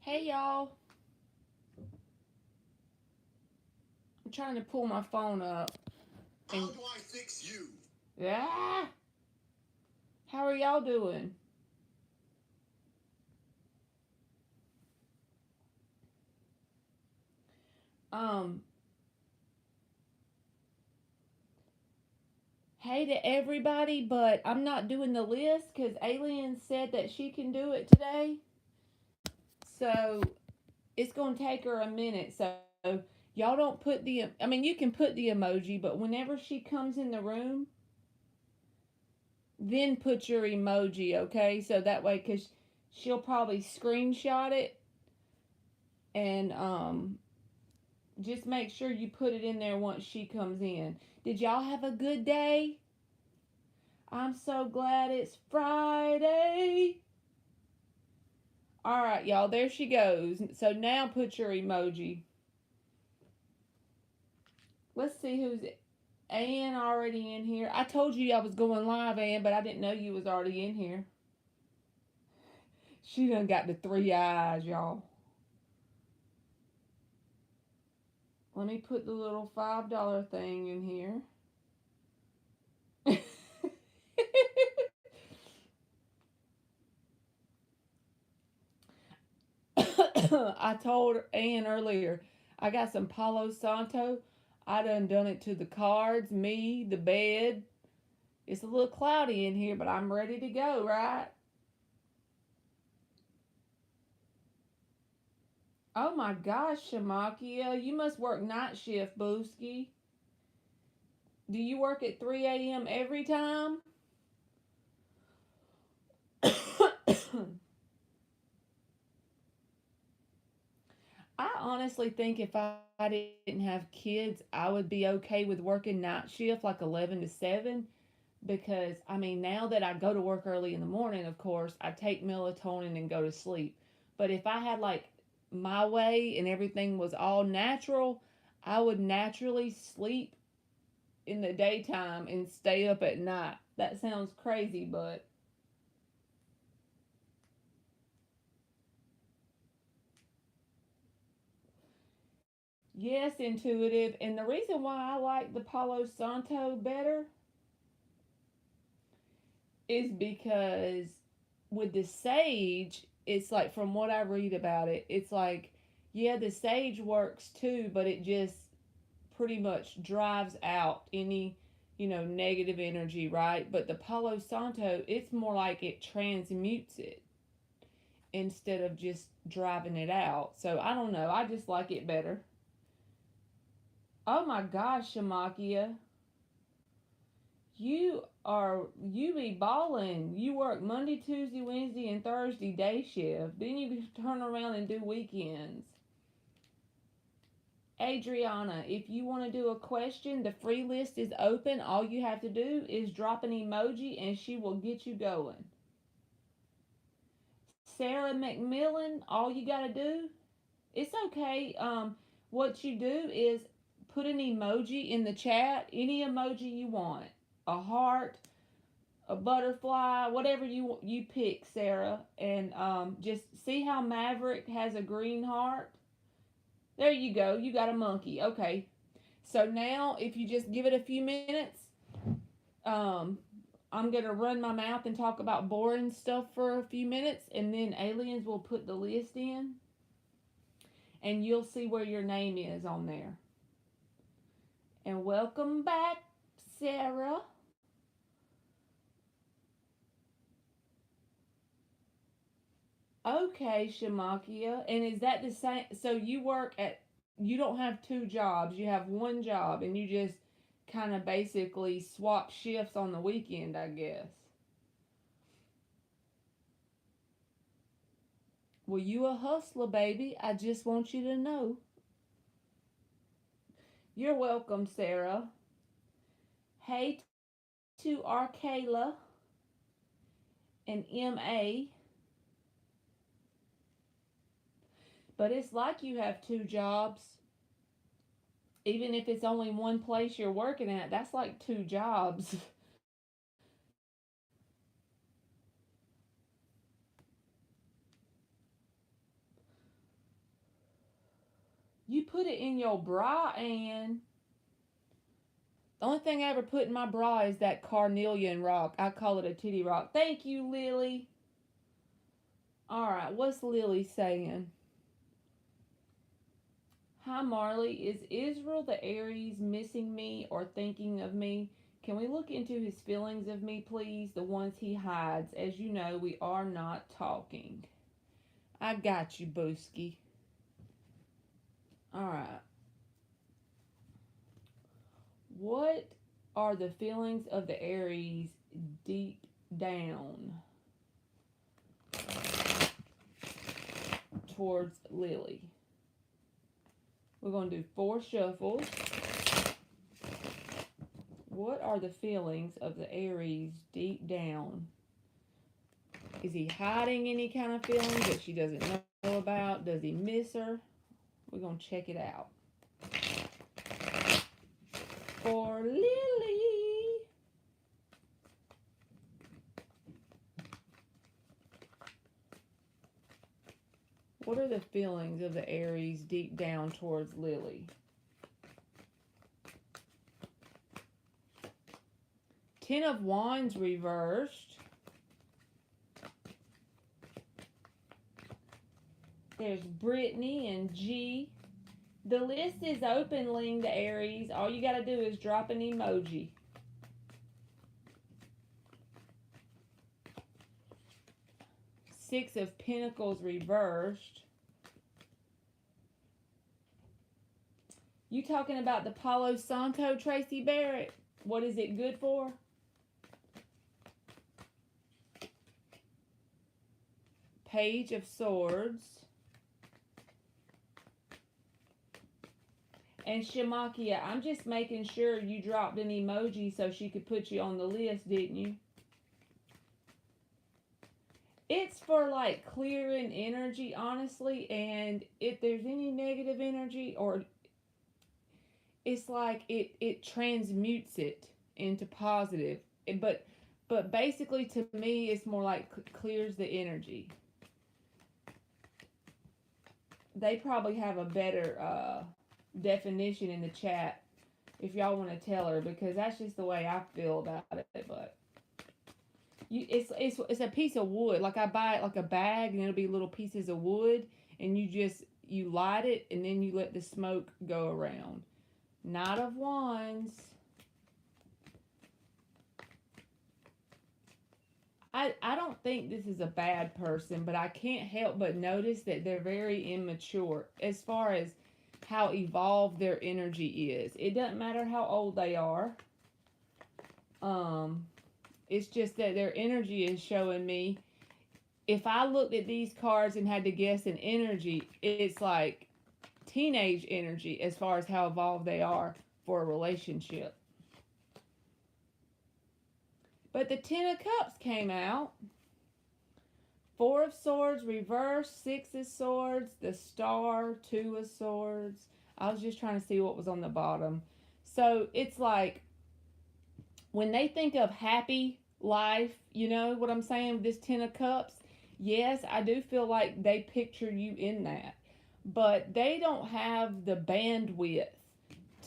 Hey y'all, I'm trying to pull my phone up. And how do I fix you? Yeah. How are y'all doing? Um, hey to everybody, but I'm not doing the list because Alien said that she can do it today. So it's going to take her a minute. So y'all don't put I mean, you can put the emoji, but whenever she comes in the room, then put your emoji, okay? So that way, because she'll probably screenshot it and just make sure you put it in there once she comes in. Did y'all have a good day? I'm so glad it's Friday. All right, y'all, there she goes. So now put your emoji. Let's see who's Ann already in here. I told you I was going live, Ann, but I didn't know you was already in here. She done got the three eyes, y'all. Let me put the little $5 thing in here. I told Ann earlier, I got some Palo Santo. I done it to the cards, me, the bed. It's a little cloudy in here, but I'm ready to go, right? Oh my gosh, Shamakia, you must work night shift, Booski. Do you work at 3 a.m. every time? I honestly think if I didn't have kids, I would be okay with working night shift like 11 to 7 because I mean, now that I go to work early in the morning, of course, I take melatonin and go to sleep. But if I had like my way and everything was all natural, I would naturally sleep in the daytime and stay up at night. That sounds crazy, but yes, intuitive. And the reason why I like the Palo Santo better is because with the sage, it's like from what I read about it, it's like, yeah, the sage works too, but it just pretty much drives out any, negative energy, right? But the Palo Santo, it's more like it transmutes it instead of just driving it out. So I don't know. I just like it better. Oh my gosh, Shamakia. You be balling. You work Monday, Tuesday, Wednesday, and Thursday day shift. Then you turn around and do weekends. Adriana, if you want to do a question, the free list is open. All you have to do is drop an emoji and she will get you going. Sarah McMillan, all you got to do, it's okay. What you do is put an emoji in the chat, any emoji you want. A heart, a butterfly, whatever you pick, Sarah, and just see how Maverick has a green heart. There you go. You got a monkey. Okay. So now, if you just give it a few minutes, um, I'm gonna run my mouth and talk about boring stuff for a few minutes, and then aliens will put the list in, and you'll see where your name is on there. And welcome back, Sarah. Okay, Shamakia. And is that the same? So you work at you don't have two jobs, you have one job, and you just kind of basically swap shifts on the weekend, I guess. Well, you a hustler, baby. I just want you to know. You're welcome, Sarah. Hey to Arcala and MA. But it's like you have two jobs. Even if it's only one place you're working at, that's like two jobs. You put it in your bra, and the only thing I ever put in my bra is that carnelian rock. I call it a titty rock. Thank you, Lily. All right, what's Lily saying? Hi, Marley. Is Israel the Aries missing me or thinking of me? Can we look into his feelings of me, please? The ones he hides. As you know, we are not talking. I got you, Booski. All right. What are the feelings of the Aries deep down towards Lily? We're going to do 4 shuffles. What are the feelings of the Aries deep down? Is he hiding any kind of feelings that she doesn't know about? Does he miss her? We're going to check it out. For Lily. What are the feelings of the Aries deep down towards Lily? Ten of Wands reversed. There's Brittany and G. The list is open, Ling the Aries. All you got to do is drop an emoji. Six of Pentacles reversed. You talking about the Palo Santo, Tracy Barrett? What is it good for? Page of Swords. And Shamakia, I'm just making sure you dropped an emoji so she could put you on the list, didn't you? It's for like clearing energy, honestly, and if there's any negative energy, or it's like it transmutes it into positive. But basically to me it's more like clears the energy. They probably have a better definition in the chat if y'all want to tell her, because that's just the way I feel about it. But it's a piece of wood. Like I buy it like a bag, and it'll be little pieces of wood, and you light it, and then you let the smoke go around. Knight of Wands. I don't think this is a bad person, but I can't help but notice that they're very immature as far as how evolved their energy is. It doesn't matter how old they are. It's just that their energy is showing me. If I looked at these cards and had to guess an energy, it's like teenage energy as far as how evolved they are for a relationship. But the Ten of Cups came out. 4 of Swords reversed, 6 of Swords, the Star, 2 of Swords. I was just trying to see what was on the bottom. So it's like when they think of happy life, you know what I'm saying? This 10 of Cups, yes, I do feel like they picture you in that. But they don't have the bandwidth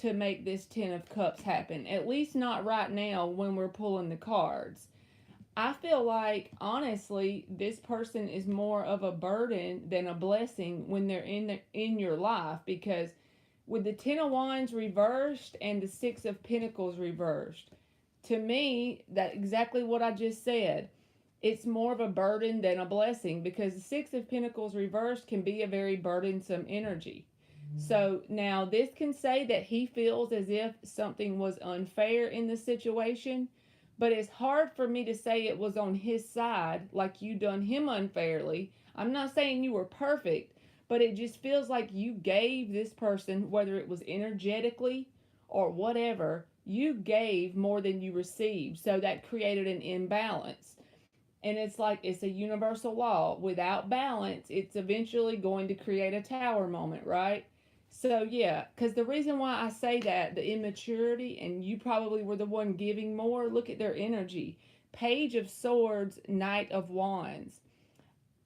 to make this 10 of Cups happen. At least not right now when we're pulling the cards. I feel like, honestly, this person is more of a burden than a blessing when they're in your life, because with the 10 of Wands reversed and the 6 of Pentacles reversed, to me, that's exactly what I just said. It's more of a burden than a blessing, because the 6 of Pentacles reversed can be a very burdensome energy. So now this can say that he feels as if something was unfair in the situation, but it's hard for me to say it was on his side, like you done him unfairly. I'm not saying you were perfect, but it just feels like you gave this person, whether it was energetically or whatever, you gave more than you received. So that created an imbalance. And it's like it's a universal law. Without balance, it's eventually going to create a tower moment, right? So yeah, because the reason why I say that, the immaturity, and you probably were the one giving more, look at their energy. Page of Swords, Knight of Wands.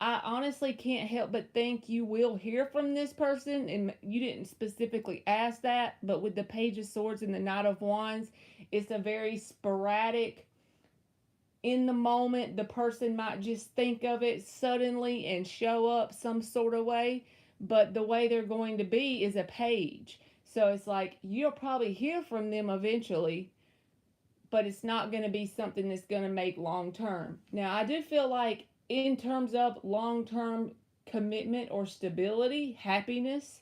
I honestly can't help but think you will hear from this person, and you didn't specifically ask that, but with the Page of Swords and the Knight of Wands, it's a very sporadic, in the moment, the person might just think of it suddenly and show up some sort of way, but the way they're going to be is a page. So it's like you'll probably hear from them eventually, but it's not going to be something that's going to make long term. Now, I do feel like, in terms of long term commitment or stability, happiness,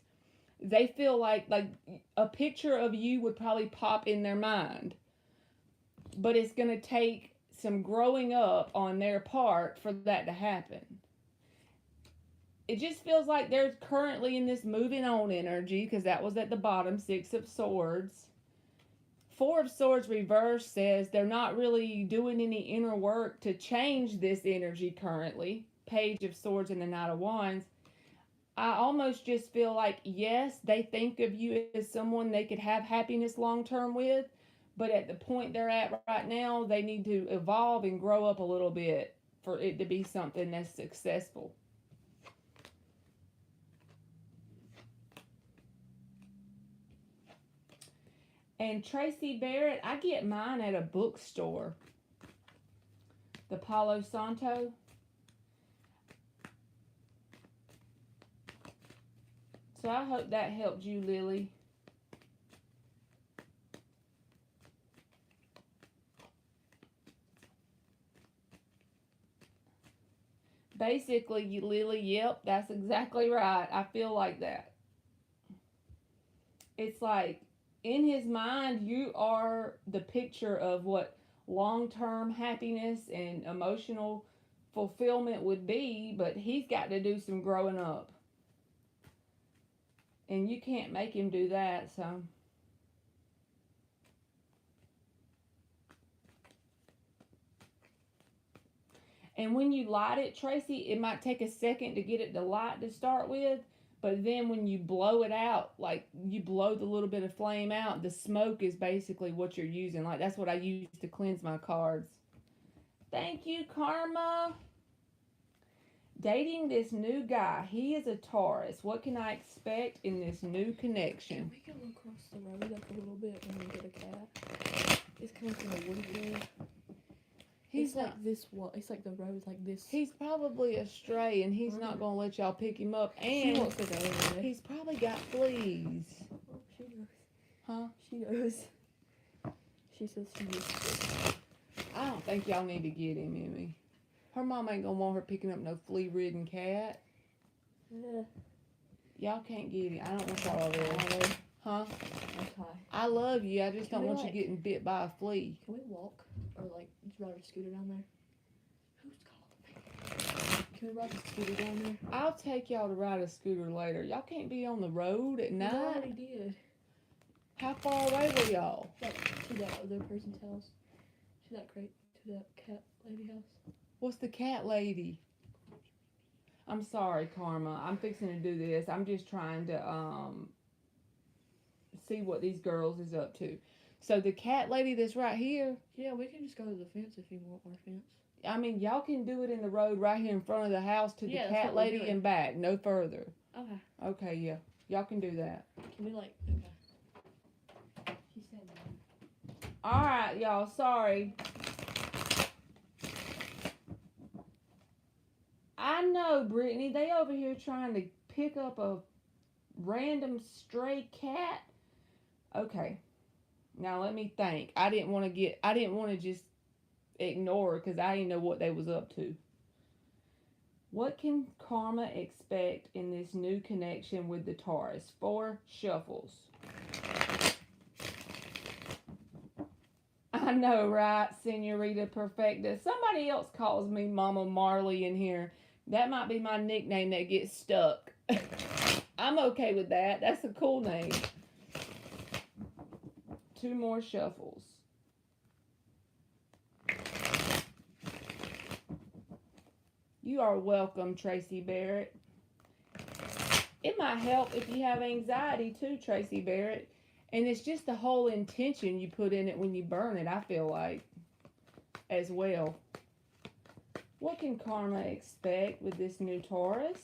they feel like a picture of you would probably pop in their mind, but it's going to take some growing up on their part for that to happen. It just feels like they're currently in this moving on energy, because that was at the bottom, Six of Swords. Four of Swords reverse says they're not really doing any inner work to change this energy currently. Page of Swords and the Knight of Wands. I almost just feel like, yes, they think of you as someone they could have happiness long term with, but at the point they're at right now, they need to evolve and grow up a little bit for it to be something that's successful. And Tracy Barrett, I get mine at a bookstore, the Palo Santo. So I hope that helped you, Lily. Basically, Lily, yep, that's exactly right. I feel like that. It's like, in his mind, you are the picture of what long term happiness and emotional fulfillment would be, but he's got to do some growing up. And you can't make him do that, so. And when you light it, Tracy, it might take a second to get it to light to start with, but then when you blow it out, like you blow the little bit of flame out, the smoke is basically what you're using. Like that's what I use to cleanse my cards. Thank you, Karma. Dating this new guy. He is a Taurus. What can I expect in this new Can connection? we go across the road like a little bit when we get a cat? It's coming from a wooded area. He's It's not. like this. What? It's like the road's like this. He's probably a stray, and he's not gonna let y'all pick him up. She And wants to go over there. he's probably got fleas. Oh, she knows. Huh? She knows. She says she knows. I don't think y'all need to get him, Emmy. Her mom ain't gonna want her picking up no flea-ridden cat. Yeah. Y'all can't get him. I don't want y'all over there. Huh? Okay. I love you. I just Can don't we, want you getting bit by a flea. Can we walk or like ride a scooter down there? Who's calling? Can we ride a scooter down there? I'll take y'all to ride a scooter later. Y'all can't be on the road at We night. already did. How far away were y'all? Like to that other person's house. To that cat lady house. What's the cat lady? I'm sorry, Karma. I'm fixing to do this. I'm just trying to see what these girls is up to. So the cat lady that's right here, Yeah, we can just go to the fence if you want our fence. I mean, y'all can do it in the road right here in front of the house to the Yeah, that's cat what we're lady doing. and back, no further. Okay. Okay, yeah. Y'all can do that. Can we like okay. She said that. Alright, y'all, sorry. I know, Brittany, they over here trying to pick up a random stray cat. Okay. Now let me think. I didn't want to just ignore because I didn't know what they was up to. What can karma expect in this new connection with the Taurus? 4 shuffles. I know, right, Senorita Perfecta? Somebody else calls me Mama Marley in here. That might be my nickname that gets stuck. I'm okay with that. That's a cool name. 2 more shuffles. You are welcome, Tracy Barrett. It might help if you have anxiety too, Tracy Barrett. And it's just the whole intention you put in it when you burn it, I feel like, as well. What can karma expect with this new Taurus?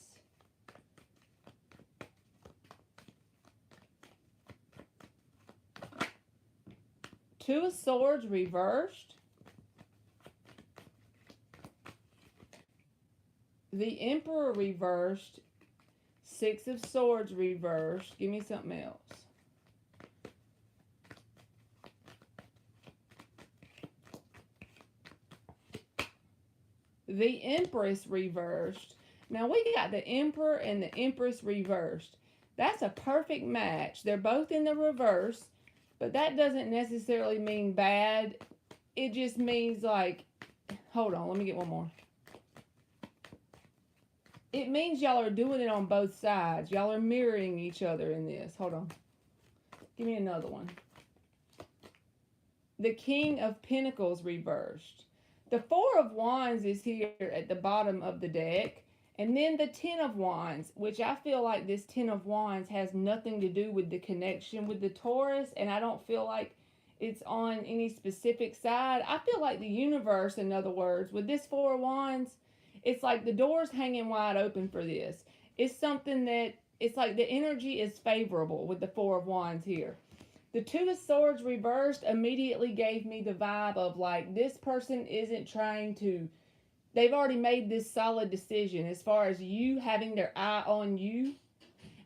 Two of Swords reversed. The Emperor reversed. 6 of Swords reversed. Give me something else. The Empress reversed. Now we got the Emperor and the Empress reversed. That's a perfect match. They're both in the reverse, but that doesn't necessarily mean bad. It just means like, hold on, let me get one more. It means y'all are doing it on both sides. Y'all are mirroring each other in this. Hold on. Give me another one. The King of Pentacles reversed. The 4 of Wands is here at the bottom of the deck. And then the 10 of Wands, which I feel like this 10 of Wands has nothing to do with the connection with the Taurus. And I don't feel like it's on any specific side. I feel like the universe, in other words, with this 4 of Wands, it's like the door's hanging wide open for this. It's something that, it's like the energy is favorable with the 4 of Wands here. The 2 of Swords reversed immediately gave me the vibe of like, this person isn't trying to, they've already made this solid decision as far as you having their eye on you.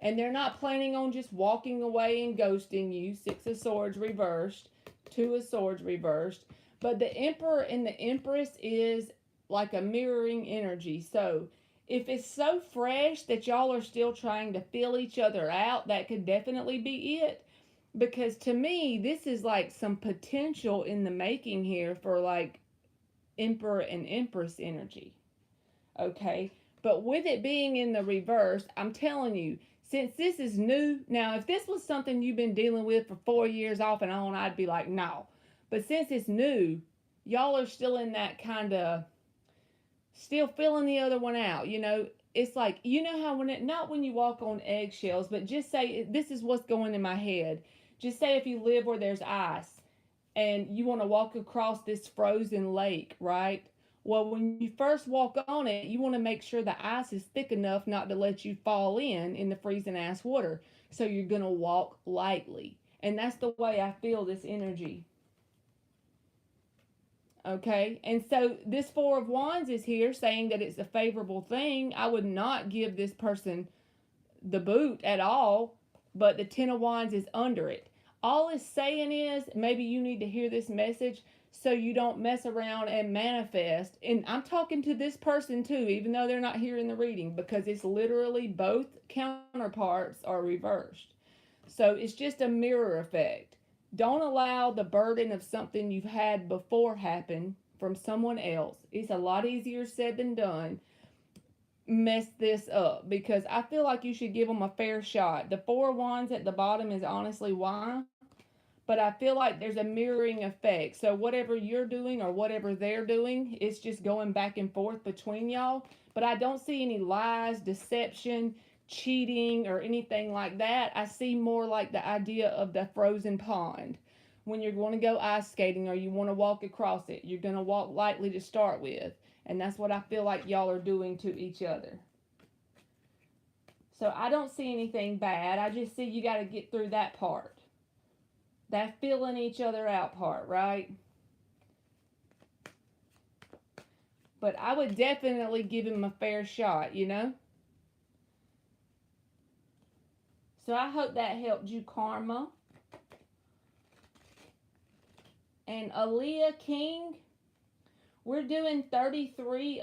And they're not planning on just walking away and ghosting you. 6 of Swords reversed. 2 of Swords reversed. But the Emperor and the Empress is like a mirroring energy. So if it's so fresh that y'all are still trying to fill each other out, that could definitely be it. Because to me, this is like some potential in the making here for like Emperor and Empress energy. Okay. But with it being in the reverse, I'm telling you, since this is new, now if this was something you've been dealing with for 4 years off and on, I'd be like, no. But since it's new, y'all are still in that kind of, still filling the other one out. You know, it's like, you know how when it, not when you walk on eggshells, but just say, this is what's going in my head. Just say if you live where there's ice and you want to walk across this frozen lake, right? Well, when you first walk on it, you want to make sure the ice is thick enough not to let you fall in the freezing ass water. So you're going to walk lightly. And that's the way I feel this energy. Okay, and so this 4 of Wands is here saying that it's a favorable thing. I would not give this person the boot at all, but the 10 of Wands is under it. All it's saying is maybe you need to hear this message so you don't mess around and manifest. And I'm talking to this person too, even though they're not here in the reading, because it's literally both counterparts are reversed. So it's just a mirror effect. Don't allow the burden of something you've had before happen from someone else. It's a lot easier said than done. Mess this up, because I feel like you should give them a fair shot. The 4 of Wands at the bottom is honestly why, but I feel like there's a mirroring effect. So whatever you're doing or whatever they're doing, it's just going back and forth between y'all. But I don't see any lies, deception, cheating, or anything like that. I see more like the idea of the frozen pond. When you're going to go ice skating or you want to walk across it, you're going to walk lightly to start with. And that's what I feel like y'all are doing to each other. So I don't see anything bad. I just see you got to get through that part. That filling each other out part, right? But I would definitely give him a fair shot, you know? So I hope that helped you, Karma. And Aaliyah King, we're doing 33,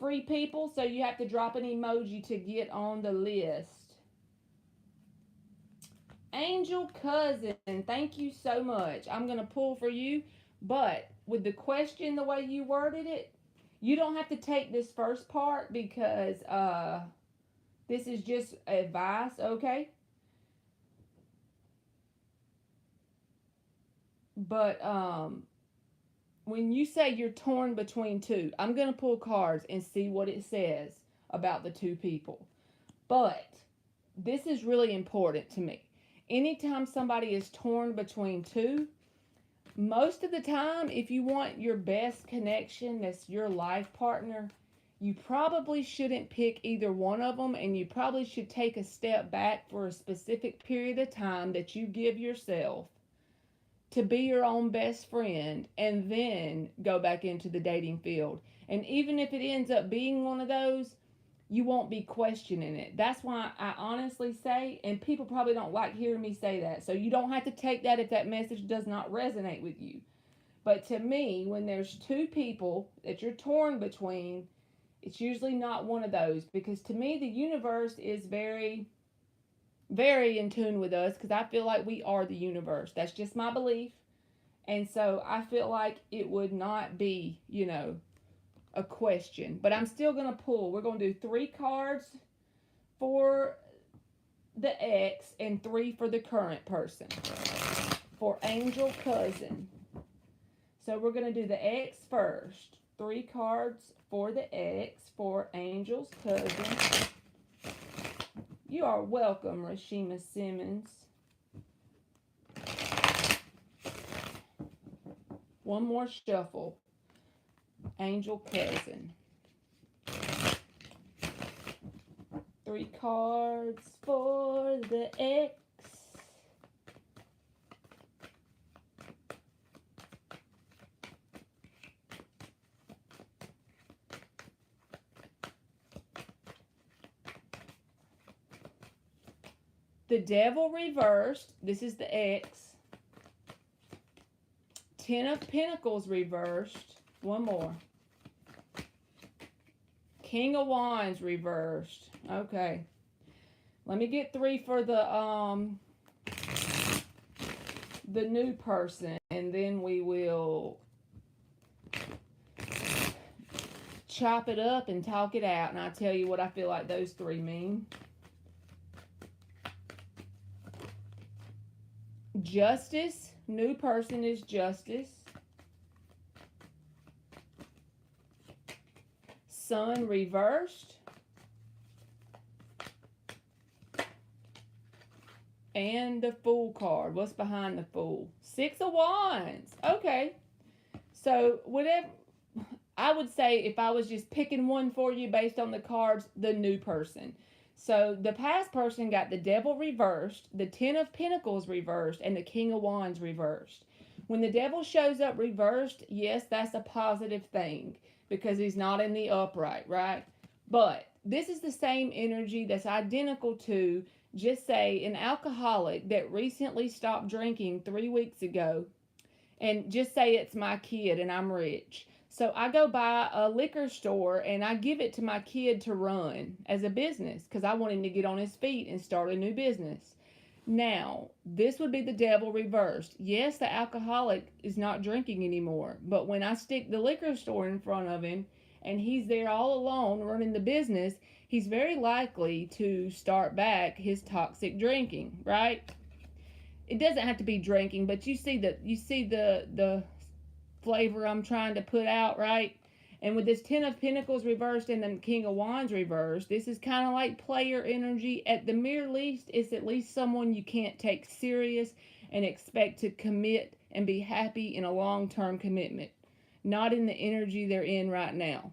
free people, so you have to drop an emoji to get on the list. Angel Cousin, thank you so much. I'm going to pull for you, but with the question the way you worded it, you don't have to take this first part because this is just advice, okay? But when you say you're torn between two, I'm going to pull cards and see what it says about the two people. But this is really important to me. Anytime somebody is torn between two, most of the time, if you want your best connection, that's your life partner, you probably shouldn't pick either one of them, and you probably should take a step back for a specific period of time that you give yourself to be your own best friend and then go back into the dating field. And even if it ends up being one of those, you won't be questioning it. That's why I honestly say, and people probably don't like hearing me say that, so you don't have to take that if that message does not resonate with you. But to me, when there's two people that you're torn between, it's usually not one of those, because to me, the universe is very, very in tune with us, because I feel like we are the universe. That's just my belief. And so I feel like it would not be, a question. But I'm still going to pull. We're going to do 3 cards for the ex and 3 for the current person for Angel Cousin. So we're going to do the ex first. 3 cards for the ex for Angel's cousin. You are welcome, Rashima Simmons. One more shuffle. Angel Cousin. 3 cards for the ex. The Devil reversed. This is the ex. 10 of Pentacles reversed. One more. King of Wands reversed. Okay. Let me get 3 for the new person, and then we will chop it up and talk it out, and I'll tell you what I feel like those 3 mean. Justice. New person is Justice. Sun reversed. And the Fool card. What's behind the Fool? 6 of Wands. Okay. So whatever, I would say if I was just picking one for you based on the cards, the new person. So the past person got the Devil reversed, the 10 of Pentacles reversed, and the King of Wands reversed. When the Devil shows up reversed, yes, that's a positive thing, because he's not in the upright, right? But this is the same energy that's identical to, just say, an alcoholic that recently stopped drinking 3 weeks ago. And just say it's my kid and I'm rich. So I go buy a liquor store and I give it to my kid to run as a business because I want him to get on his feet and start a new business. Now, this would be the Devil reversed. Yes, the alcoholic is not drinking anymore, but when I stick the liquor store in front of him and he's there all alone running the business, he's very likely to start back his toxic drinking, right? It doesn't have to be drinking, but you see the flavor I'm trying to put out, right? And with this 10 of Pentacles reversed and the King of Wands reversed, this is kind of like player energy. At the mere least, it's at least someone you can't take serious and expect to commit and be happy in a long-term commitment. Not in the energy they're in right now.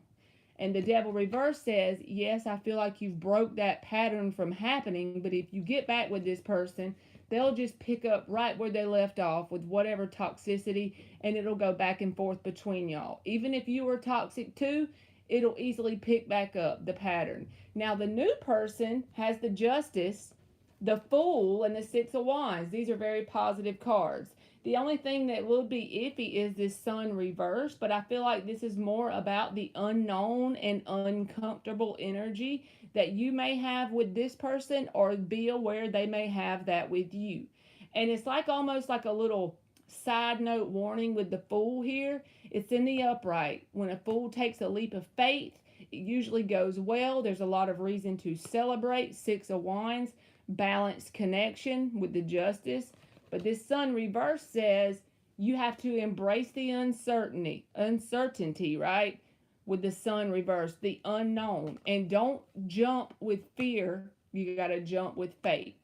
And the Devil reverse says, yes, I feel like you've broke that pattern from happening, but if you get back with this person, they'll just pick up right where they left off with whatever toxicity, and it'll go back and forth between y'all. Even if you were toxic too, it'll easily pick back up the pattern. Now, the new person has the Justice, the Fool, and the 6 of Wands. These are very positive cards. The only thing that would be iffy is this sun reverse, but I feel like this is more about the unknown and uncomfortable energy that you may have with this person, or be aware they may have that with you. And it's like almost like a little side note warning with the Fool here. It's in the upright. When a fool takes a leap of faith, it usually goes well. There's a lot of reason to celebrate. Six of Wands, balanced connection with the Justice. But this sun reverse says you have to embrace the uncertainty, right? With the sun reverse, the unknown. And don't jump with fear. You got to jump with faith.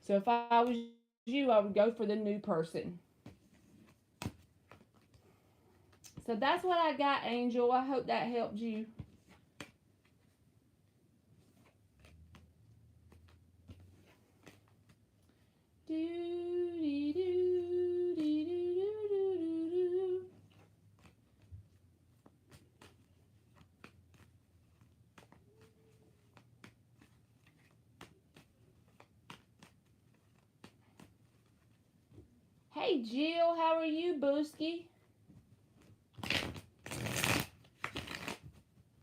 So if I was you, I would go for the new person. So that's what I got, Angel. I hope that helped you. Hey Jill, how are you, Booski?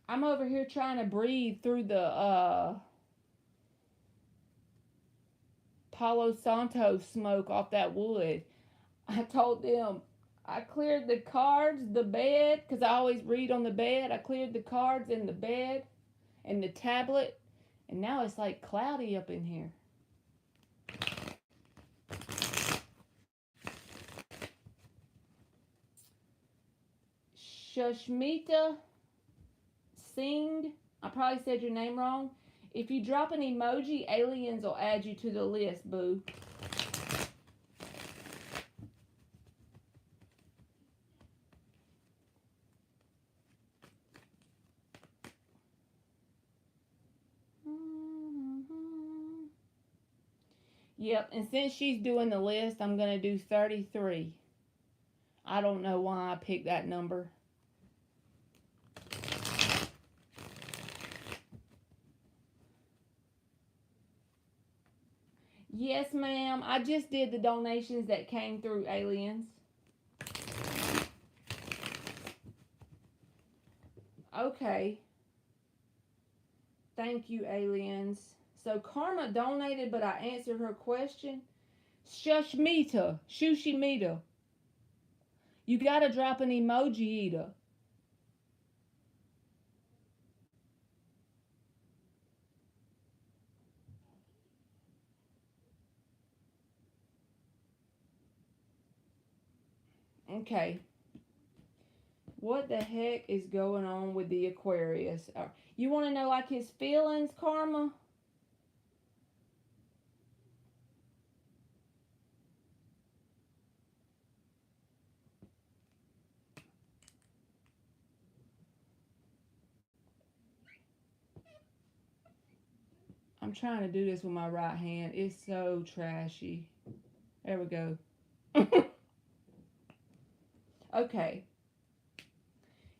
I'm over here trying to breathe through the Palo Santo smoke off that wood. I told them I cleared the cards, the bed, because I always read on the bed. I cleared the cards in the bed and the tablet, and now it's like cloudy up in here. Shushmita Singh, I probably said your name wrong. If you drop an emoji, aliens will add you to the list, boo. Yep, and since she's doing the list, I'm going to do 33. I don't know why I picked that number. Yes, ma'am. I just did the donations that came through, aliens. Okay. Thank you, aliens. So Karma donated, but I answered her question. Shushmita. Shushimita. You gotta drop an emoji, Ida. Okay. What the heck is going on with the Aquarius? You want to know like his feelings, Karma? I'm trying to do this with my right hand. It's so trashy. There we go. Okay.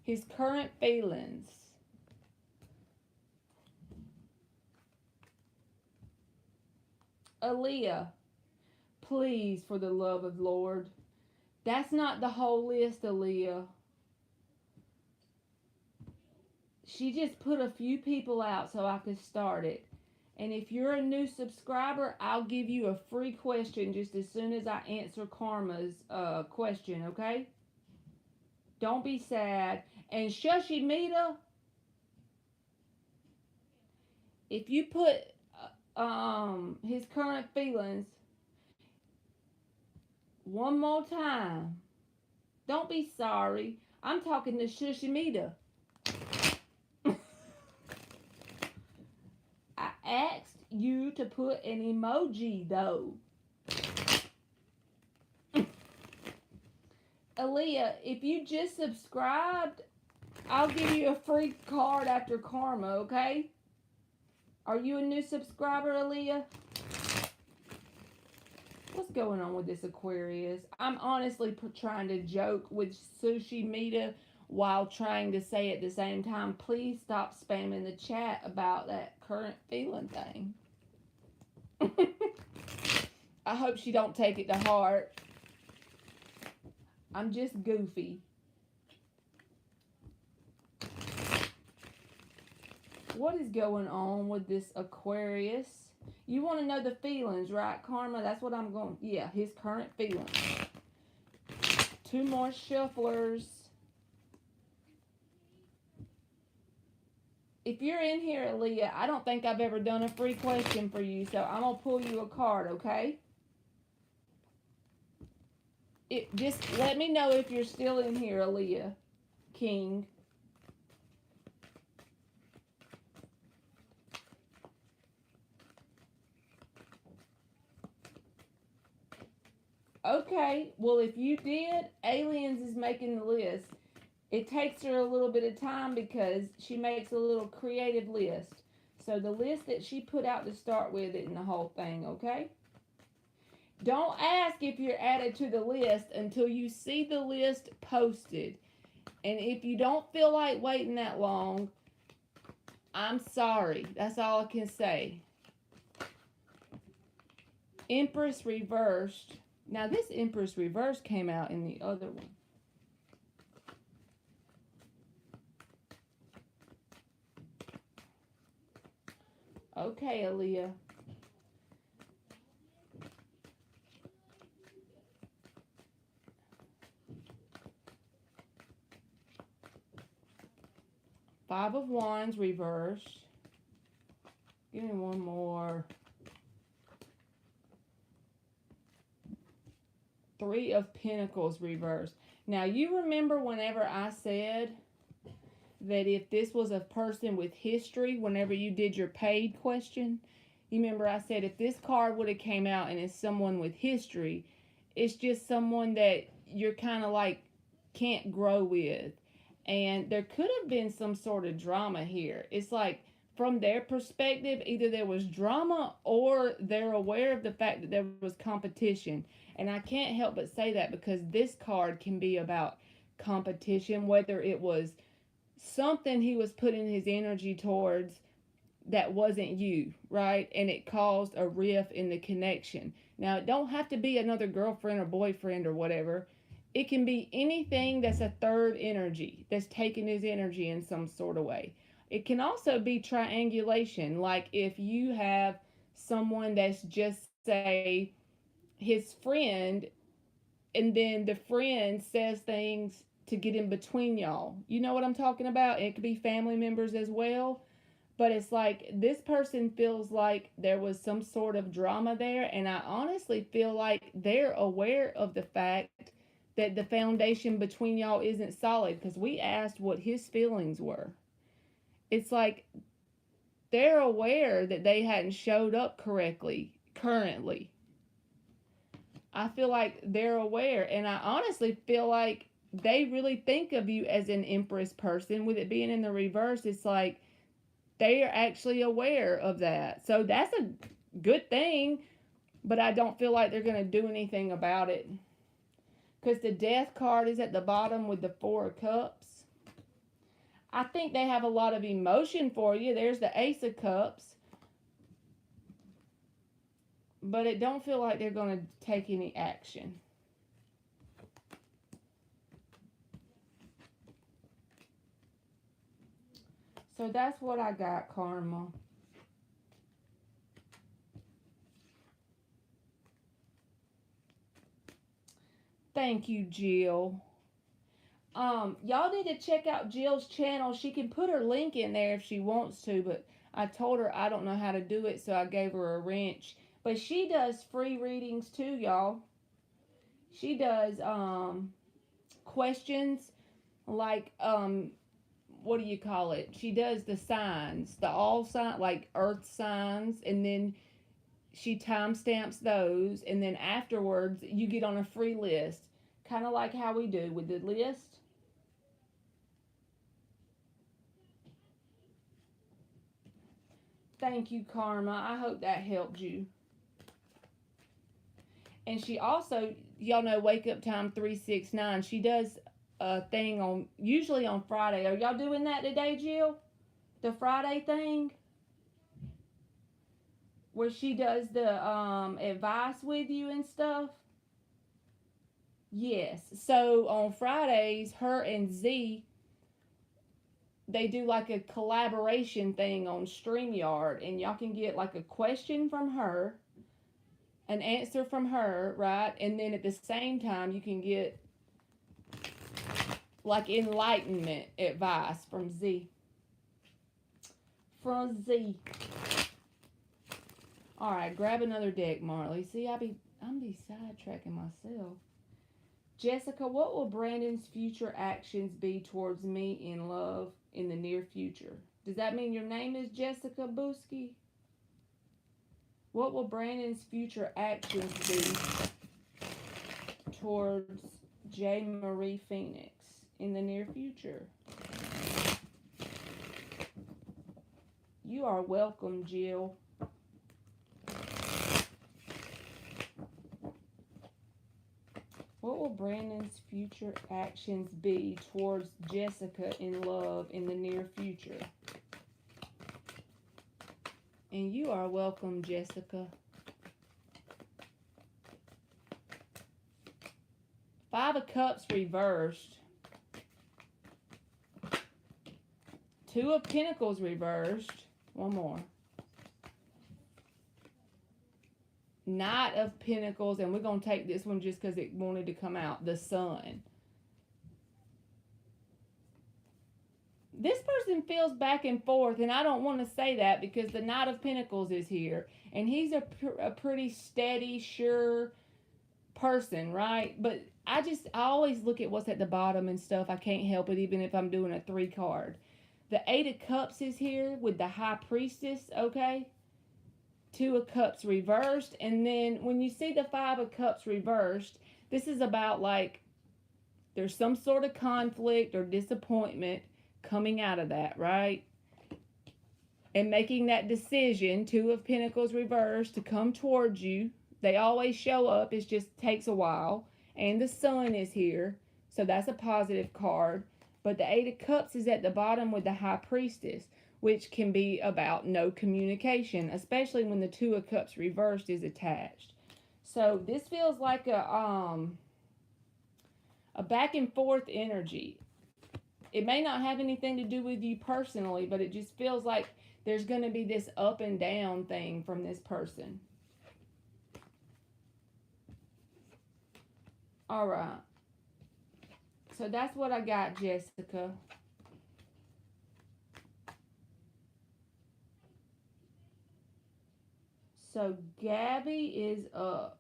His current feelings. Aaliyah, please, for the love of Lord. That's not the whole list, Aaliyah. She just put a few people out so I could start it. And if you're a new subscriber, I'll give you a free question just as soon as I answer Karma's question, okay? Don't be sad. And Shushimita, if you put his current feelings one more time, don't be sorry. I'm talking to Shushimita. I asked you to put an emoji though. Aaliyah, if you just subscribed, I'll give you a free card after Karma, okay? Are you a new subscriber, Aaliyah? What's going on with this Aquarius? I'm honestly trying to joke with Sushi Mita while trying to say at the same time, please stop spamming the chat about that current feeling thing. I hope she don't take it to heart. I'm just goofy. What is going on with this Aquarius? You want to know the feelings, right, Karma? That's what I'm going. Yeah, his current feelings. Two more shufflers. If you're in here, Aaliyah, I don't think I've ever done a free question for you, so I'm going to pull you a card, okay? Just let me know if you're still in here, Aaliyah King. Okay, well, if you did, Aliens is making the list. It takes her a little bit of time because she makes a little creative list. So the list that she put out to start with isn't the whole thing, okay? Don't ask if you're added to the list until you see the list posted. And if you don't feel like waiting that long, I'm sorry. That's all I can say. Empress reversed. Now this Empress reverse came out in the other one. Okay, Aaliyah. Five of Wands reversed. Give me one more. Three of Pentacles reversed. Now, you remember whenever I said that if this was a person with history, whenever you did your paid question, you remember I said if this card would have came out and it's someone with history, it's just someone that you're kind of like can't grow with. And there could have been some sort of drama here. It's like from their perspective, either there was drama or they're aware of the fact that there was competition. And I can't help but say that because this card can be about competition, whether it was something he was putting his energy towards that wasn't you, right? And it caused a rift in the connection. Now, it don't have to be another girlfriend or boyfriend or whatever. It can be anything that's a third energy that's taking his energy in some sort of way. It can also be triangulation, like if you have someone that's just, say, his friend, and then the friend says things to get in between y'all. You know what I'm talking about? It could be family members as well. But it's like this person feels like there was some sort of drama there. And I honestly feel like they're aware of the fact that the foundation between y'all isn't solid because we asked what his feelings were. It's like they're aware that they hadn't showed up correctly currently. I feel like they're aware, and I honestly feel like they really think of you as an Empress person. With it being in the reverse, it's like they are actually aware of that. So that's a good thing, but I don't feel like they're going to do anything about it. Because the Death card is at the bottom with the Four of Cups. I think they have a lot of emotion for you. There's the Ace of Cups. But it don't feel like they're going to take any action. So that's what I got, Karma. Thank you, Jill. Y'all need to check out Jill's channel. She can put her link in there if she wants to, but I told her I don't know how to do it, so I gave her a wrench. But she does free readings too, y'all. She does questions like what do you call it? She does the signs, the all sign like earth signs, and then she timestamps those, and then afterwards you get on a free list, kind of like how we do with the list. Thank you, Karma. I hope that helped you. And she also, y'all know, Wake Up Time 369. She does a thing on usually on Friday. Are y'all doing that today, Jill? The Friday thing where she does the advice with you and stuff. Yes. So on Fridays, her and Z, they do like a collaboration thing on StreamYard, and y'all can get like a question from her, an answer from her, right? And then at the same time, you can get like enlightenment advice from Z. From Z. All right, grab another deck, Marley. See, I'm be sidetracking myself. Jessica, what will Brandon's future actions be towards me in love in the near future? Does that mean your name is Jessica Booski? What will Brandon's future actions be towards J. Marie Phoenix in the near future? You are welcome, Jill. What will Brandon's future actions be towards Jessica in love in the near future? And you are welcome, Jessica. Five of Cups reversed. Two of Pentacles reversed. One more. Knight of Pentacles, and we're going to take this one just because it wanted to come out. The Sun. This person feels back and forth, and I don't want to say that because the Knight of Pentacles is here, and he's a pretty steady, sure person, right? But I always look at what's at the bottom and stuff. I can't help it, even if I'm doing a 3 card. The Eight of Cups is here with the High Priestess, okay? Two of Cups reversed, and then when you see the Five of Cups reversed, this is about like there's some sort of conflict or disappointment coming out of that, right? And making that decision, Two of Pentacles reversed, to come towards you. They always show up, it just takes a while. And the Sun is here, so that's a positive card. But the Eight of Cups is at the bottom with the High Priestess, which can be about no communication, especially when the Two of Cups reversed is attached. So this feels like a back and forth energy. It may not have anything to do with you personally, but it just feels like there's going to be this up and down thing from this person. All right. So that's what I got, Jessica. So Gabby is up.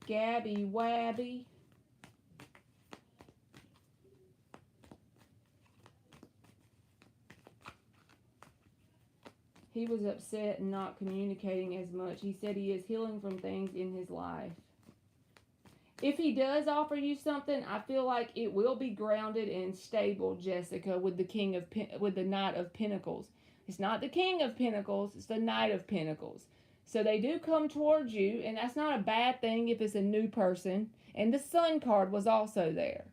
Gabby Wabby. He was upset and not communicating as much. He said he is healing from things in his life. If he does offer you something, I feel like it will be grounded and stable, Jessica, with the Knight of Pentacles. It's not the King of Pentacles, it's the Knight of Pentacles. So they do come towards you, and that's not a bad thing if it's a new person. And the Sun card was also there.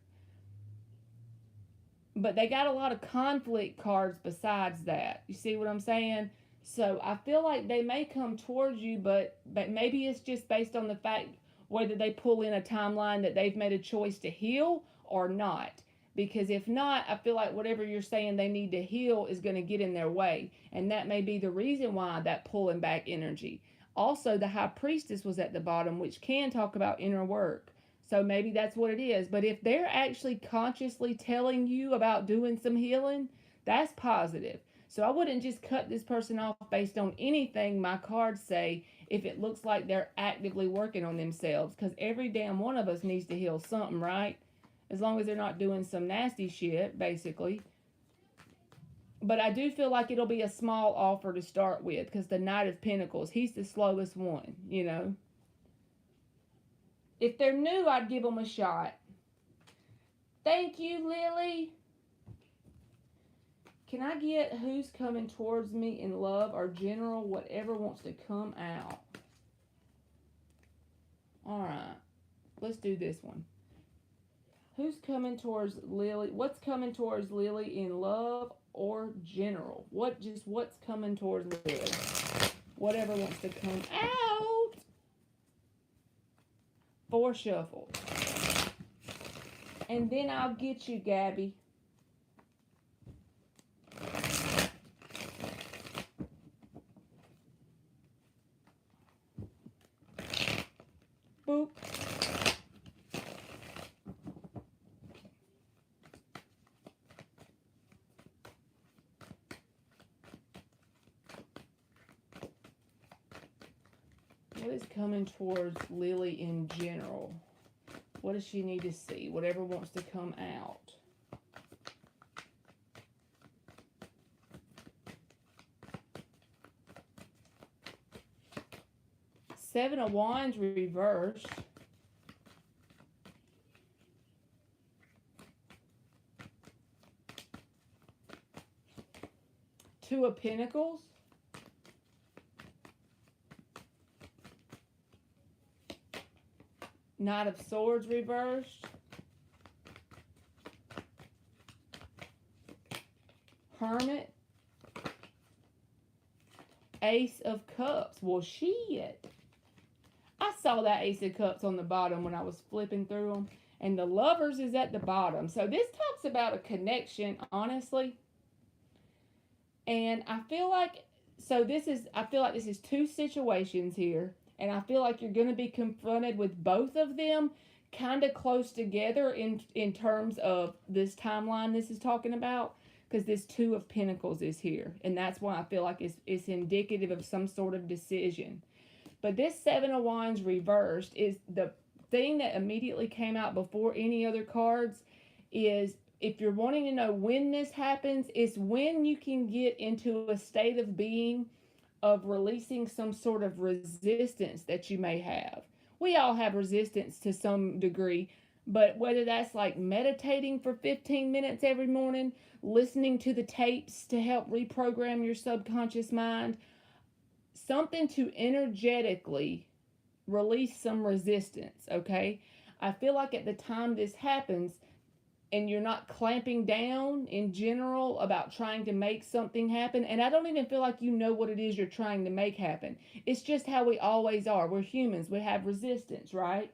But they got a lot of conflict cards besides that. You see what I'm saying? So I feel like they may come towards you, but maybe it's just based on the fact whether they pull in a timeline that they've made a choice to heal or not. Because if not, I feel like whatever you're saying they need to heal is going to get in their way. And that may be the reason why that pulling back energy. Also, the High Priestess was at the bottom, which can talk about inner work. So maybe that's what it is. But if they're actually consciously telling you about doing some healing, that's positive. So I wouldn't just cut this person off based on anything my cards say if it looks like they're actively working on themselves. Because every damn one of us needs to heal something, right? As long as they're not doing some nasty shit, basically. But I do feel like it'll be a small offer to start with. Because the Knight of Pentacles, he's the slowest one, you know. If they're new, I'd give them a shot. Thank you, Lily. Can I get who's coming towards me in love or general, whatever wants to come out? All right. Let's do this one. Who's coming towards Lily? What's coming towards Lily in love or general? What's coming towards Lily? Whatever wants to come out. 4 4 shuffles. And then I'll get you, Gabby. Boop. What is coming towards Lily in general? What does she need to see? Whatever wants to come out. Seven of Wands reversed. Two of Pentacles. Knight of Swords reversed. Hermit. Ace of Cups. Well, shit. I saw that Ace of Cups on the bottom when I was flipping through them. And the Lovers is at the bottom. So this talks about a connection, honestly. And I feel like, I feel like this is two situations here. And I feel like you're going to be confronted with both of them kind of close together in terms of this timeline this is talking about. Because this Two of Pentacles is here. And that's why I feel like it's indicative of some sort of decision. But this Seven of Wands reversed is the thing that immediately came out before any other cards is if you're wanting to know when this happens, it's when you can get into a state of being of releasing some sort of resistance that you may have. We all have resistance to some degree, but whether that's like meditating for 15 minutes every morning, listening to the tapes to help reprogram your subconscious mind, something to energetically release some resistance, okay? I feel like at the time this happens, and you're not clamping down in general about trying to make something happen. And I don't even feel like you know what it is you're trying to make happen. It's just how we always are. We're humans. We have resistance, right?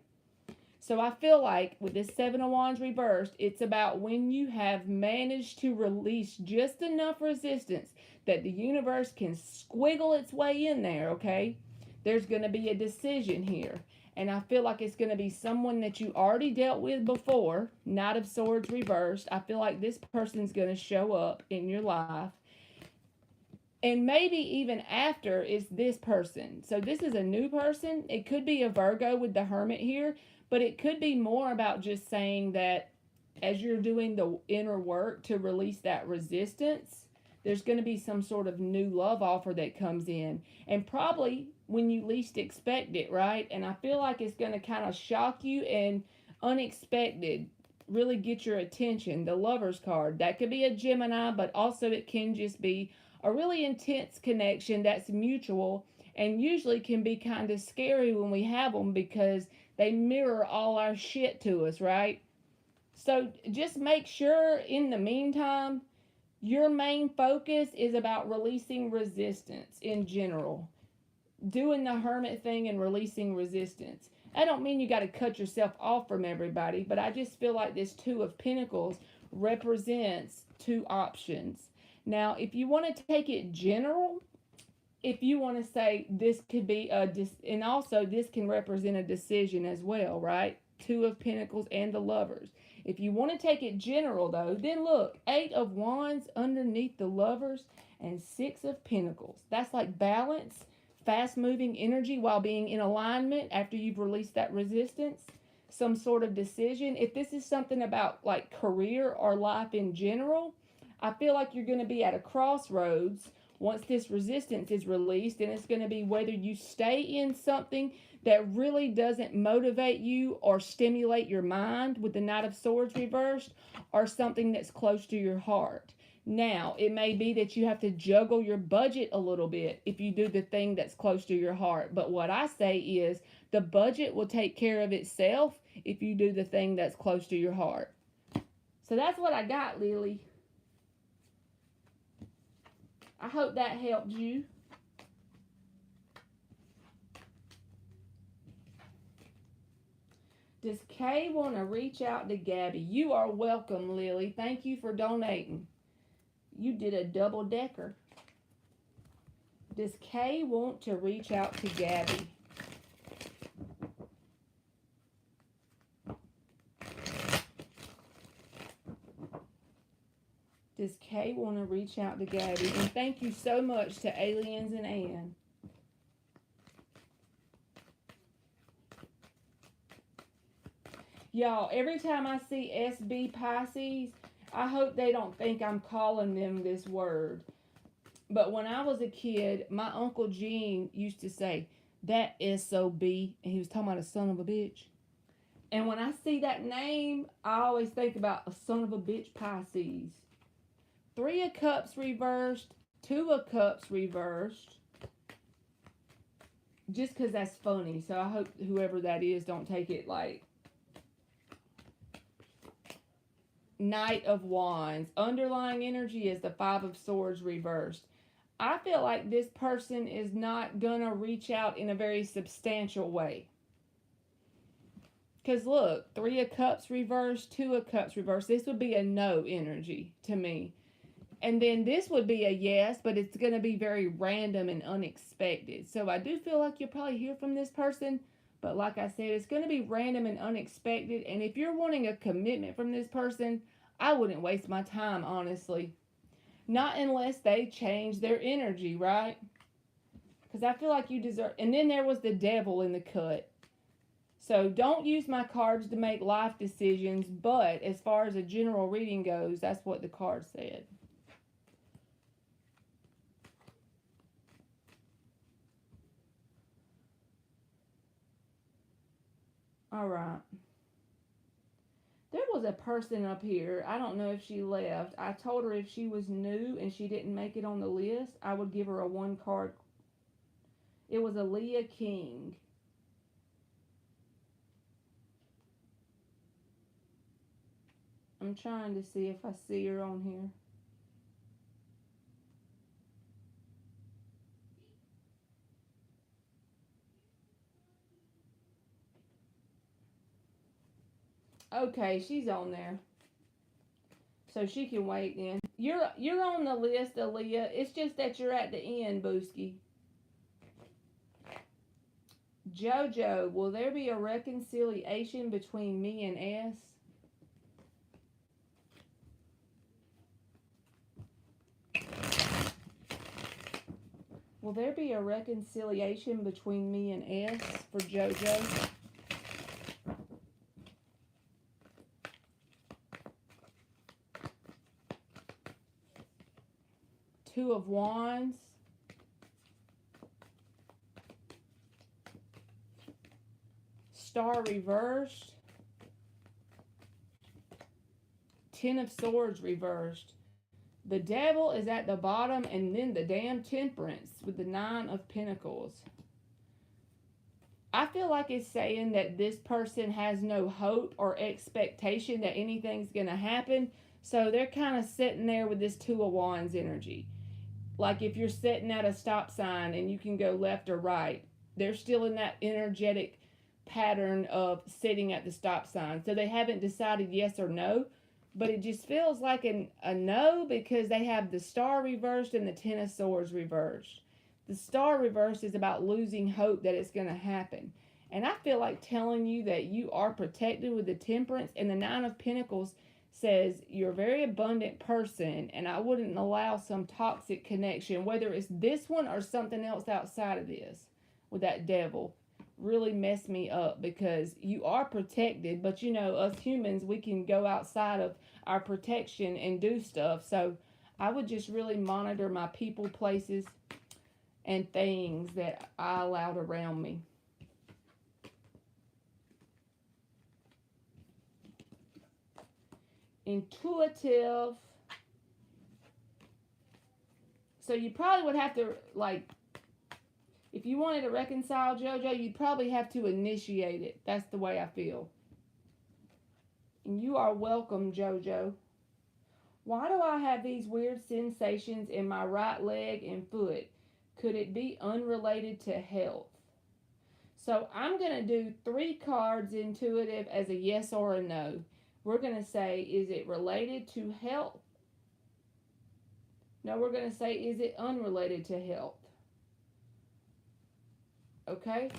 So I feel like with this Seven of Wands reversed, it's about when you have managed to release just enough resistance that the universe can squiggle its way in there, okay? There's going to be a decision here. And I feel like it's going to be someone that you already dealt with before. Knight of Swords reversed. I feel like this person's going to show up in your life. And maybe even after is this person. So this is a new person. It could be a Virgo with the Hermit here. But it could be more about just saying that as you're doing the inner work to release that resistance, there's going to be some sort of new love offer that comes in. And probably when you least expect it, right? And I feel like it's going to kind of shock you and unexpected, really get your attention. The Lover's card, that could be a Gemini, but also it can just be a really intense connection that's mutual and usually can be kind of scary when we have them because they mirror all our shit to us, right? So just make sure in the meantime, your main focus is about releasing resistance in general. Doing the Hermit thing and releasing resistance. I don't mean you got to cut yourself off from everybody, but I just feel like this Two of Pentacles represents two options. Now, if you want to take it general, if you want to say this could be and also this can represent a decision as well, right? Two of Pentacles and the Lovers. If you want to take it general though, then look, Eight of Wands underneath the Lovers and Six of Pentacles. That's like balance, fast moving energy while being in alignment after you've released that resistance, some sort of decision. If this is something about like career or life in general, I feel like you're going to be at a crossroads once this resistance is released, and it's going to be whether you stay in something that really doesn't motivate you or stimulate your mind with the Knight of Swords reversed, or something that's close to your heart. Now, it may be that you have to juggle your budget a little bit if you do the thing that's close to your heart. But what I say is the budget will take care of itself if you do the thing that's close to your heart. So that's what I got, Lily. I hope that helped you. Does Kay want to reach out to Gabby? You are welcome, Lily. Thank you for donating. You did a double decker. Does Kay want to reach out to Gabby? Does Kay want to reach out to Gabby? And thank you so much to Aliens and Ann. Y'all, every time I see SB Pisces, I hope they don't think I'm calling them this word. But when I was a kid, my Uncle Gene used to say, that SOB, and he was talking about a son of a bitch. And when I see that name, I always think about a son of a bitch Pisces. 3 of Cups reversed, 2 of Cups reversed. Just because that's funny. So I hope whoever that is don't take it like. Knight of Wands. Underlying energy is the 5 of Swords reversed. I feel like this person is not going to reach out in a very substantial way. Because look, 3 of Cups reversed, 2 of Cups reversed. This would be a no energy to me. And then this would be a yes, but it's going to be very random and unexpected. So I do feel like you'll probably hear from this person. But like I said, it's going to be random and unexpected. And if you're wanting a commitment from this person, I wouldn't waste my time, honestly. Not unless they change their energy, right? Because I feel like you deserve. And then there was the Devil in the cut. So don't use my cards to make life decisions. But as far as a general reading goes, that's what the card said. All right. There was a person up here. I don't know if she left. I told her if she was new and she didn't make it on the list, I would give her a 1 card. It was a Leah King. I'm trying to see if I see her on here. Okay, she's on there. So she can wait then. You're on the list, Aaliyah. It's just that you're at the end, Booski. Jojo, will there be a reconciliation between me and S? Will there be a reconciliation between me and S for Jojo? Two of Wands. Star reversed. 10 of Swords reversed. The Devil is at the bottom, and then the damn Temperance with the 9 of Pentacles. I feel like it's saying that this person has no hope or expectation that anything's going to happen. So they're kind of sitting there with this 2 of Wands energy. Like if you're sitting at a stop sign and you can go left or right, they're still in that energetic pattern of sitting at the stop sign. So they haven't decided yes or no, but it just feels like a no because they have the Star reversed and the 10 of Swords reversed. The Star reversed is about losing hope that it's going to happen. And I feel like telling you that you are protected with the Temperance, and the 9 of Pentacles says you're a very abundant person, and I wouldn't allow some toxic connection, whether it's this one or something else outside of this, with that Devil. Really mess me up because you are protected, but you know, us humans, we can go outside of our protection and do stuff. So I would just really monitor my people, places, and things that I allowed around me. Intuitive. So you probably would have to, like, if you wanted to reconcile JoJo, you'd probably have to initiate it. That's the way I feel. And you are welcome, JoJo. Why do I have these weird sensations in my right leg and foot? Could it be unrelated to health? So I'm going to do 3 cards intuitive as a yes or a no. We're going to say, is it related to health? No, we're going to say, is it unrelated to health? Okay?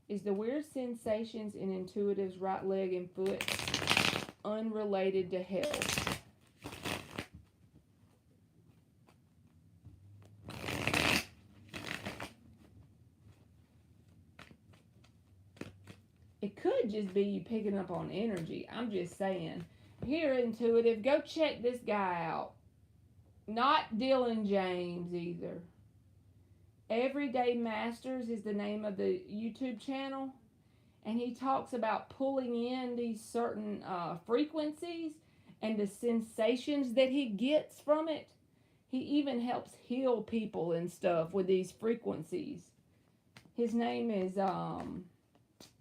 Is the weird sensations in intuitive's right leg and foot unrelated to health? It could just be you picking up on energy. I'm just saying. Here, intuitive, go check this guy out. Not Dylan James either. Everyday Masters is the name of the YouTube channel. And he talks about pulling in these certain frequencies and the sensations that he gets from it. He even helps heal people and stuff with these frequencies. His name is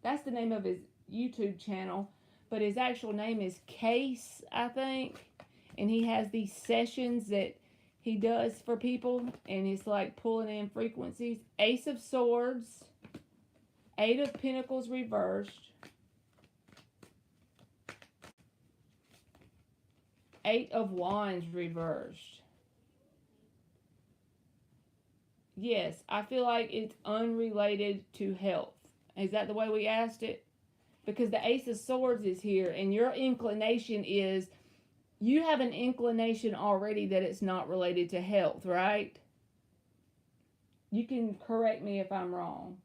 that's the name of his YouTube channel, but his actual name is Case, I think. And he has these sessions that he does for people, and it's like pulling in frequencies. Ace of Swords, 8 of Pentacles reversed, 8 of Wands reversed. Yes, I feel like it's unrelated to health. Is that the way we asked it? Because the Ace of Swords is here, and your inclination is, you have an inclination already that it's not related to health, right? You can correct me if I'm wrong.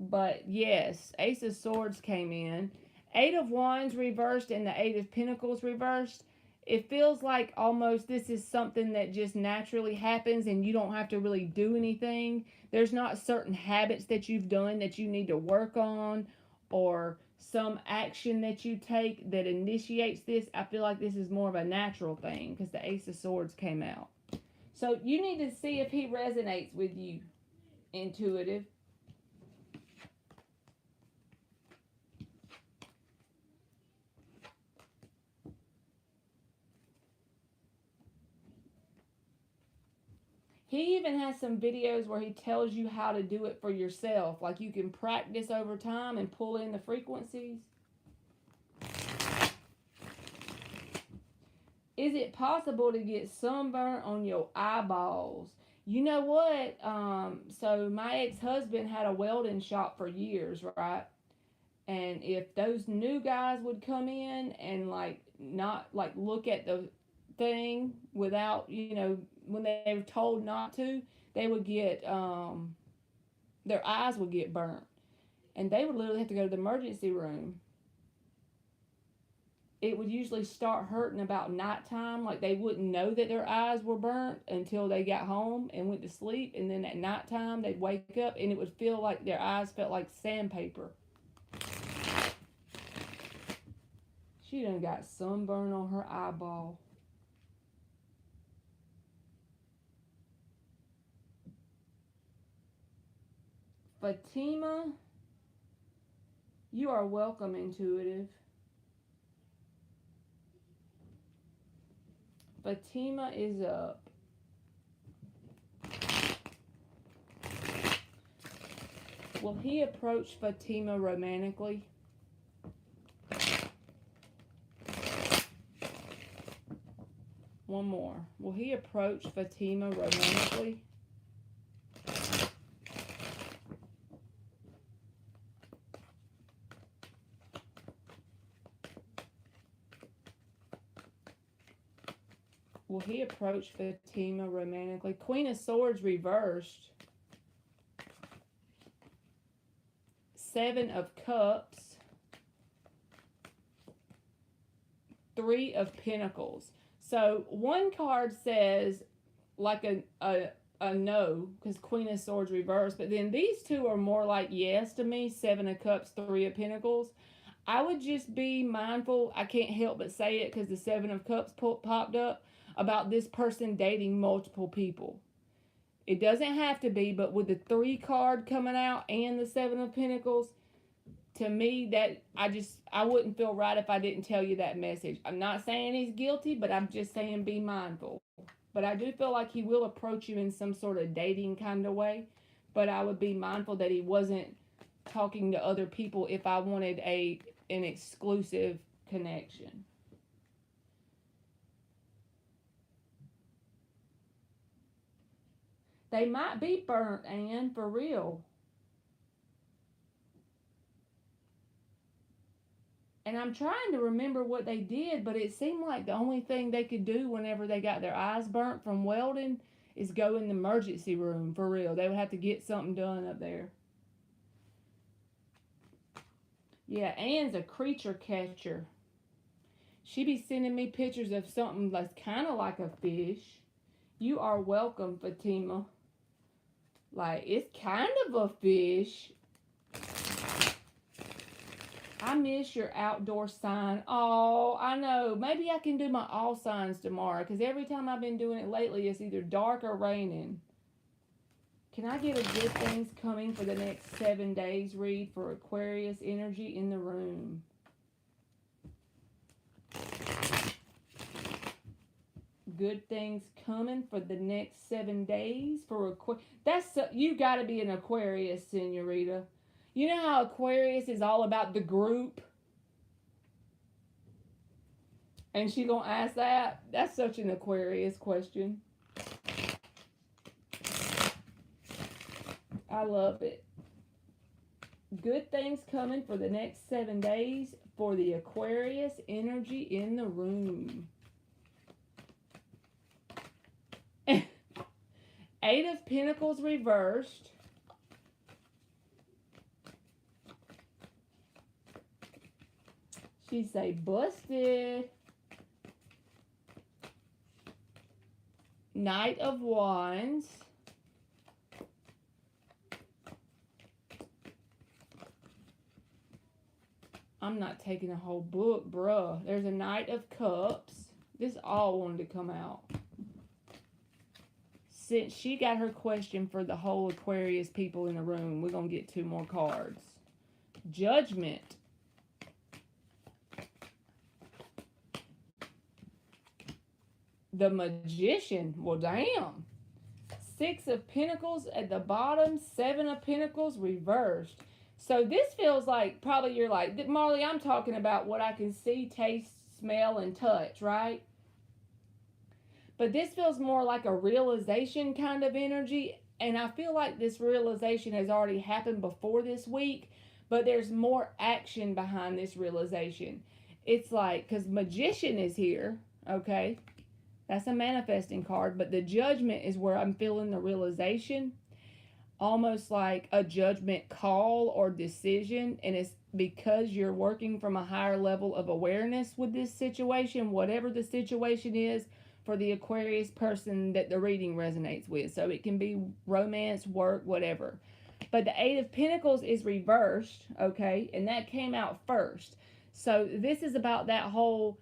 But yes, Ace of Swords came in. 8 of Wands reversed and the 8 of Pentacles reversed. It feels like almost this is something that just naturally happens and you don't have to really do anything. There's not certain habits that you've done that you need to work on, or some action that you take that initiates this. I feel like this is more of a natural thing because the Ace of Swords came out. So you need to see if he resonates with you, intuitive. He even has some videos where he tells you how to do it for yourself. Like you can practice over time and pull in the frequencies. Is it possible to get sunburn on your eyeballs? You know what? So my ex-husband had a welding shop for years, right? And if those new guys would come in and like not like look at the thing without, when they were told not to, they would get their eyes would get burnt, and they would literally have to go to the emergency room. It would usually start hurting about nighttime, like they wouldn't know that their eyes were burnt until they got home and went to sleep, and then at nighttime they'd wake up and it would feel like their eyes felt like sandpaper. She done got sunburn on her eyeball. Fatima, you are welcome, intuitive. Fatima is up. Will he approach Fatima romantically? One more. Will he approach Fatima romantically? Will he approach Fatima romantically? Queen of Swords reversed. 7 of Cups. 3 of Pentacles. So one card says like a no, because Queen of Swords reversed. But then these two are more like yes to me. 7 of Cups, 3 of Pentacles. I would just be mindful. I can't help but say it because the 7 of Cups popped up, about this person dating multiple people. It doesn't have to be, but with the 3 card coming out and the 7 of Pentacles, to me, that I wouldn't feel right if I didn't tell you that message. I'm not saying he's guilty, but I'm just saying be mindful. But I do feel like he will approach you in some sort of dating kind of way. But I would be mindful that he wasn't talking to other people if I wanted an exclusive connection. They might be burnt, Anne, for real. And I'm trying to remember what they did, but it seemed like the only thing they could do whenever they got their eyes burnt from welding is go in the emergency room, for real. They would have to get something done up there. Yeah, Anne's a creature catcher. She be sending me pictures of something that's kind of like a fish. You are welcome, Fatima. Like, it's kind of a fish. I miss your outdoor sign. Oh, I know. Maybe I can do my all signs tomorrow because every time I've been doing it lately, it's either dark or raining. Can I get a good things coming for the next 7 days read for Aquarius energy in the room? Good things coming for the next 7 days for Aquarius. You got to be an Aquarius, Senorita. You know how Aquarius is all about the group? And she gonna ask that? That's such an Aquarius question. I love it. Good things coming for the next 7 days for the Aquarius energy in the room. 8 of Pentacles reversed. She say busted. Knight of Wands. I'm not taking a whole book, bruh. There's a Knight of Cups. This all wanted to come out. Since she got her question for the whole Aquarius people in the room, we're going to get 2 more cards. Judgment. The Magician. Well, damn. 6 of Pentacles at the bottom. 7 of Pentacles reversed. So this feels like, probably you're like, Marley, I'm talking about what I can see, taste, smell, and touch, right? But this feels more like a realization kind of energy. And I feel like this realization has already happened before this week. But there's more action behind this realization. It's like, because Magician is here, okay? That's a manifesting card. But the Judgment is where I'm feeling the realization. Almost like a judgment call or decision. And it's because you're working from a higher level of awareness with this situation. Whatever the situation is. For the Aquarius person that the reading resonates with. So it can be romance, work, whatever. But the 8 of Pentacles is reversed, okay? And that came out first. So this is about that whole,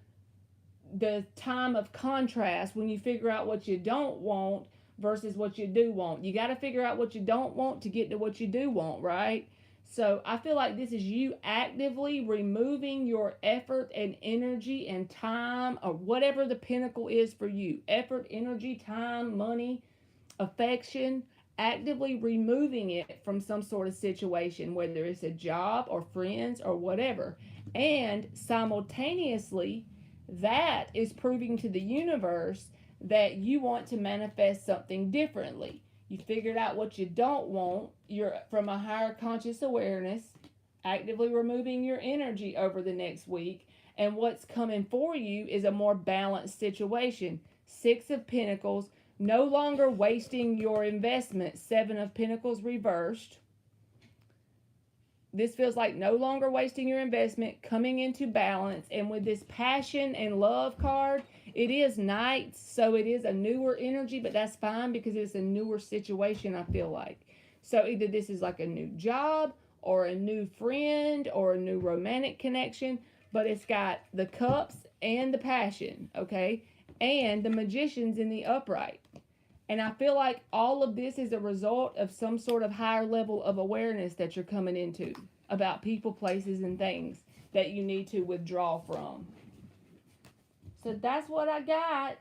the time of contrast when you figure out what you don't want versus what you do want. You got to figure out what you don't want to get to what you do want, right? So I feel like this is you actively removing your effort and energy and time or whatever the pinnacle is for you. Effort, energy, time, money, affection. Actively removing it from some sort of situation, whether it's a job or friends or whatever. And simultaneously, that is proving to the universe that you want to manifest something differently. You figured out what you don't want. You're from a higher conscious awareness, actively removing your energy over the next week. And what's coming for you is a more balanced situation. 6 of Pentacles, no longer wasting your investment. 7 of Pentacles reversed. This feels like no longer wasting your investment, coming into balance. And with this passion and love card, it is Knights, so it is a newer energy, but that's fine because it's a newer situation, I feel like. So either this is like a new job or a new friend or a new romantic connection, but it's got the cups and the passion, okay? And the Magician's in the upright. And I feel like all of this is a result of some sort of higher level of awareness that you're coming into about people, places, and things that you need to withdraw from. So that's what I got.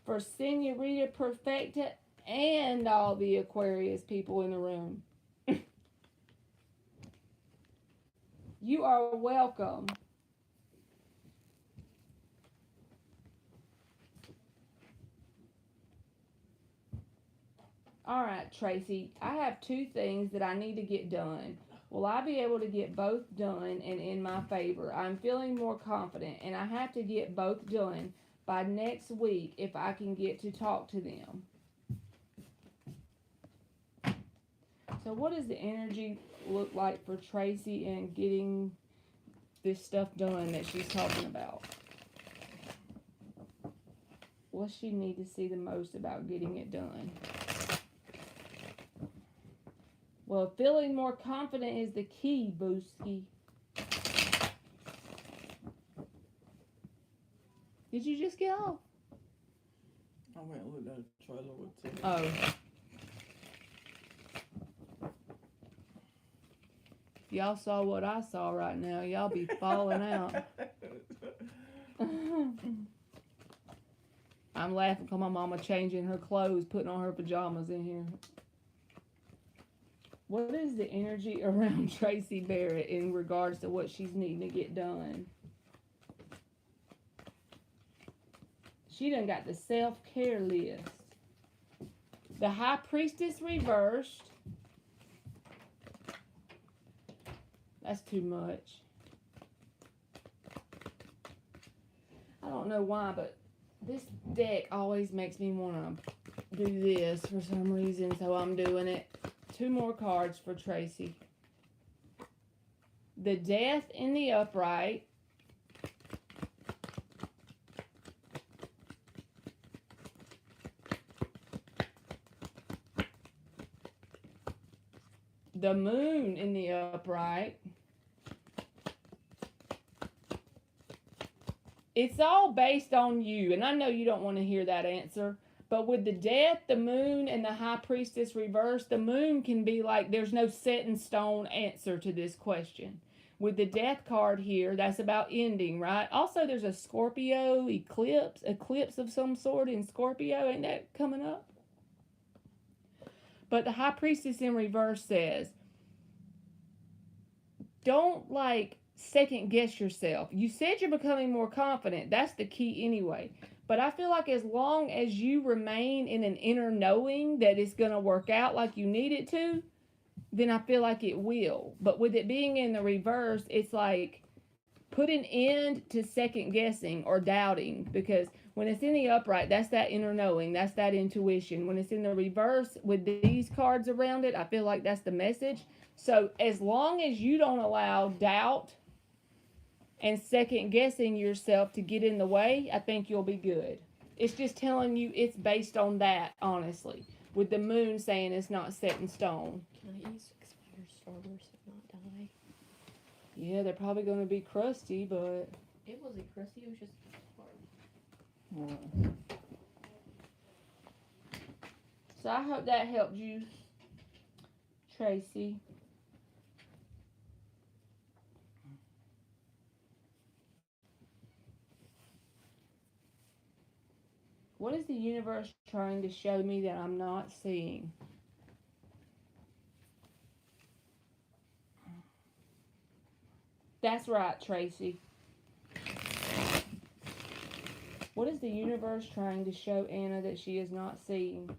for Senorita Perfecta and all the Aquarius people in the room. You are welcome. All right, Tracy, I have two things that I need to get done. Will I be able to get both done and in my favor? I'm feeling more confident, and I have to get both done by next week if I can get to talk to them. So what does the energy look like for Tracy and getting this stuff done that she's talking about? What does she need to see the most about getting it done? Well, feeling more confident is the key, Booski. Did you just get off? I went and looked at the trailer with Tim. Oh. If y'all saw what I saw right now, y'all be falling out. I'm laughing because my mama changing her clothes, putting on her pajamas in here. What is the energy around Tracy Barrett in regards to what she's needing to get done? She done got the self-care list. The High Priestess reversed. That's too much. I don't know why, but this deck always makes me want to do this for some reason, so I'm doing it. 2 more cards for Tracy. The Death in the upright. The Moon in the upright. It's all based on you, and I know you don't want to hear that answer. But with the Death, the Moon, and the High Priestess reversed, the Moon can be like there's no set in stone answer to this question. With the Death card here, that's about ending, right? Also, there's a Scorpio eclipse of some sort in Scorpio. Ain't that coming up? But the High Priestess in reverse says, don't second guess yourself. You said you're becoming more confident. That's the key anyway. But I feel like as long as you remain in an inner knowing that it's going to work out like you need it to, then I feel like it will. But with it being in the reverse, it's like put an end to second guessing or doubting, because when it's in the upright, that's that inner knowing, that's that intuition. When it's in the reverse with these cards around it, I feel like that's the message. So as long as you don't allow doubt and second guessing yourself to get in the way, I think you'll be good. It's just telling you it's based on that, honestly. With the Moon saying it's not set in stone. Can I use expired starburst and not die? Yeah, they're probably going to be crusty, but... It wasn't crusty, it was just hard. Yeah. So I hope that helped you, Tracy. What is the universe trying to show me that I'm not seeing? That's right, Tracy. What is the universe trying to show Anna that she is not seeing?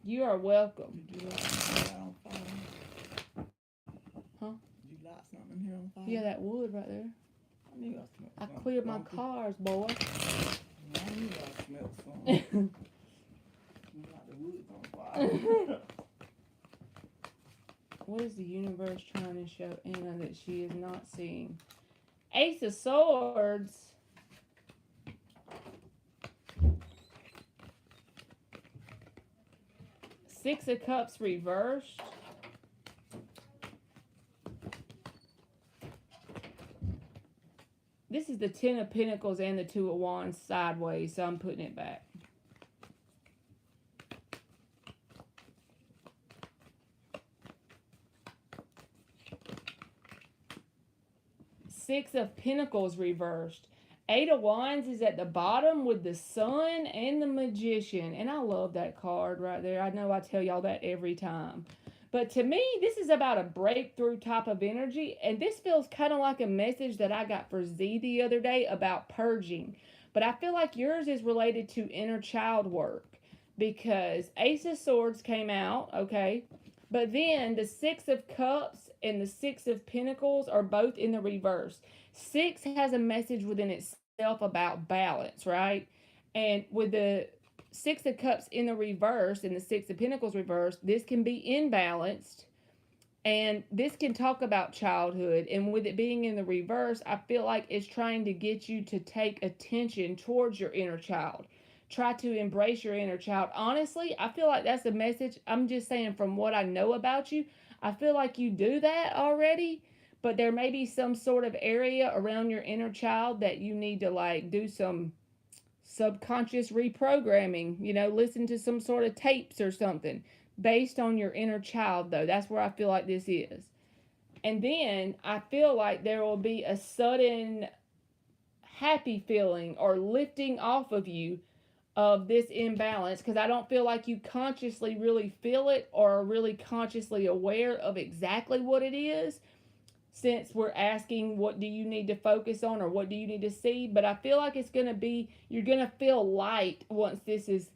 You are welcome. Did you light something on fire? Huh? Did you light something here on fire? Yeah, that wood right there. I knew I smelled I something cleared my funky. cars, boy. I knew I smelled something. Like the wood's on fire. What is the universe trying to show Anna that she is not seeing? Ace of Swords. Six of Cups reversed. This is the Ten of Pentacles and the Two of Wands sideways, so I'm putting it back. Six of Pentacles reversed. Eight of Wands is at the bottom with the Sun and the Magician. And I love that card right there. I know I tell y'all that every time. But to me, this is about a breakthrough type of energy. And this feels kind of like a message that I got for Z the other day about purging. But I feel like yours is related to inner child work. Because Ace of Swords came out, okay? But then the Six of Cups and the Six of Pentacles are both in the reverse. Six has a message within itself about balance, right? And with the Six of Cups in the reverse and the Six of Pentacles reversed, this can be imbalanced. And this can talk about childhood. And with it being in the reverse, I feel like it's trying to get you to take attention towards your inner child. Try to embrace your inner child. Honestly, I feel like that's a message. I'm just saying from what I know about you, I feel like you do that already, but there may be some sort of area around your inner child that you need to like do some subconscious reprogramming, listen to some sort of tapes or something based on your inner child, though. That's where I feel like this is. And then I feel like there will be a sudden happy feeling or lifting off of you of this imbalance, because I don't feel like you consciously really feel it or are really consciously aware of exactly what it is, since we're asking what do you need to focus on or what do you need to see. But I feel like it's going to be, you're going to feel light once this is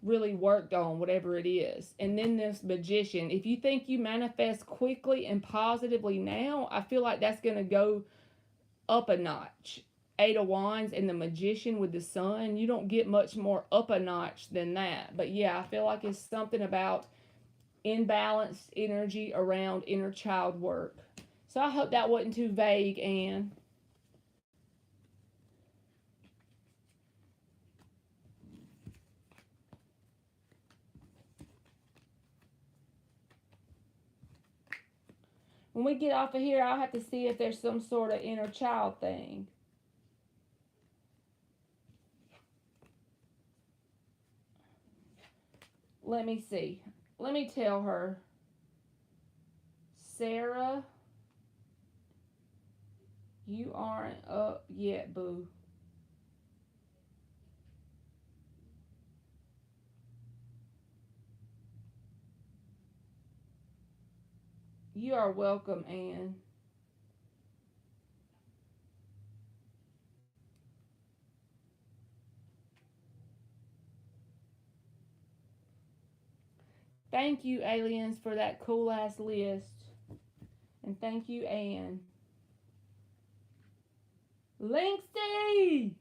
really worked on, whatever it is. And then this Magician, if you think you manifest quickly and positively now, I feel like that's going to go up a notch. Eight of Wands and the Magician with the Sun, you don't get much more up a notch than that. But yeah, I feel like it's something about imbalanced energy around inner child work. So I hope that wasn't too vague, Anne. When we get off of here, I'll have to see if there's some sort of inner child thing. Let me see. Let me tell her. Sarah, you aren't up yet, boo. You are welcome, Anne. Thank you, aliens, for that cool ass list. And thank you, Anne. Linksy!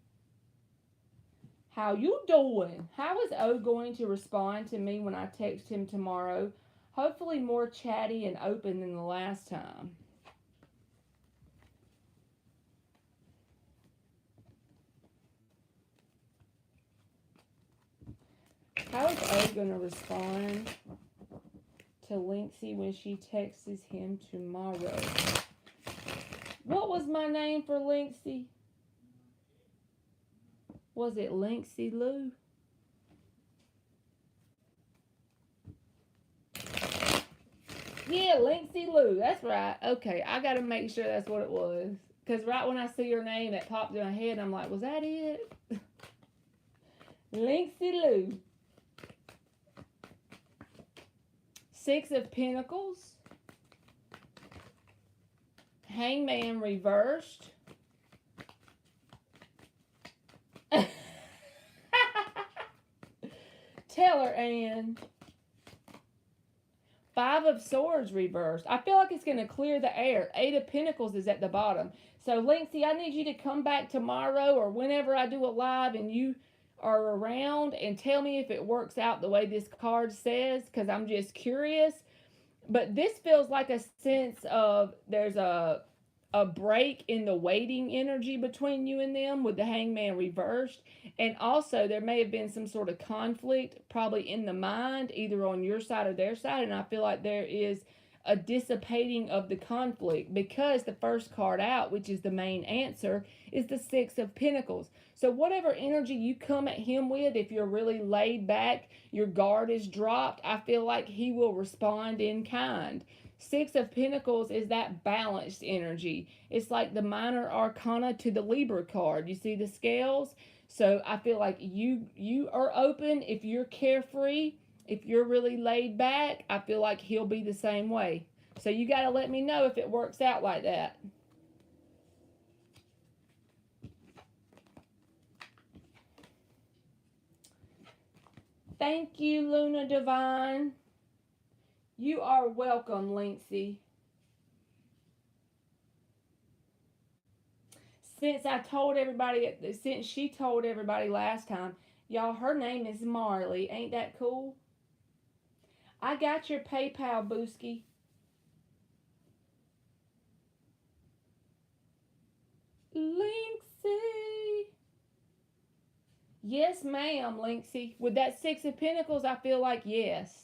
How you doing? How is O going to respond to me when I text him tomorrow? Hopefully more chatty and open than the last time. How is O going to respond to Linksy when she texts him tomorrow? What was my name for Linksy? Was it Linksy Lou? Yeah, Linksy Lou. That's right. Okay, I got to make sure that's what it was. Because right when I see your name, it popped in my head. I'm like, was that it? Linksy Lou. Six of Pentacles. Hangman reversed. Tell her, Anne. Five of Swords reversed. I feel like it's going to clear the air. Eight of Pentacles is at the bottom. So, Linksy, I need you to come back tomorrow or whenever I do a live and you are around and tell me if it works out the way this card says, because I'm just curious. But this feels like a sense of there's a break in the waiting energy between you and them with the Hangman reversed. And also there may have been some sort of conflict probably in the mind, either on your side or their side. And I feel like there is a dissipating of the conflict, because the first card out, which is the main answer, is the Six of Pentacles. So whatever energy you come at him with, if you're really laid back, your guard is dropped, I feel like he will respond in kind. Six of Pentacles is that balanced energy. It's like the minor arcana to the Libra card. You see the scales? So I feel like you are open if you're carefree, if you're really laid back. I feel like he'll be the same way. So you got to let me know if it works out like that. Thank you, Luna Divine. You are welcome, Linksy. Since she told everybody last time, y'all, her name is Marley. Ain't that cool? I got your PayPal, Booski. Linksy. Yes, ma'am, Linksy. With that Six of Pentacles, I feel like yes.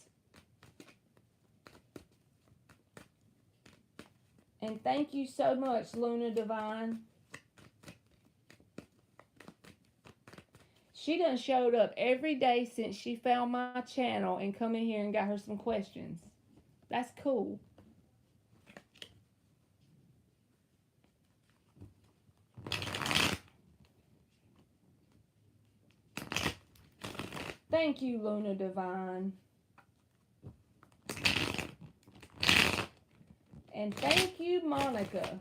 And thank you so much, Luna Divine. She done showed up every day since she found my channel and come in here and got her some questions. That's cool. Thank you, Luna Divine. And thank you, Monica.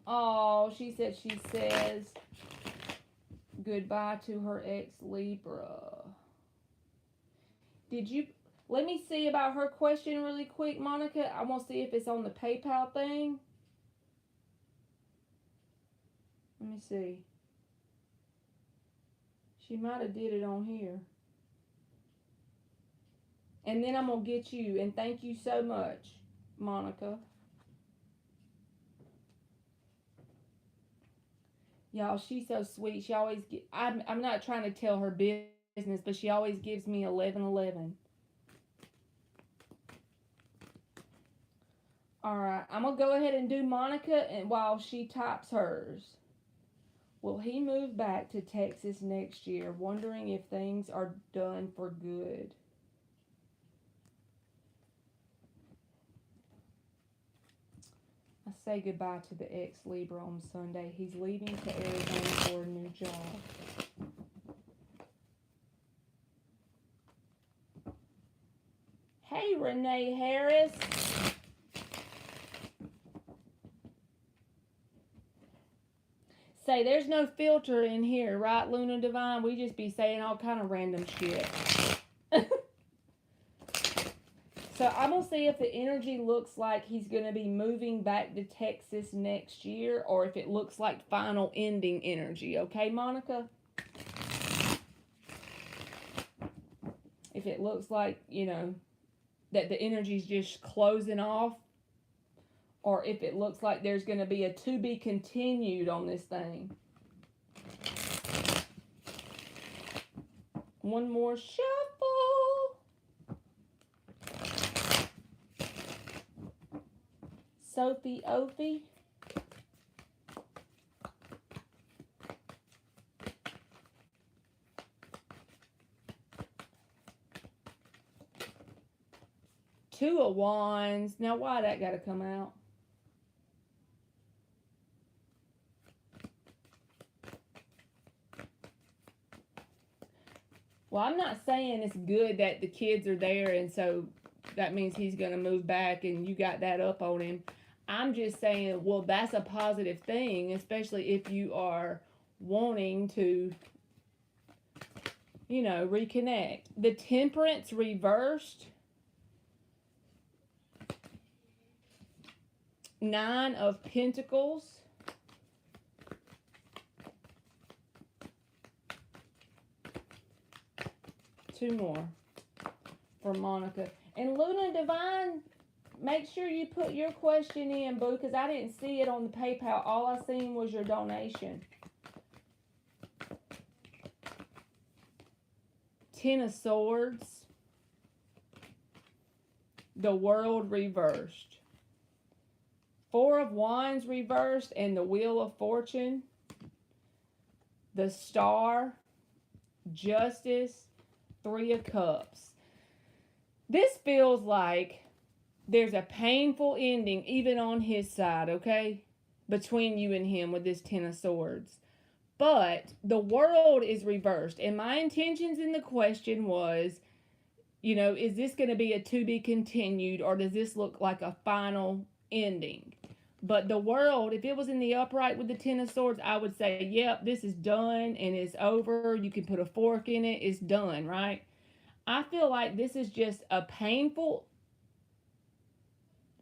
Oh, she says goodbye to her ex-Libra. Let me see about her question really quick, Monica. I want to see if it's on the PayPal thing. Let me see. She might have did it on here. And then I'm going to get you. And thank you so much, Monica. Y'all, she's so sweet. She always I'm not trying to tell her business, but she always gives me 1111. All right, I'm going to go ahead and do Monica and while she types hers. Will he move back to Texas next year? Wondering if things are done for good. I say goodbye to the ex-Libra on Sunday. He's leaving to Arizona for a new job. Hey, Renee Harris. Say, there's no filter in here, right, Luna Divine? We just be saying all kind of random shit. So I'm going to see if the energy looks like he's going to be moving back to Texas next year or if it looks like final ending energy. Okay, Monica? If it looks like, that the energy's just closing off, or if it looks like there's going to be a to be continued on this thing. One more shuffle. Sophie Opie. Two of Wands. Now, why that got to come out? Well, I'm not saying it's good that the kids are there and so that means he's going to move back and you got that up on him. I'm just saying, well, that's a positive thing, especially if you are wanting to, reconnect. The Temperance reversed. 9 of Pentacles. Two more for Monica. And Luna Divine, make sure you put your question in, boo, because I didn't see it on the PayPal. All I seen was your donation. 10 of Swords. The World reversed. 4 of Wands reversed and the Wheel of Fortune. The Star. Justice. 3 of Cups. This feels like there's a painful ending, even on his side, okay? Between you and him with this Ten of Swords. But the world is reversed. And my intentions in the question was, is this going to be a to be continued, or does this look like a final ending? But the world, if it was in the upright with the Ten of Swords, I would say, yep, this is done and it's over. You can put a fork in it. It's done, right? I feel like this is just a painful,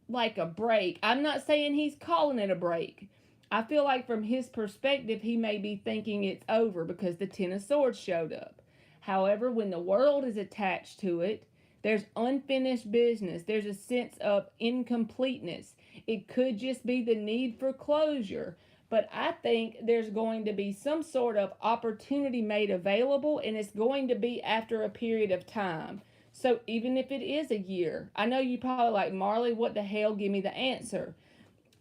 like a break. I'm not saying he's calling it a break. I feel like from his perspective, he may be thinking it's over because the Ten of Swords showed up. However, when the world is attached to it, there's unfinished business. There's a sense of incompleteness. It could just be the need for closure. But I think there's going to be some sort of opportunity made available, and it's going to be after a period of time. So even if it is a year, I know you probably like, Marley, what the hell? Give me the answer.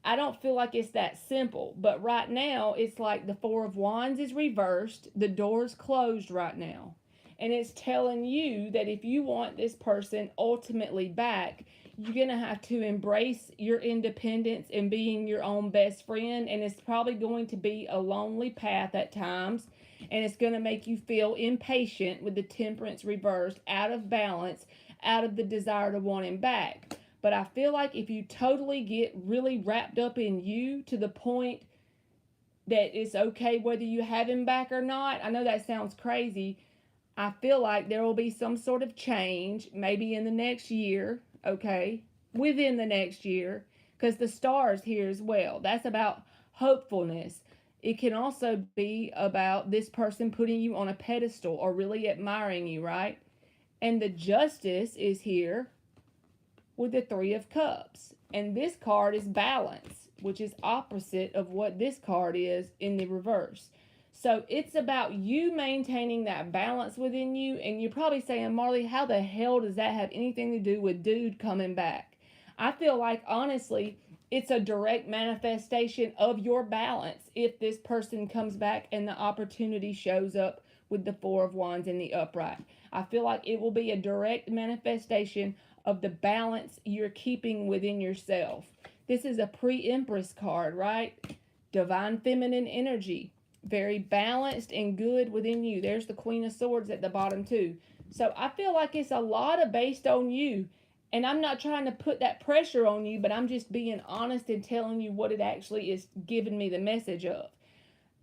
I don't feel like it's that simple. But right now, it's like the Four of Wands is reversed. The door's closed right now. And it's telling you that if you want this person ultimately back, you're going to have to embrace your independence and being your own best friend. And it's probably going to be a lonely path at times. And it's going to make you feel impatient with the Temperance reversed, out of balance, out of the desire to want him back. But I feel like if you totally get really wrapped up in you to the point that it's okay whether you have him back or not, I know that sounds crazy. I feel like there will be some sort of change, maybe in the next year, okay? Within the next year, because the stars here as well. That's about hopefulness. It can also be about this person putting you on a pedestal or really admiring you, right? And the Justice is here with the Three of Cups. And this card is balance, which is opposite of what this card is in the reverse. So it's about you maintaining that balance within you. And you're probably saying, Marley, how the hell does that have anything to do with dude coming back? I feel like, honestly, it's a direct manifestation of your balance if this person comes back and the opportunity shows up with the Four of Wands in the upright. I feel like it will be a direct manifestation of the balance you're keeping within yourself. This is a pre-Empress card, right? Divine feminine energy. Very balanced and good within you. There's the Queen of Swords at the bottom too. So I feel like it's a lot of based on you. And I'm not trying to put that pressure on you, but I'm just being honest and telling you what it actually is giving me the message of.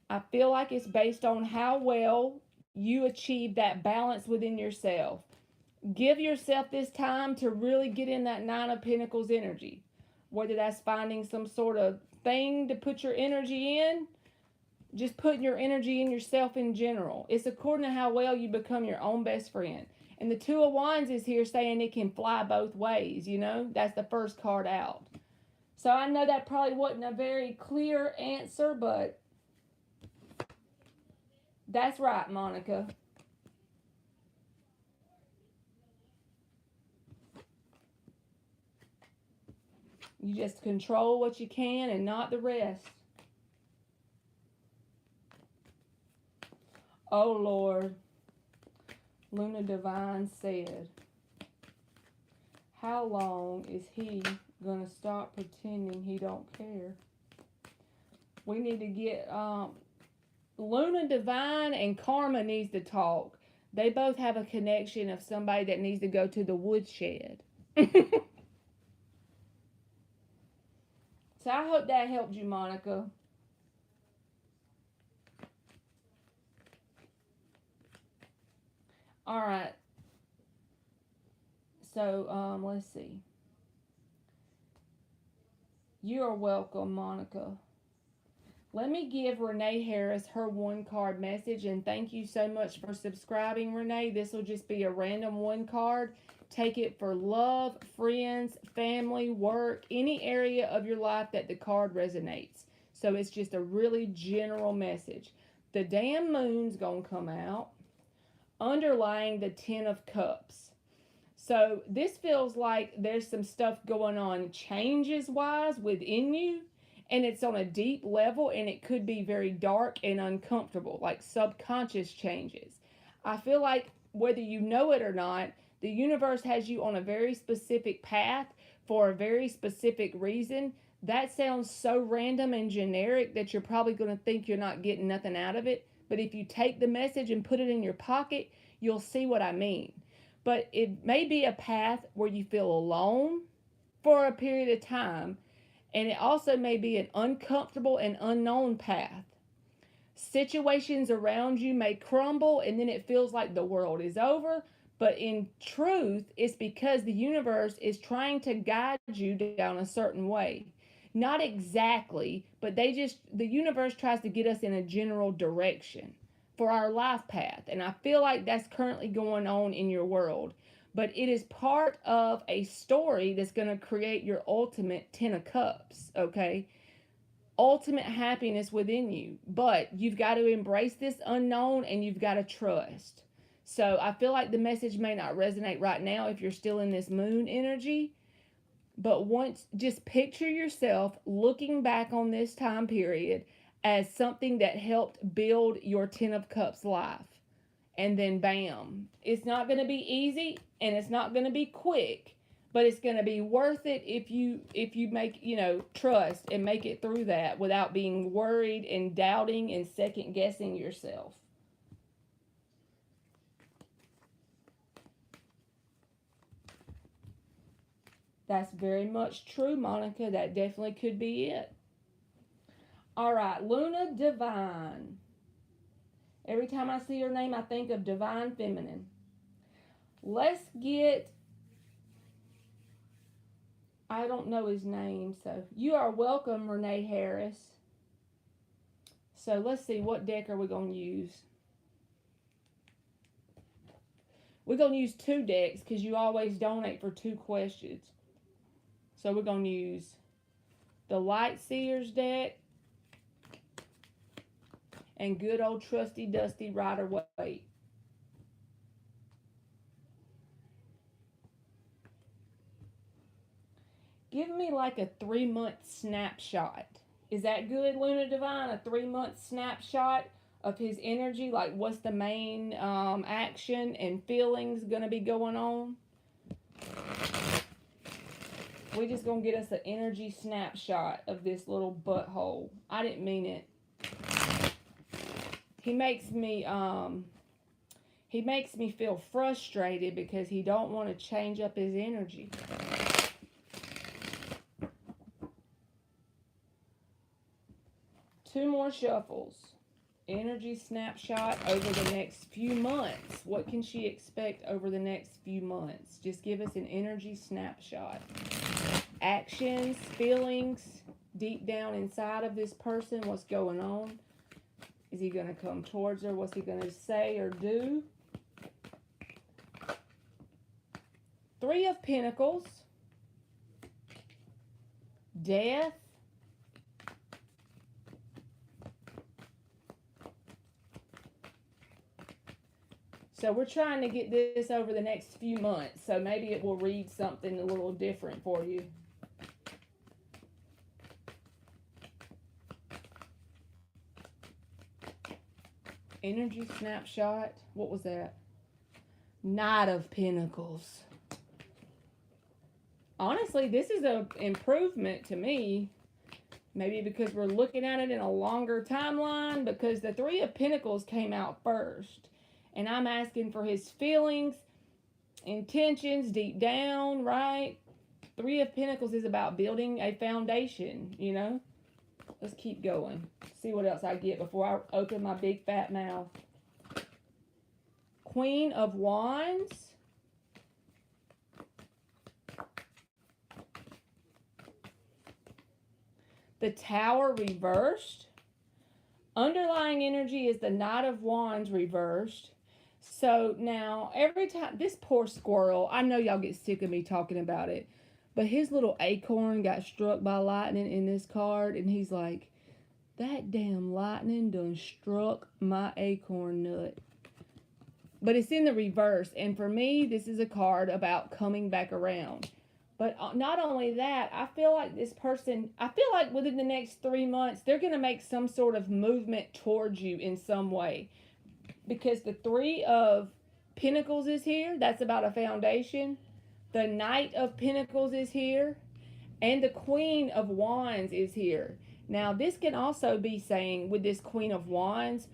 I feel like it's based on how well you achieve that balance within yourself. Give yourself this time to really get in that Nine of Pentacles energy. Whether that's finding some sort of thing to put your energy in, just putting your energy in yourself in general. It's according to how well you become your own best friend. And the Two of Wands is here saying it can fly both ways, That's the first card out. So I know that probably wasn't a very clear answer, but that's right, Monica. You just control what you can and not the rest. Oh, Lord. Luna Divine said, how long is he going to stop pretending he don't care? We need to get, Luna Divine and Karma needs to talk. They both have a connection of somebody that needs to go to the woodshed. So I hope that helped you, Monica. All right. So, let's see. You are welcome, Monica. Let me give Renee Harris her one card message, and thank you so much for subscribing, Renee. This will just be a random one card. Take it for love, friends, family, work, any area of your life that the card resonates. So it's just a really general message. The damn moon's going to come out, underlying the Ten of Cups. So this feels like there's some stuff going on changes-wise within you, and it's on a deep level, and it could be very dark and uncomfortable, like subconscious changes. I feel like whether you know it or not, The universe has you on a very specific path for a very specific reason. That sounds so random and generic that you're probably going to think you're not getting nothing out of it. But if you take the message and put it in your pocket, you'll see what I mean. But it may be a path where you feel alone for a period of time, and it also may be an uncomfortable and unknown path. Situations around you may crumble, and then it feels like the world is over. But in truth, it's because the universe is trying to guide you down a certain way. Not exactly, but the universe tries to get us in a general direction for our life path. And I feel like that's currently going on in your world. But it is part of a story that's going to create your ultimate 10 of cups, okay? Ultimate happiness within you. But you've got to embrace this unknown, and you've got to trust. So I feel like the message may not resonate right now if you're still in this moon energy. But just picture yourself looking back on this time period as something that helped build your 10 of Cups life. And then bam, it's not going to be easy, and it's not going to be quick, but it's going to be worth it if you make, trust and make it through that without being worried and doubting and second guessing yourself. That's very much true, Monica. That definitely could be it. All right, Luna Divine. Every time I see her name, I think of Divine Feminine. Let's get, I don't know his name, so you are welcome, Renee Harris. So let's see, what deck are we going to use? We're going to use 2 decks because you always donate for 2 questions. So we're going to use the Light Seers deck and good old trusty dusty Rider-Waite. Give me like a 3-month snapshot. Is that good, Luna Divine? A 3-month snapshot of his energy? Like, what's the main action and feelings going to be going on? We're just going to get us an energy snapshot of this little butthole. I didn't mean it. He makes me feel frustrated because he don't want to change up his energy. Two more shuffles. Energy snapshot over the next few months. What can she expect over the next few months? Just give us an energy snapshot. Actions, feelings, deep down inside of this person, what's going on? Is he going to come towards her? What's he going to say or do? 3 of Pentacles. Death. So we're trying to get this over the next few months. So maybe it will read something a little different for you. Energy snapshot. What was that? Knight of Pentacles. Honestly, this is an improvement to me. Maybe because we're looking at it in a longer timeline. Because the 3 of Pentacles came out first. And I'm asking for his feelings, intentions deep down, right? 3 of Pentacles is about building a foundation, you know? Let's keep going. See what else I get before I open my big fat mouth. Queen of Wands. The Tower reversed. Underlying energy is the Knight of Wands reversed. So now, every time, this poor squirrel, I know y'all get sick of me talking about it, but his little acorn got struck by lightning in this card, and he's like, that damn lightning done struck my acorn nut. But it's in the reverse, and for me, this is a card about coming back around. But not only that, I feel like this person, I feel like within the next 3 months, they're going to make some sort of movement towards you in some way. Because the 3 of Pentacles is here. That's about a foundation. The Knight of Pentacles is here. And the Queen of Wands is here. Now, this can also be saying with this Queen of Wands,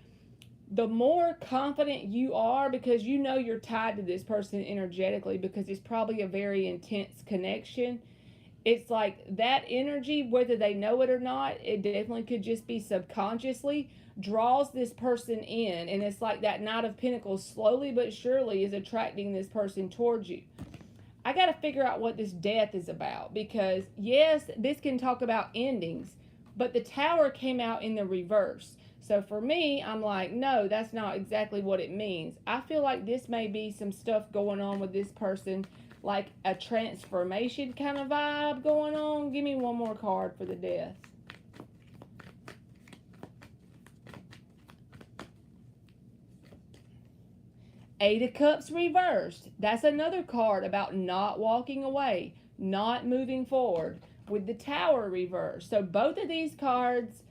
the more confident you are, because you know you're tied to this person energetically, because it's probably a very intense connection. It's like that energy, whether they know it or not, it definitely could just be subconsciously, draws this person in. And it's like that Knight of Pentacles slowly but surely is attracting this person towards you. I got to figure out what this Death is about, because yes, this can talk about endings, but the Tower came out in the reverse. So for me, I'm like, no, that's not exactly what it means. I feel like this may be some stuff going on with this person, like a transformation kind of vibe going on. Give me one more card for the Death. Eight of Cups reversed. That's another card about not walking away, not moving forward, with the Tower reversed. So both of these cards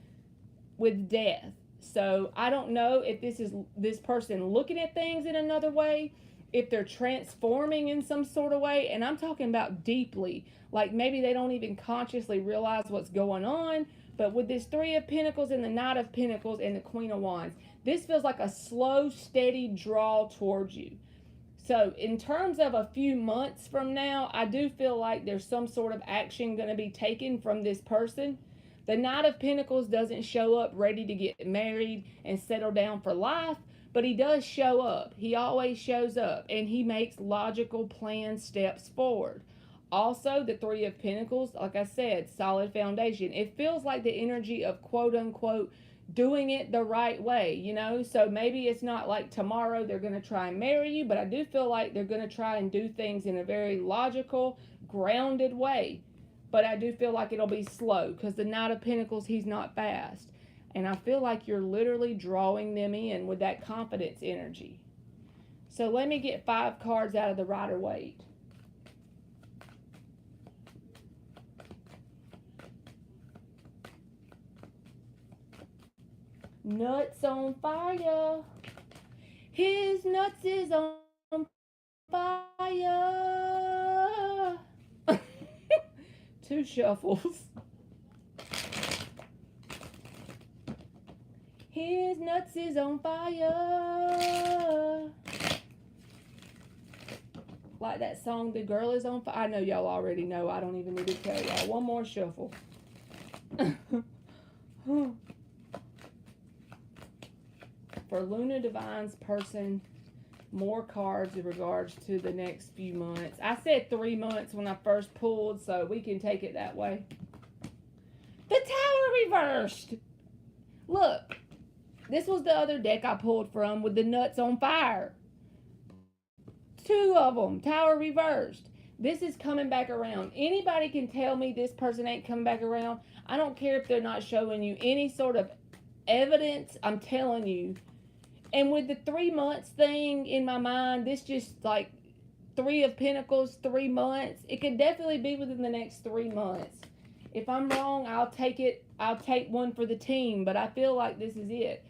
with Death. So I don't know if this is this person looking at things in another way, if they're transforming in some sort of way, and I'm talking about deeply, like maybe they don't even consciously realize what's going on. But with this Three of Pentacles and the Knight of Pentacles and the Queen of Wands, this feels like a slow, steady draw towards you. So in terms of a few months from now, I do feel like there's some sort of action going to be taken from this person. The Knight of Pentacles doesn't show up ready to get married and settle down for life, but he does show up. He always shows up, and he makes logical planned steps forward. Also, the Three of Pentacles, like I said, solid foundation. It feels like the energy of quote unquote doing it the right way, you know? So maybe it's not like tomorrow they're going to try and marry you, but I do feel like they're going to try and do things in a very logical, grounded way. But I do feel like it'll be slow, because the Knight of Pentacles, he's not fast. And I feel like you're literally drawing them in with that confidence energy. So let me get 5 cards out of the Rider-Waite. Nuts on fire. His nuts is on fire. 2 shuffles. His nuts is on fire. Like that song, The Girl Is on Fire. I know y'all already know. I don't even need to tell y'all. One more shuffle. For Luna Divine's person, more cards in regards to the next few months. I said 3 months when I first pulled, so we can take it that way. The Tower reversed. Look, this was the other deck I pulled from with the nuts on fire. 2 of them, Tower reversed. This is coming back around. Anybody can tell me this person ain't coming back around. I don't care if they're not showing you any sort of evidence. I'm telling you. And with the 3 months thing in my mind, this just like 3 of Pentacles, 3 months. It could definitely be within the next 3 months. If I'm wrong, I'll take it. I'll take one for the team, but I feel like this is it.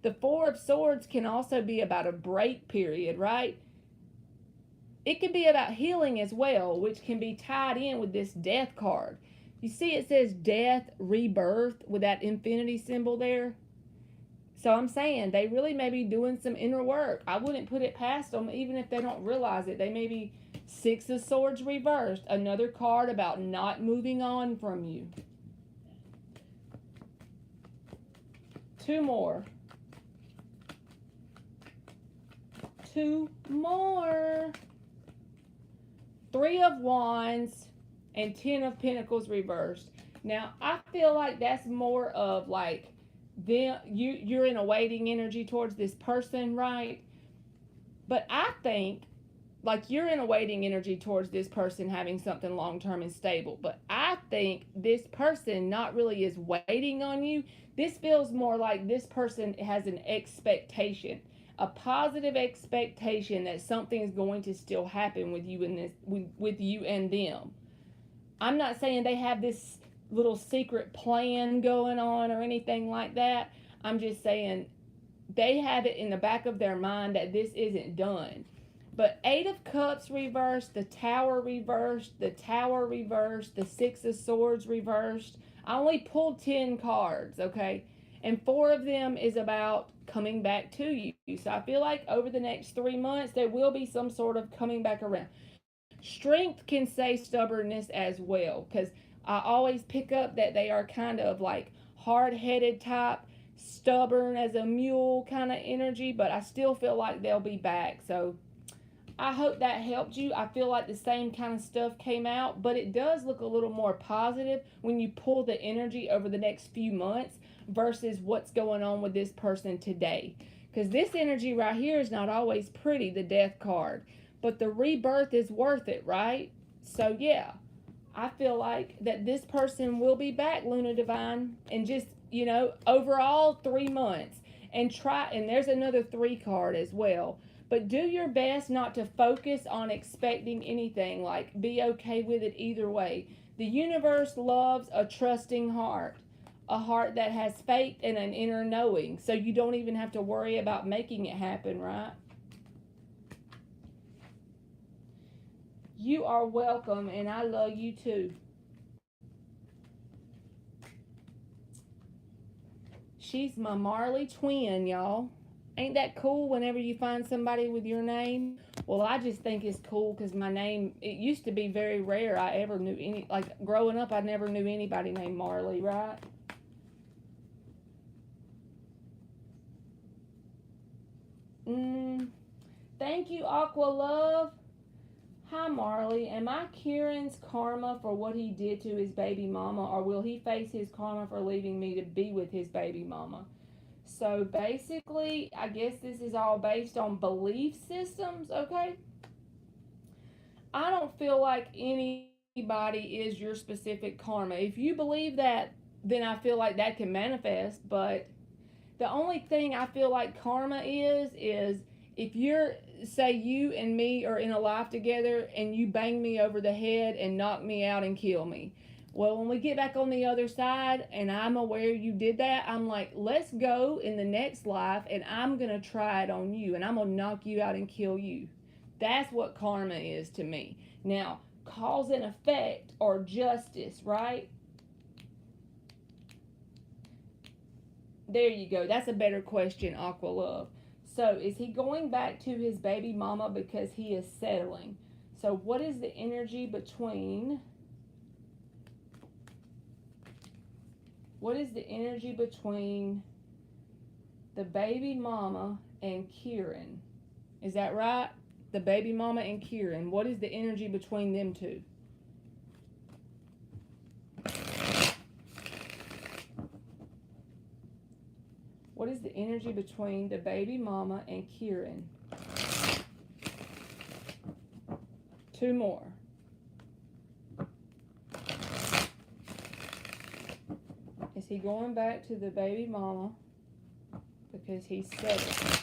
The 4 of Swords can also be about a break period, right? It can be about healing as well, which can be tied in with this Death card. You see it says Death, Rebirth with that infinity symbol there? So I'm saying they really may be doing some inner work. I wouldn't put it past them, even if they don't realize it. They may be 6 of Swords reversed. Another card about not moving on from you. 2 more. 2 more. 3 of Wands and 10 of Pentacles reversed. Now, I feel like that's more of like you're in a waiting energy towards this person, right? But I think like you're in a waiting energy towards this person having something long-term and stable. But I think this person not really is waiting on you. This feels more like this person has an expectation, a positive expectation that something is going to still happen with you in this with you and them. I'm not saying they have this little secret plan going on or anything like that. I'm just saying they have it in the back of their mind that this isn't done. But Eight of Cups reversed, the Tower reversed, the Tower reversed, the Six of Swords reversed. I only pulled 10 cards, okay? And 4 of them is about coming back to you. So I feel like over the next 3 months, there will be some sort of coming back around. Strength can say stubbornness as well, because I always pick up that they are kind of like hard-headed type, stubborn as a mule kind of energy, but I still feel like they'll be back. So I hope that helped you. I feel like the same kind of stuff came out, but it does look a little more positive when you pull the energy over the next few months versus what's going on with this person today. Because this energy right here is not always pretty, the Death card, but the rebirth is worth it, right? So yeah, I feel like that this person will be back, Luna Divine, and just, overall 3 months. And there's another 3 card as well. But do your best not to focus on expecting anything. Like, be okay with it either way. The universe loves a trusting heart, a heart that has faith and an inner knowing. So you don't even have to worry about making it happen, right? You are welcome, and I love you too. She's my Marley twin, y'all. Ain't that cool whenever you find somebody with your name? Well, I just think it's cool because my name, it used to be very rare I ever knew any, like growing up, I never knew anybody named Marley, right? Thank you, Aqua Love. Hi, Marley. Am I Kieran's karma for what he did to his baby mama, or will he face his karma for leaving me to be with his baby mama? So basically, I guess this is all based on belief systems, okay? I don't feel like anybody is your specific karma. If you believe that, then I feel like that can manifest, but the only thing I feel like karma is if you're, say you and me are in a life together and you bang me over the head and knock me out and kill me. Well, when we get back on the other side and I'm aware you did that, I'm like, let's go in the next life and I'm going to try it on you and I'm going to knock you out and kill you. That's what karma is to me. Now, cause and effect or justice, right? There you go. That's a better question, Aqua Love. So, is he going back to his baby mama because he is settling? So, what is the energy between... What is the energy between the baby mama and Kieran? Is that right? The baby mama and Kieran. What is the energy between them two? What is the energy between the baby mama and Kieran? 2 more. Is he going back to the baby mama because he's settled?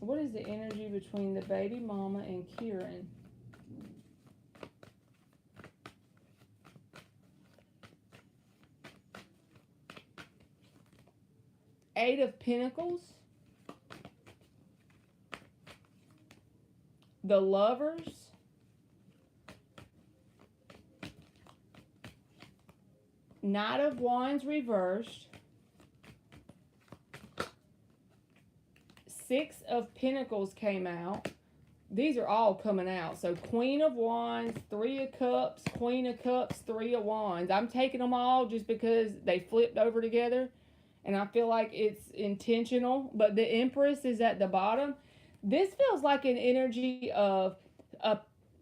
What is the energy between the baby mama and Kieran? Eight of Pentacles. The Lovers. Knight of Wands reversed. 6 of Pentacles came out. These are all coming out. So Queen of Wands, 3 of Cups, Queen of Cups, 3 of Wands. I'm taking them all just because they flipped over together. And I feel like it's intentional. But the Empress is at the bottom. This feels like an energy of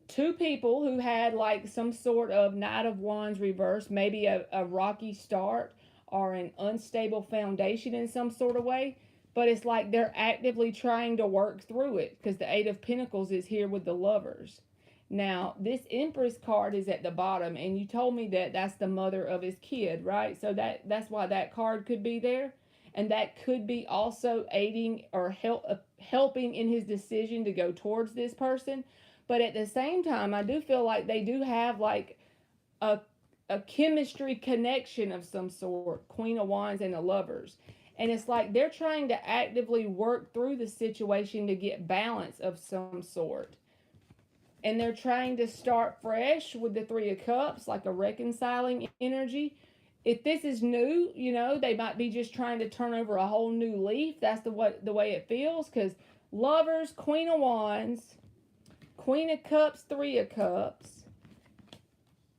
2 people who had like some sort of Knight of Wands reverse. Maybe a rocky start or an unstable foundation in some sort of way. But it's like they're actively trying to work through it because the 8 of Pentacles is here with the Lovers. Now, this Empress card is at the bottom, and you told me that that's the mother of his kid, right? So that's why that card could be there. and that could be also aiding or helping in his decision to go towards this person. But at the same time, I do feel like they do have like a chemistry connection of some sort, Queen of Wands and the Lovers. And it's like they're trying to actively work through the situation to get balance of some sort. And they're trying to start fresh with the Three of Cups, like a reconciling energy. If this is new, you know, they might be just trying to turn over a whole new leaf. That's the way it feels. Because Lovers, Queen of Wands, Queen of Cups, Three of Cups,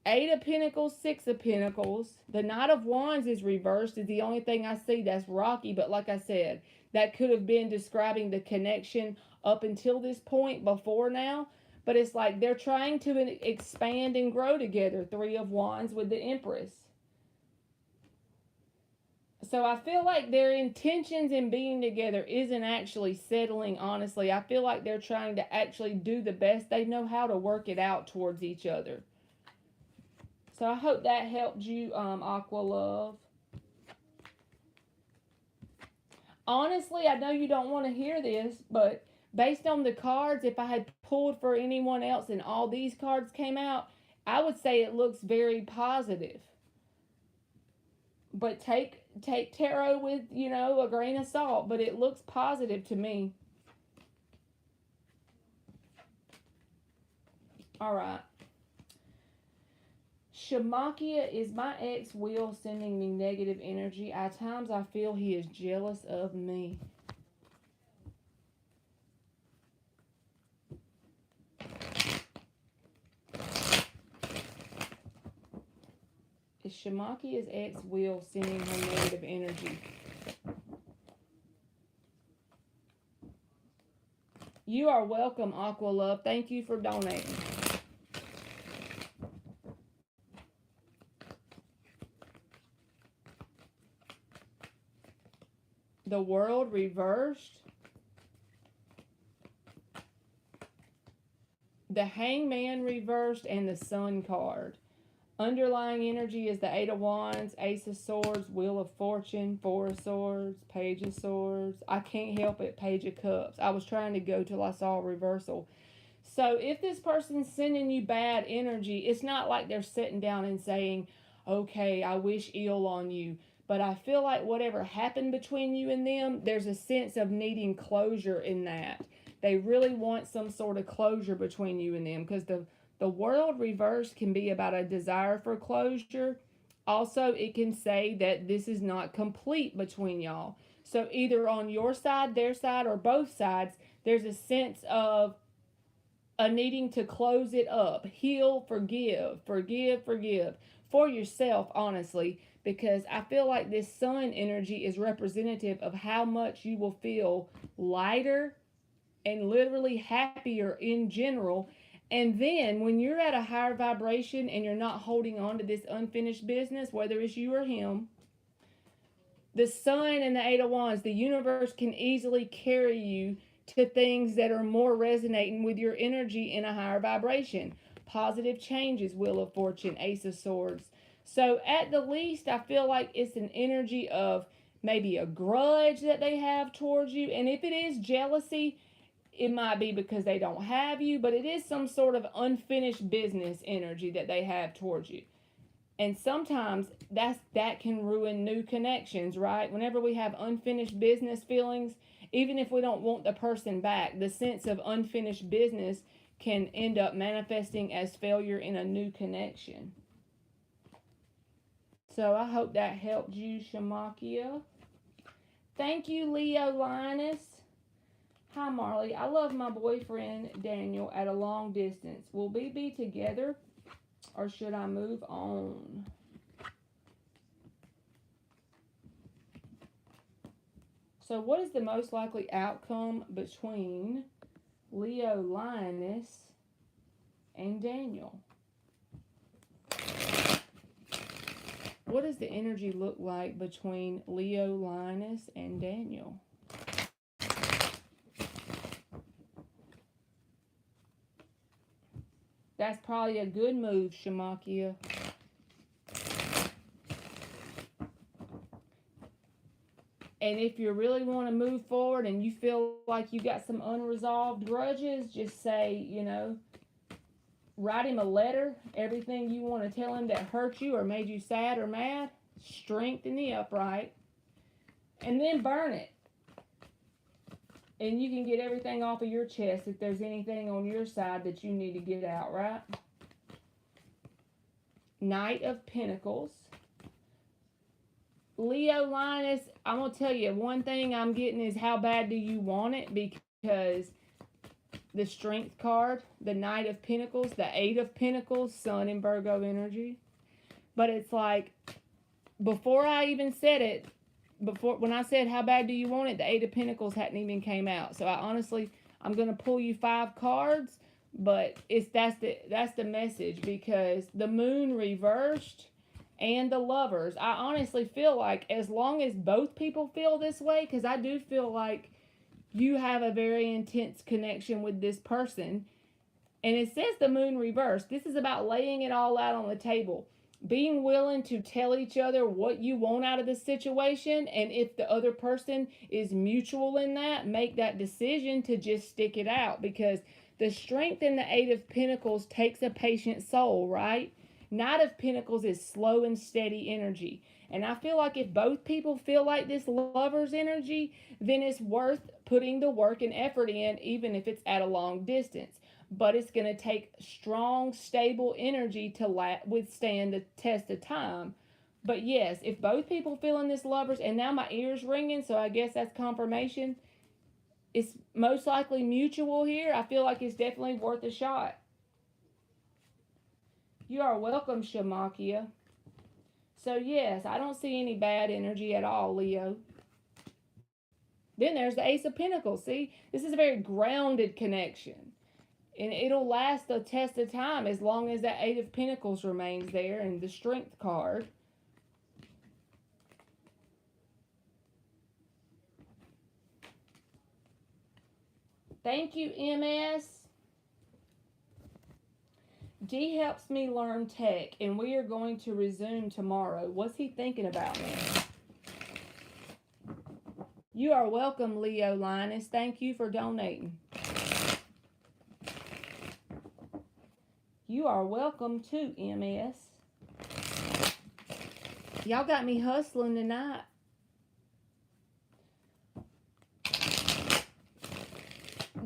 Eight of Pentacles, Six of Pentacles. The Knight of Wands is reversed, is the only thing I see that's rocky. But like I said, that could have been describing the connection up until this point before now. But it's like they're trying to expand and grow together. Three of Wands with the Empress. So I feel like their intentions in being together isn't actually settling, honestly. I feel like they're trying to actually do the best they know how to work it out towards each other. So I hope that helped you, Aqua Love. Honestly, I know you don't want to hear this, but based on the cards, if I had pulled for anyone else and all these cards came out, I would say it looks very positive. But take tarot with, you know, a grain of salt, but it looks positive to me. All right. Shamakia, is my ex Will sending me negative energy? At times I feel he is jealous of me. Is Shamakia's ex Will sending her negative energy? You are welcome, Aqua Love. Thank you for donating. The World reversed. The Hangman reversed and the Sun card. Underlying energy is the Eight of Wands, Ace of Swords, Wheel of Fortune, Four of Swords, Page of Swords. I can't help it, Page of Cups. I was trying to go till I saw a reversal. So if this person's sending you bad energy, it's not like they're sitting down and saying, okay, I wish ill on you. But I feel like whatever happened between you and them, there's a sense of needing closure in that. They really want some sort of closure between you and them, because the World reversed can be about a desire for closure. Also, it can say that this is not complete between y'all. So either on your side, their side, or both sides, there's a sense of a needing to close it up. Heal, forgive for yourself, honestly, because I feel like this Sun energy is representative of how much you will feel lighter and literally happier in general. And then when you're at a higher vibration and you're not holding on to this unfinished business, whether it's you or him, the Sun and the Eight of Wands, the universe can easily carry you to things that are more resonating with your energy in a higher vibration. Positive changes, Wheel of Fortune, Ace of Swords. So at the least, I feel like it's an energy of maybe a grudge that they have towards you. And if it is jealousy, it might be because they don't have you, but it is some sort of unfinished business energy that they have towards you. And sometimes that can ruin new connections, right? Whenever we have unfinished business feelings, even if we don't want the person back, the sense of unfinished business can end up manifesting as failure in a new connection. So I hope that helped you, Shamakia. Thank you, Leo Linus. Hi, Marley. I love my boyfriend, Daniel, at a long distance. Will we be together, or should I move on? So what is the most likely outcome between Leo Linus and Daniel? What does the energy look like between Leo Linus and Daniel? That's probably a good move, Shamakia. And if you really want to move forward and you feel like you got some unresolved grudges, just say, write him a letter, everything you want to tell him that hurt you or made you sad or mad, strength in the upright, and then burn it. And you can get everything off of your chest if there's anything on your side that you need to get out, right? Knight of Pentacles. Leo Linus, I'm going to tell you, one thing I'm getting is how bad do you want it? Because the Strength card, the Knight of Pentacles, the Eight of Pentacles, Sun in Virgo energy. But it's like, before I even said it, when I said how bad do you want it, the Eight of Pentacles hadn't even came out. So I'm going to pull you 5 cards, but that's the message, because the Moon reversed and the Lovers. I honestly feel like as long as both people feel this way, because I do feel like you have a very intense connection with this person. And it says the Moon reversed. This is about laying it all out on the table. Being willing to tell each other what you want out of the situation. And if the other person is mutual in that, make that decision to just stick it out. Because the Strength in the Eight of Pentacles takes a patient soul, right? Knight of Pentacles is slow and steady energy. And I feel like if both people feel like this Lover's energy, then it's worth putting the work and effort in, even if it's at a long distance. But it's going to take strong, stable energy to withstand the test of time. But yes, if both people feeling this Lovers, and now my ear's ringing, so I guess that's confirmation, it's most likely mutual here. I feel like it's definitely worth a shot. You are welcome, Shamakia. So yes, I don't see any bad energy at all, Leo. Then there's the Ace of Pentacles. See, this is a very grounded connection. And it'll last the test of time as long as that Eight of Pentacles remains there and the Strength card. Thank you, MS. D helps me learn tech, and we are going to resume tomorrow. What's he thinking about me? You are welcome, Leo Linus. Thank you for donating. You are welcome too, MS. Y'all got me hustling tonight.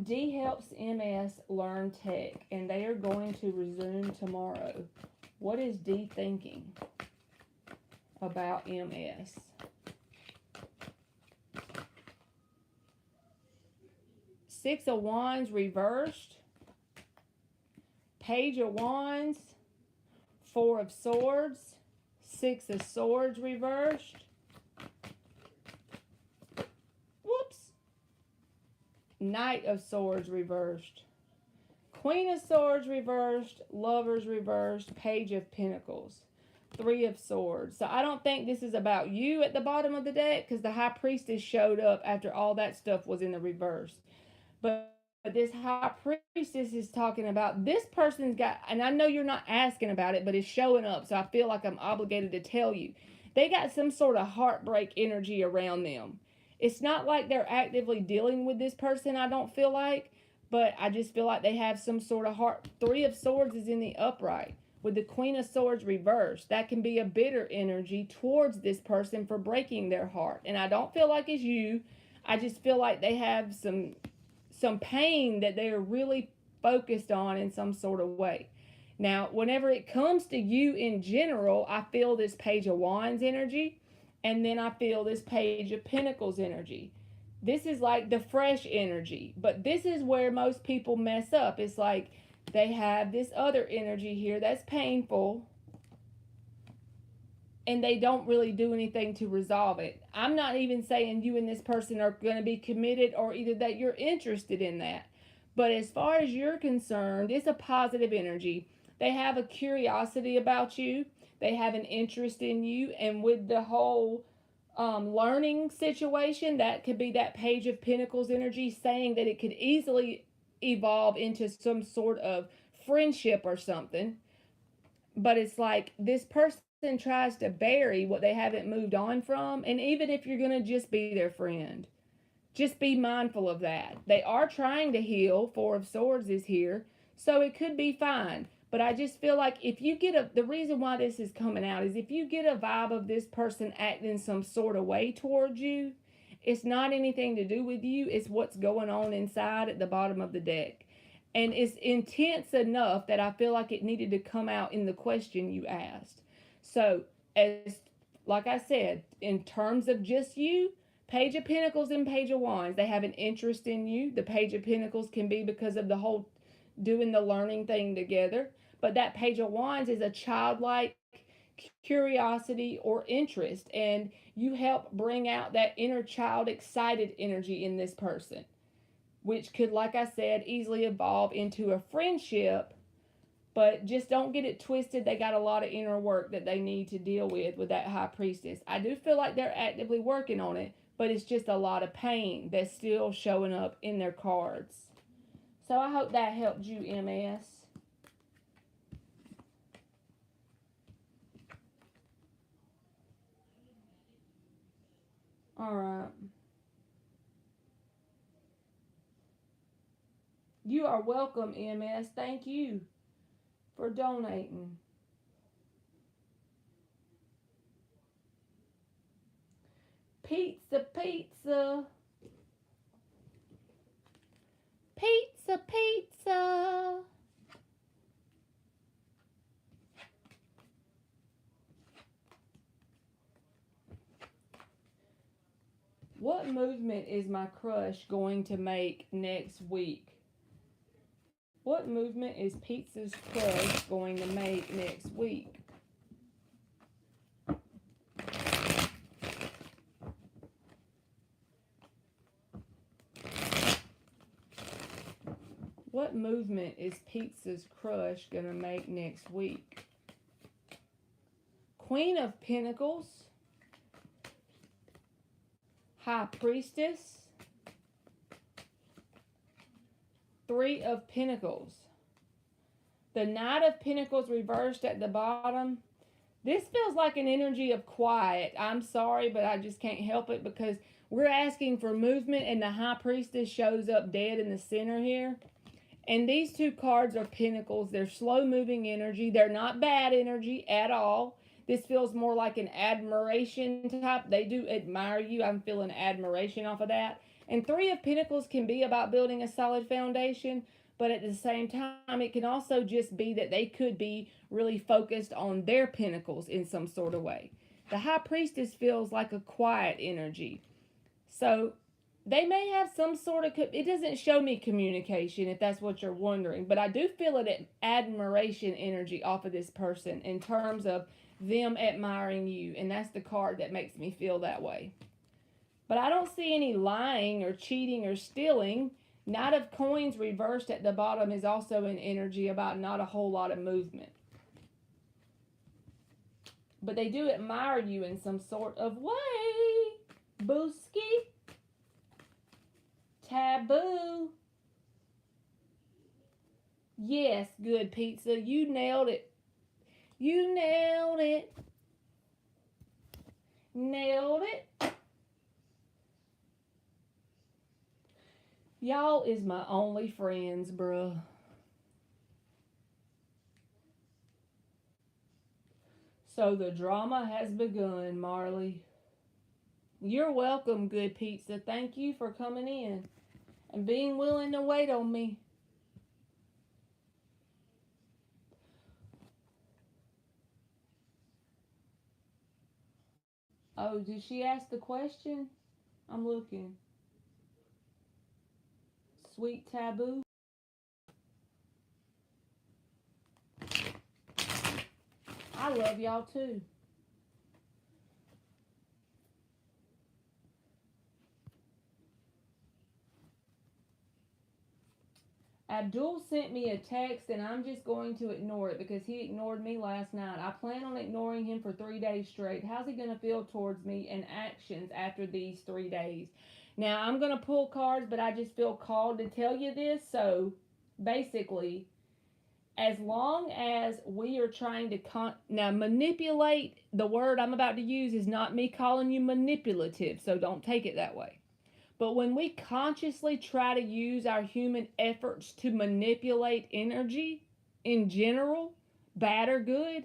D helps MS learn tech, and they are going to resume tomorrow. What is D thinking about MS? Six of Wands reversed. Page of Wands. Four of Swords. Six of Swords reversed. Whoops. Knight of Swords reversed. Queen of Swords reversed. Lovers reversed. Page of Pentacles. Three of Swords. So I don't think this is about you at the bottom of the deck, because the High Priestess showed up after all that stuff was in the reverse. But this High Priestess is talking about this person's got, and I know you're not asking about it, but it's showing up, so I feel like I'm obligated to tell you. They got some sort of heartbreak energy around them. It's not like they're actively dealing with this person, I don't feel like, but I just feel like they have some sort of heart. Three of Swords is in the upright. With the Queen of Swords reversed, that can be a bitter energy towards this person for breaking their heart. And I don't feel like it's you. I just feel like they have some pain that they are really focused on in some sort of way. Now, whenever it comes to you in general, I feel this Page of Wands energy, and then I feel this Page of Pentacles energy. This is like the fresh energy, but this is where most people mess up. It's like they have this other energy here that's painful, and they don't really do anything to resolve it. I'm not even saying you and this person are going to be committed, or either that you're interested in that. But as far as you're concerned, it's a positive energy. They have a curiosity about you. They have an interest in you. And with the whole learning situation, that could be that Page of Pentacles energy, saying that it could easily evolve into some sort of friendship or something. But it's like this person tries to bury what they haven't moved on from, and even if you're going to just be their friend, just be mindful of that. They are trying to heal. Four of Swords is here, so it could be fine. But I just feel like if you get the reason why this is coming out is if you get a vibe of this person acting some sort of way towards you, it's not anything to do with you. It's what's going on inside at the bottom of the deck. And it's intense enough that I feel like it needed to come out in the question you asked. So, as like I said, in terms of just you, Page of Pentacles and Page of Wands, they have an interest in you. The Page of Pentacles can be because of the whole doing the learning thing together. But that Page of Wands is a childlike curiosity or interest. And you help bring out that inner child excited energy in this person, which could, like I said, easily evolve into a friendship. But just don't get it twisted. They got a lot of inner work that they need to deal with that High Priestess. I do feel like they're actively working on it, but it's just a lot of pain that's still showing up in their cards. So I hope that helped you, MS. All right. You are welcome, MS. Thank you for donating. Pizza, pizza. Pizza, pizza. What movement is my crush going to make next week? What movement is Pizza's crush going to make next week? What movement is Pizza's crush going to make next week? Queen of Pentacles. High Priestess. Three of Pentacles. The Knight of Pentacles reversed at the bottom. This feels like an energy of quiet. I'm sorry, but I just can't help it because we're asking for movement and the High Priestess shows up dead in the center here. And these two cards are Pentacles. They're slow moving energy. They're not bad energy at all. This feels more like an admiration type. They do admire you. I'm feeling admiration off of that. And Three of Pentacles can be about building a solid foundation, but at the same time, it can also just be that they could be really focused on their pentacles in some sort of way. The High Priestess feels like a quiet energy. So they may have some sort of, it doesn't show me communication if that's what you're wondering, but I do feel an admiration energy off of this person in terms of them admiring you, and that's the card that makes me feel that way. But I don't see any lying or cheating or stealing. Knight of Coins reversed at the bottom is also an energy about not a whole lot of movement. But they do admire you in some sort of way. Booski. Taboo. Yes, good pizza. You nailed it. You nailed it. Nailed it. Y'all is my only friends, bruh. So the drama has begun, Marley. You're welcome, good pizza. Thank you for coming in and being willing to wait on me. Oh, did she ask the question? I'm looking. Sweet taboo. I love y'all too. Abdul sent me a text and I'm just going to ignore it because he ignored me last night. I plan on ignoring him for 3 days straight. How's he going to feel towards me and actions after these 3 days? Now, I'm going to pull cards, but I just feel called to tell you this. So, basically, as long as we are trying to now manipulate, the word I'm about to use is not me calling you manipulative, so don't take it that way. But when we consciously try to use our human efforts to manipulate energy in general, bad or good,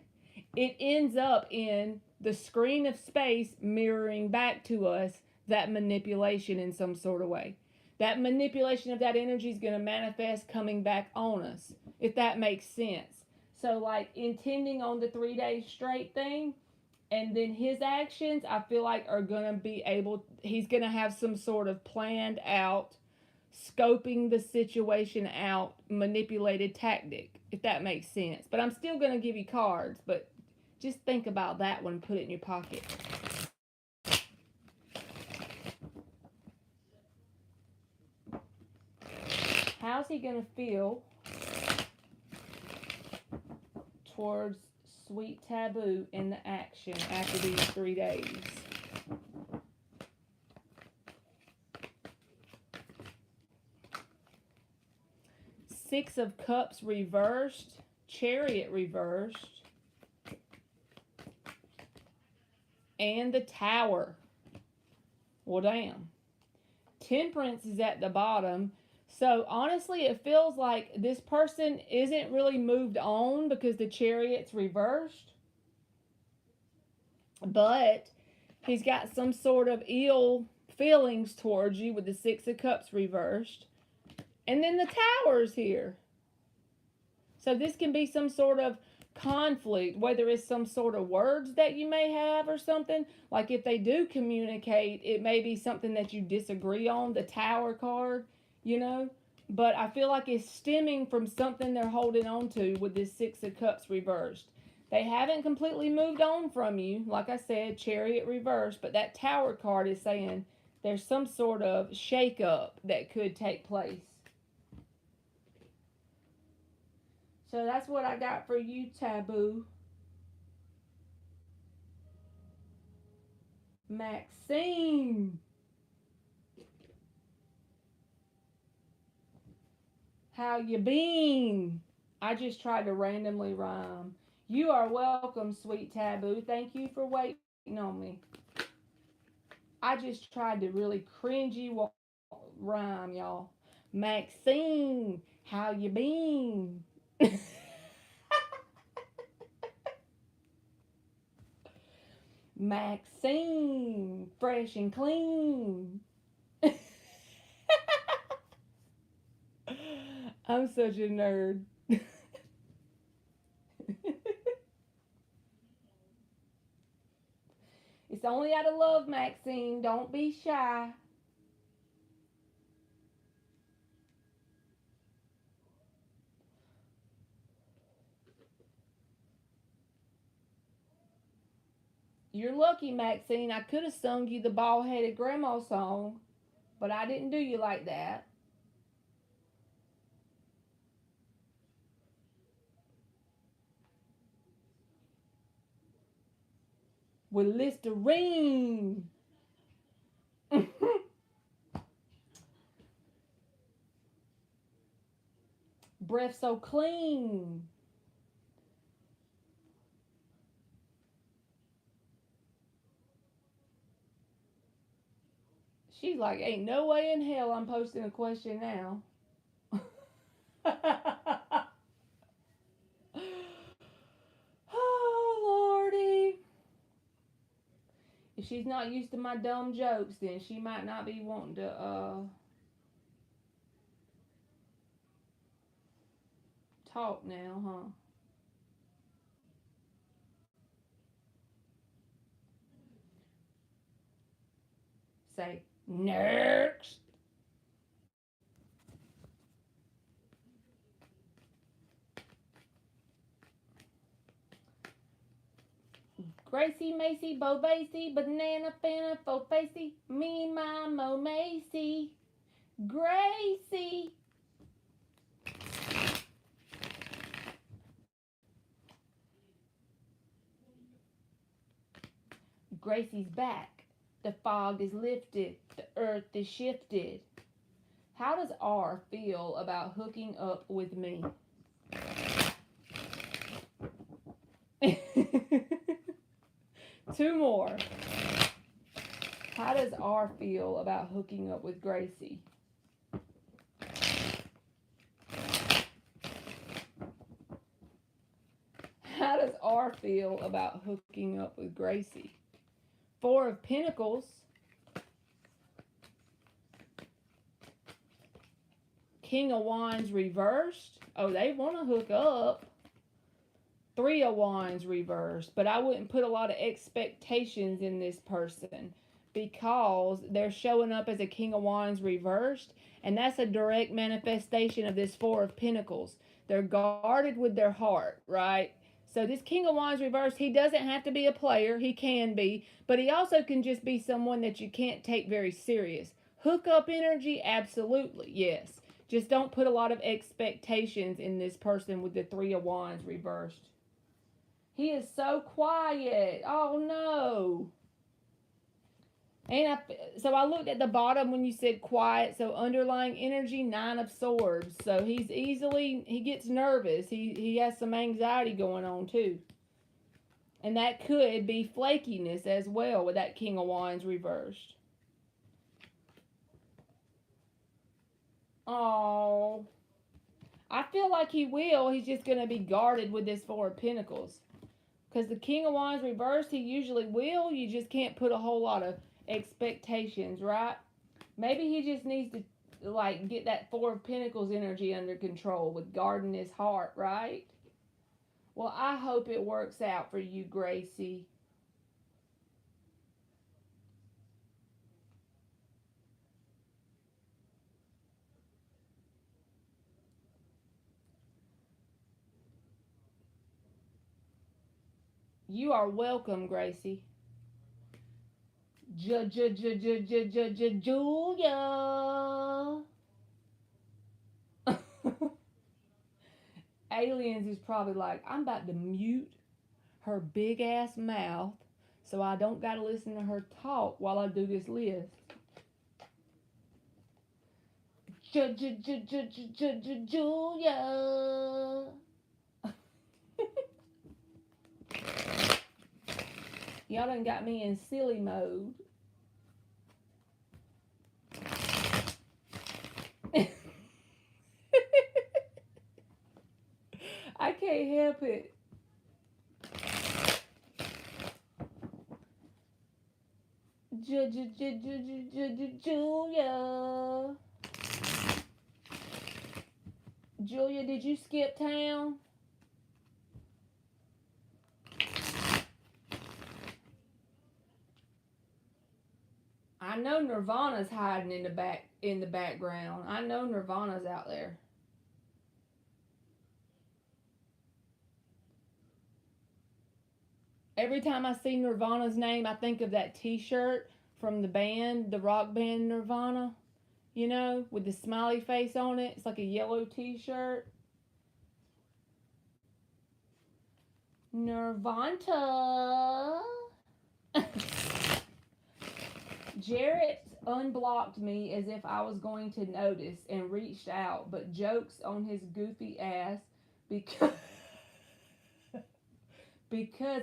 it ends up in the screen of space mirroring back to us that manipulation in some sort of way. That manipulation of that energy is going to manifest coming back on us, if that makes sense. So, like intending on the 3 days straight thing, and then his actions, I feel like are going to be able, he's going to have some sort of planned out, scoping the situation out, manipulated tactic, if that makes sense. But I'm still going to give you cards, but just think about that one, put it in your pocket. How's he going to feel towards Sweet Taboo in the action after these 3 days? Six of Cups reversed, Chariot reversed, and the Tower. Well, damn. Temperance is at the bottom. So honestly, it feels like this person isn't really moved on because the Chariot's reversed. But he's got some sort of ill feelings towards you with the Six of Cups reversed. And then the Tower's here. So this can be some sort of conflict, whether it's some sort of words that you may have or something. Like if they do communicate, it may be something that you disagree on, the Tower card, you know. But I feel like it's stemming from something they're holding on to with this Six of Cups reversed. They haven't completely moved on from you. Like I said, Chariot reversed, but that Tower card is saying there's some sort of shakeup that could take place. So that's what I got for you, Taboo. Maxine. How you been? I just tried to randomly rhyme. You are welcome, Sweet Taboo. Thank you for waiting on me. I just tried to really cringy rhyme, y'all. Maxine, how you been? Maxine, fresh and clean. I'm such a nerd. It's only out of love, Maxine. Don't be shy. You're lucky, Maxine. I could have sung you the bald-headed grandma song, but I didn't do you like that. With Listerine. Breath so clean. She's like, ain't no way in hell I'm posting a question now. Oh, Lordy. If she's not used to my dumb jokes, then she might not be wanting to talk now, huh? Say, next. Gracie, Macy, Bo Basie, Banana, Fana, Fo Facey, me, my, Mo, Macy, Gracie. Gracie's back. The fog is lifted. The earth is shifted. How does R feel about hooking up with me? 2 more. How does R feel about hooking up with Gracie? How does R feel about hooking up with Gracie? 4 of Pentacles. King of Wands reversed. Oh, they want to hook up. 3 of Wands reversed. But I wouldn't put a lot of expectations in this person because they're showing up as a King of Wands reversed. And that's a direct manifestation of this 4 of Pentacles. They're guarded with their heart, right? So this King of Wands reversed, he doesn't have to be a player. He can be. But he also can just be someone that you can't take very serious. Hookup energy, absolutely, yes. Just don't put a lot of expectations in this person with the 3 of Wands reversed. He is so quiet. Oh, no. And so I looked at the bottom when you said quiet. So underlying energy, 9 of Swords. So he gets nervous. He has some anxiety going on too. And that could be flakiness as well with that King of Wands reversed. Oh, I feel like he will. He's just going to be guarded with this 4 of Pentacles. Because the King of Wands reversed, he usually will. You just can't put a whole lot of expectations, right? Maybe he just needs to, like, get that 4 of Pentacles energy under control with guarding his heart, right? Well, I hope it works out for you, Gracie. You are welcome, Gracie. Julia. Aliens is probably like, I'm about to mute her big ass mouth so I don't gotta listen to her talk while I do this list. Julia. Y'all done got me in silly mode. I can't help it. Julia. Julia, did you skip town? I know Nirvana's hiding in the background. I know Nirvana's out there. Every time I see Nirvana's name, I think of that t-shirt from the band, the rock band Nirvana, you know, with the smiley face on it. It's like a yellow t-shirt. Nirvana. Jarrett unblocked me as if I was going to notice and reached out, but jokes on his goofy ass because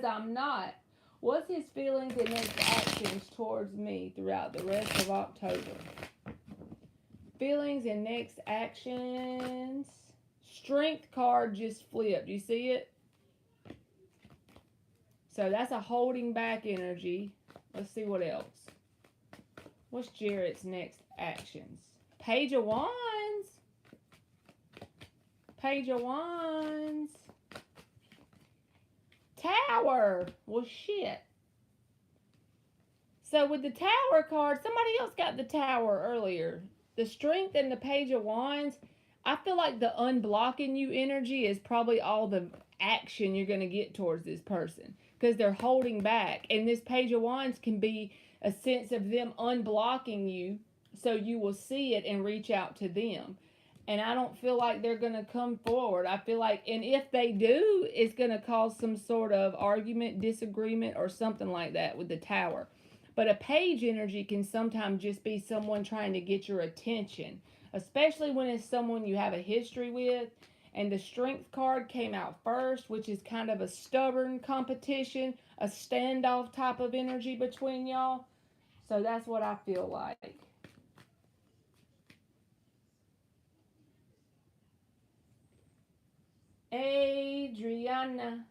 I'm not. What's his feelings and next actions towards me throughout the rest of October? Feelings and next actions. Strength card just flipped. You see it? So that's a holding back energy. Let's see what else. What's Jarrett's next actions? Page of Wands. Page of Wands. Tower. Well, shit. So with the Tower card, somebody else got the Tower earlier. The Strength and the Page of Wands, I feel like the unblocking you energy is probably all the action you're going to get towards this person. Because they're holding back. And this Page of Wands can be a sense of them unblocking you so you will see it and reach out to them. And I don't feel like they're going to come forward. I feel like, and if they do, it's going to cause some sort of argument, disagreement, or something like that with the Tower. But a page energy can sometimes just be someone trying to get your attention, especially when it's someone you have a history with. And the Strength card came out first, which is kind of a stubborn competition. a standoff type of energy between y'all. So that's what I feel like. Adriana.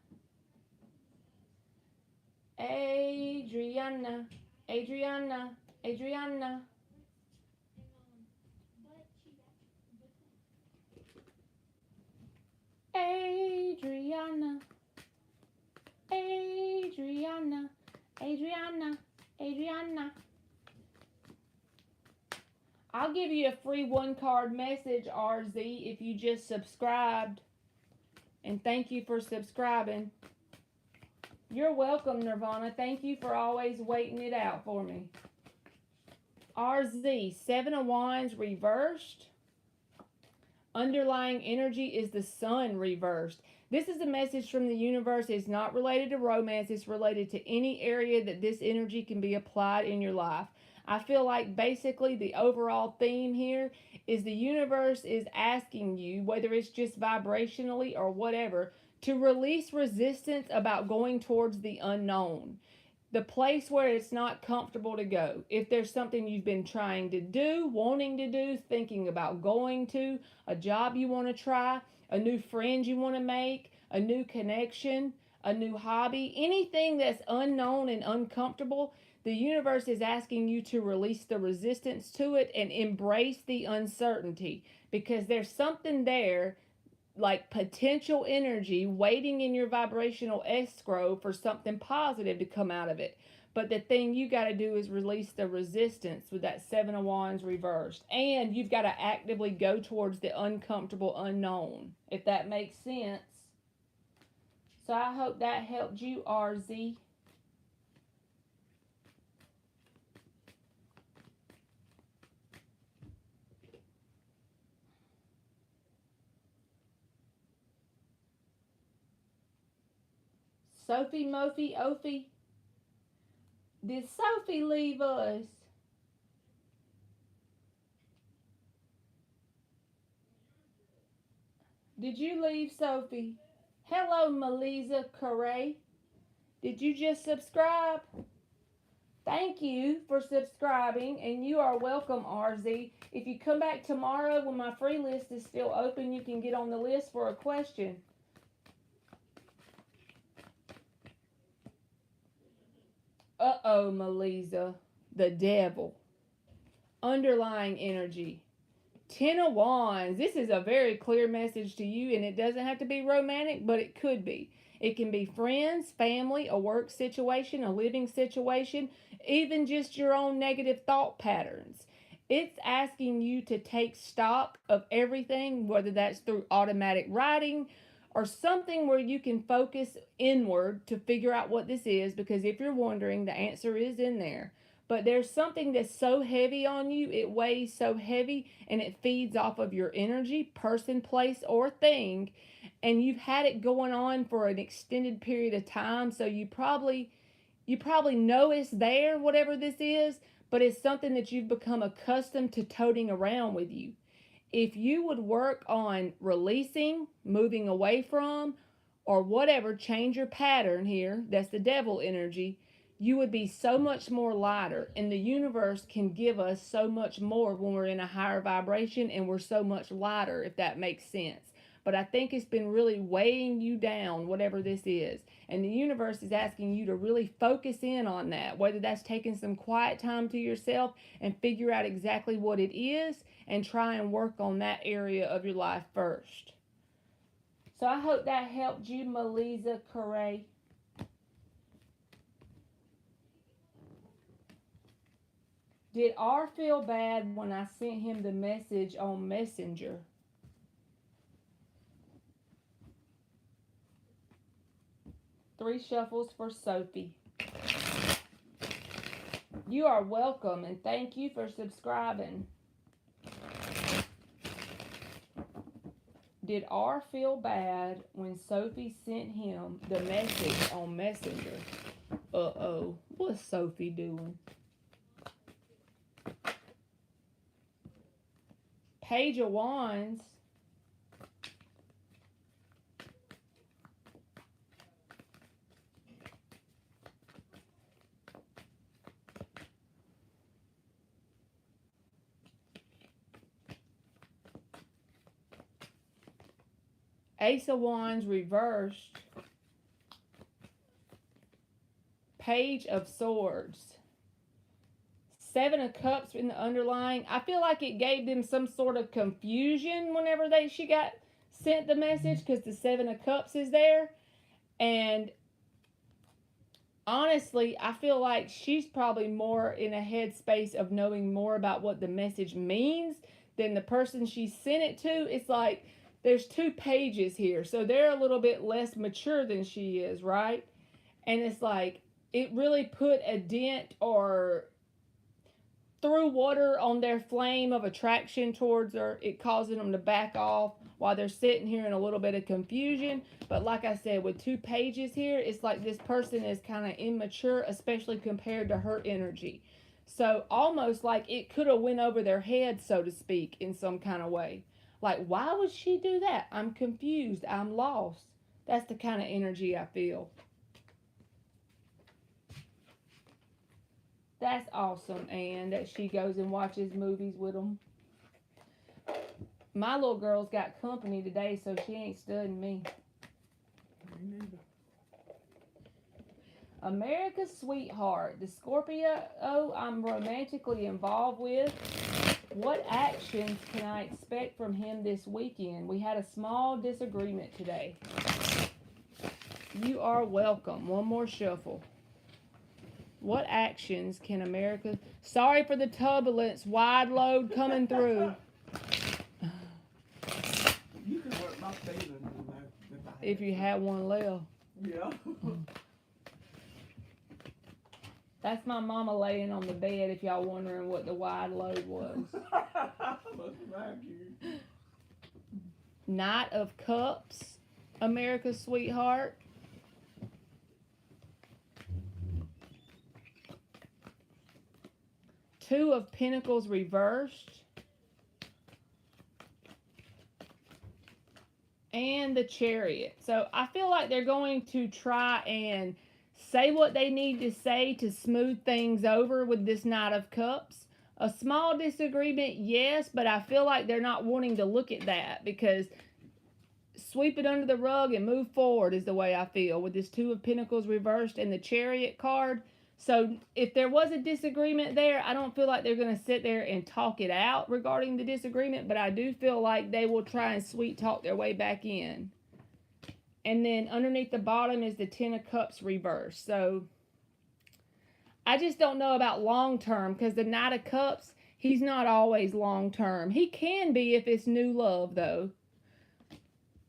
Adriana. Adriana. Adriana. Adriana. Adriana. Adriana. Adriana. I'll give you a free 1-card message, RZ, if you just subscribed. And thank you for subscribing. You're welcome, Nirvana. Thank you for always waiting it out for me. RZ, 7 of Wands reversed. Underlying energy is the Sun reversed. This is a message from the universe. It's not related to romance. It's related to any area that this energy can be applied in your life. I feel like basically the overall theme here is the universe is asking you, whether it's just vibrationally or whatever, to release resistance about going towards the unknown. The place where it's not comfortable to go. If there's something you've been trying to do, wanting to do, thinking about going to, a job you want to try, a new friend you want to make, a new connection, a new hobby, anything that's unknown and uncomfortable, the universe is asking you to release the resistance to it and embrace the uncertainty, because there's something there, like potential energy waiting in your vibrational escrow for something positive to come out of it. But the thing you got to do is release the resistance with that 7 of Wands reversed. And you've got to actively go towards the uncomfortable unknown, if that makes sense. So I hope that helped you, RZ. Sophie, Mophie, Ophie. Did Sophie leave us? Did you leave, Sophie? Hello, Melisa Correa. Did you just subscribe? Thank you for subscribing, and you are welcome, RZ. If you come back tomorrow when my free list is still open, you can get on the list for a question. Uh-oh, Melisa. The devil. Underlying energy. 10 of Wands. This is a very clear message to you, and it doesn't have to be romantic, but it could be. It can be friends, family, a work situation, a living situation, even just your own negative thought patterns. It's asking you to take stock of everything, whether that's through automatic writing or something where you can focus inward to figure out what this is, because if you're wondering, the answer is in there. But there's something that's so heavy on you, it weighs so heavy, and it feeds off of your energy, person, place, or thing, and you've had it going on for an extended period of time, so you probably know it's there, whatever this is, but it's something that you've become accustomed to toting around with you. If you would work on releasing, moving away from, or whatever, change your pattern here, that's the devil energy, you would be so much more lighter, and the universe can give us so much more when we're in a higher vibration and we're so much lighter, if that makes sense. But I think it's been really weighing you down, whatever this is, and the universe is asking you to really focus in on that, whether that's taking some quiet time to yourself and figure out exactly what it is and try and work on that area of your life first. So I hope that helped you, Melisa Correa. Did R feel bad when I sent him the message on Messenger? Three shuffles for Sophie. You are welcome, and thank you for subscribing. Did R feel bad when Sophie sent him the message on Messenger? Uh-oh, what's Sophie doing? Page of Wands. Ace of Wands reversed, Page of Swords, Seven of Cups in the underlying. I feel like it gave them some sort of confusion whenever she got sent the message, because the Seven of Cups is there. And honestly, I feel like she's probably more in a headspace of knowing more about what the message means than the person she sent it to. It's like there's two pages here, so they're a little bit less mature than she is, right? And it's like it really put a dent or threw water on their flame of attraction towards her. It causing them to back off while they're sitting here in a little bit of confusion. But like I said, with two pages here, it's like this person is kind of immature, especially compared to her energy. So almost like it could have went over their head, so to speak, in some kind of way. Like, why would she do that? I'm confused. I'm lost. That's the kind of energy I feel. That's awesome, Anne, that she goes and watches movies with them. My little girl's got company today, so she ain't studying me. Me neither. America's Sweetheart. The Scorpio I'm romantically involved with. What actions can I expect from him this weekend? We had a small disagreement today. You are welcome. One more shuffle. What actions can America... Sorry for the turbulence. Wide load coming through. You can work my feelings, If you had one left. Yeah. That's my mama laying on the bed, if y'all wondering what the wide load was. Must remind you. Knight of Cups, America's Sweetheart. Two of Pentacles reversed. And the Chariot. So I feel like they're going to try and say what they need to say to smooth things over with this Knight of Cups. A small disagreement, yes, but I feel like they're not wanting to look at that, because sweep it under the rug and move forward is the way I feel with this Two of Pentacles reversed and the Chariot card. So if there was a disagreement there, I don't feel like they're going to sit there and talk it out regarding the disagreement, but I do feel like they will try and sweet talk their way back in. And then underneath the bottom is the Ten of Cups reversed. So I just don't know about long term, because the Knight of Cups, he's not always long term. He can be if it's new love, though.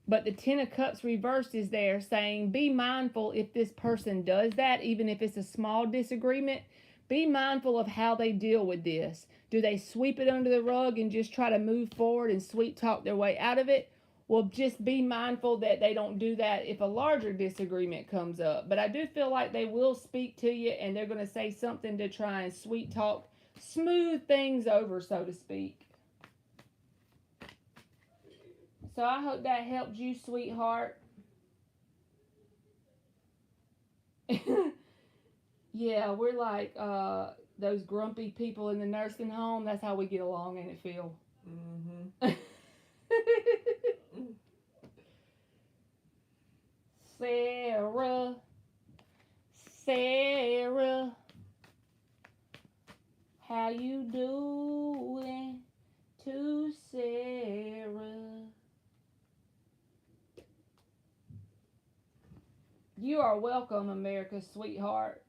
But the Ten of Cups reversed is there saying, be mindful if this person does that, even if it's a small disagreement. Be mindful of how they deal with this. Do they sweep it under the rug and just try to move forward and sweet talk their way out of it? Well, just be mindful that they don't do that if a larger disagreement comes up. But I do feel like they will speak to you, and they're going to say something to try and sweet talk, smooth things over, so to speak. So I hope that helped you, sweetheart. Yeah, we're like those grumpy people in the nursing home. That's how we get along, ain't it, Phil? Mm-hmm. Sarah, Sarah, how you doing to Sarah? You are welcome, America's Sweetheart.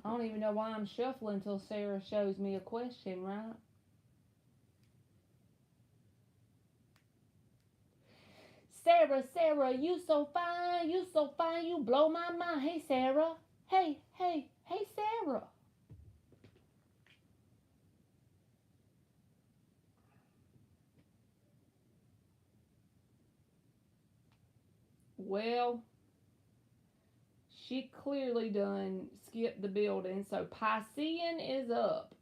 I don't even know why I'm shuffling until Sarah shows me a question, right? Sarah, Sarah, you so fine, you blow my mind. Hey, Sarah. Hey, Sarah. Well, she clearly done skipped the building, so Piscean is up.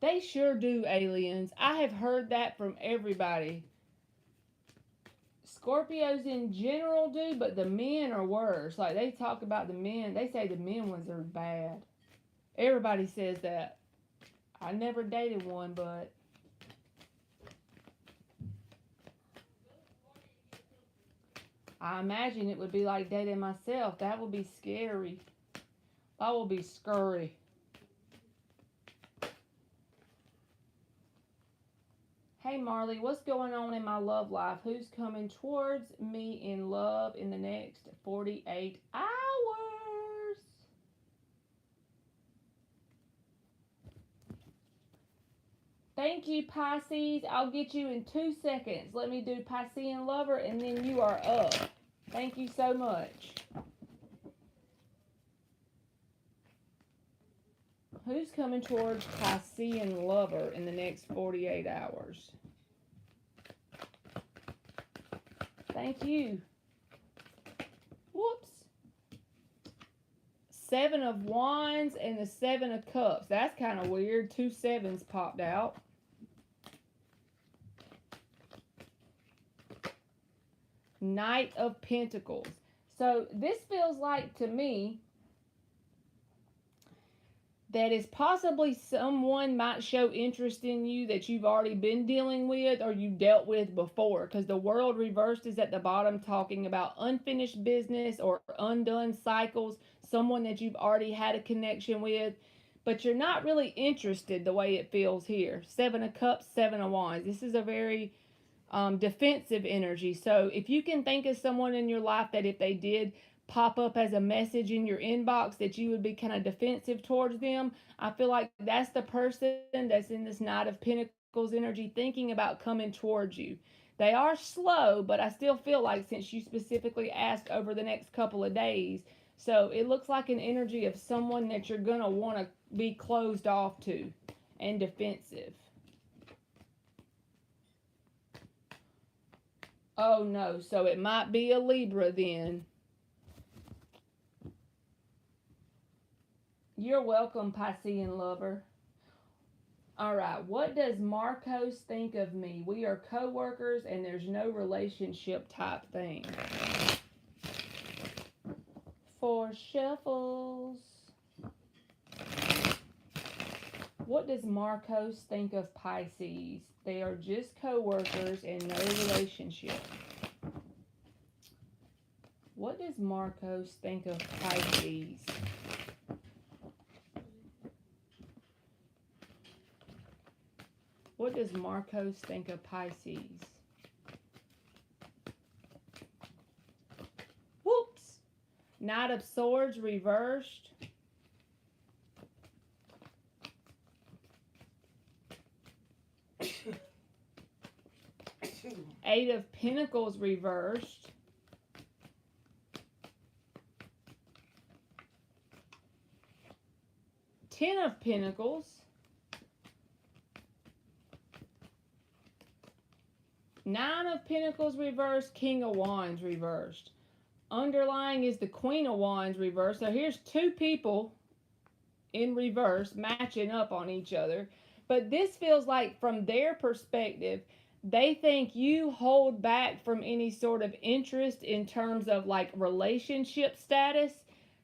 They sure do, aliens. I have heard that from everybody. Scorpios in general do, but the men are worse. Like, they talk about the men. They say the men ones are bad. Everybody says that. I never dated one, but I imagine it would be like dating myself. That would be scary. That will be scurry. Hey Marley, what's going on in my love life? Who's coming towards me in love in the next 48 hours? Thank you, Pisces. I'll get you in 2 seconds. Let me do Piscean Lover and then you are up. Thank you so much. Who's coming towards Piscean Lover in the next 48 hours? Thank you. Whoops. 7 of Wands and the 7 of Cups. That's kind of weird. 2 sevens popped out. Knight of Pentacles. So this feels like to me that is possibly someone might show interest in you that you've already been dealing with or you dealt with before, because the World reversed is at the bottom talking about unfinished business or undone cycles, someone that you've already had a connection with, but you're not really interested the way it feels here. 7 of Cups, 7 of Wands. This is a very defensive energy. So if you can think of someone in your life that if they did pop up as a message in your inbox that you would be kind of defensive towards them, I feel like that's the person that's in this Knight of Pentacles energy thinking about coming towards you. They are slow, but I still feel like since you specifically asked over the next couple of days, so it looks like an energy of someone that you're going to want to be closed off to and defensive. Oh no, so it might be a Libra then. You're welcome, Piscean Lover. All right, what does Marcos think of me? We are co-workers and there's no relationship type thing. 4 shuffles. What does Marcos think of Pisces? They are just co-workers and no relationship. What does Marcos think of Pisces? What does Marcos think of Pisces? Whoops! Knight of Swords reversed. Eight of Pentacles reversed. Ten of Pentacles. Nine of Pentacles reversed. King of Wands reversed. Underlying is the Queen of Wands reversed. So here's 2 people in reverse matching up on each other. But this feels like from their perspective, they think you hold back from any sort of interest in terms of like relationship status,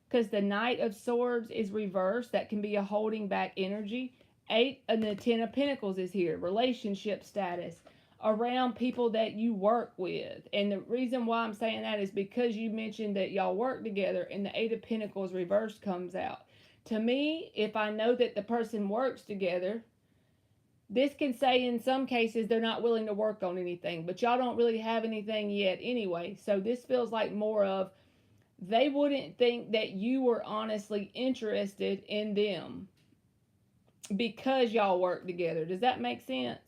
because the Knight of Swords is reversed. That can be a holding back energy. 8 and the 10 of Pentacles is here. Relationship status around people that you work with. And the reason why I'm saying that is because you mentioned that y'all work together and the 8 of Pentacles reversed comes out. To me, if I know that the person works together, this can say in some cases they're not willing to work on anything, but y'all don't really have anything yet anyway. So this feels like more of they wouldn't think that you were honestly interested in them because y'all work together. Does that make sense?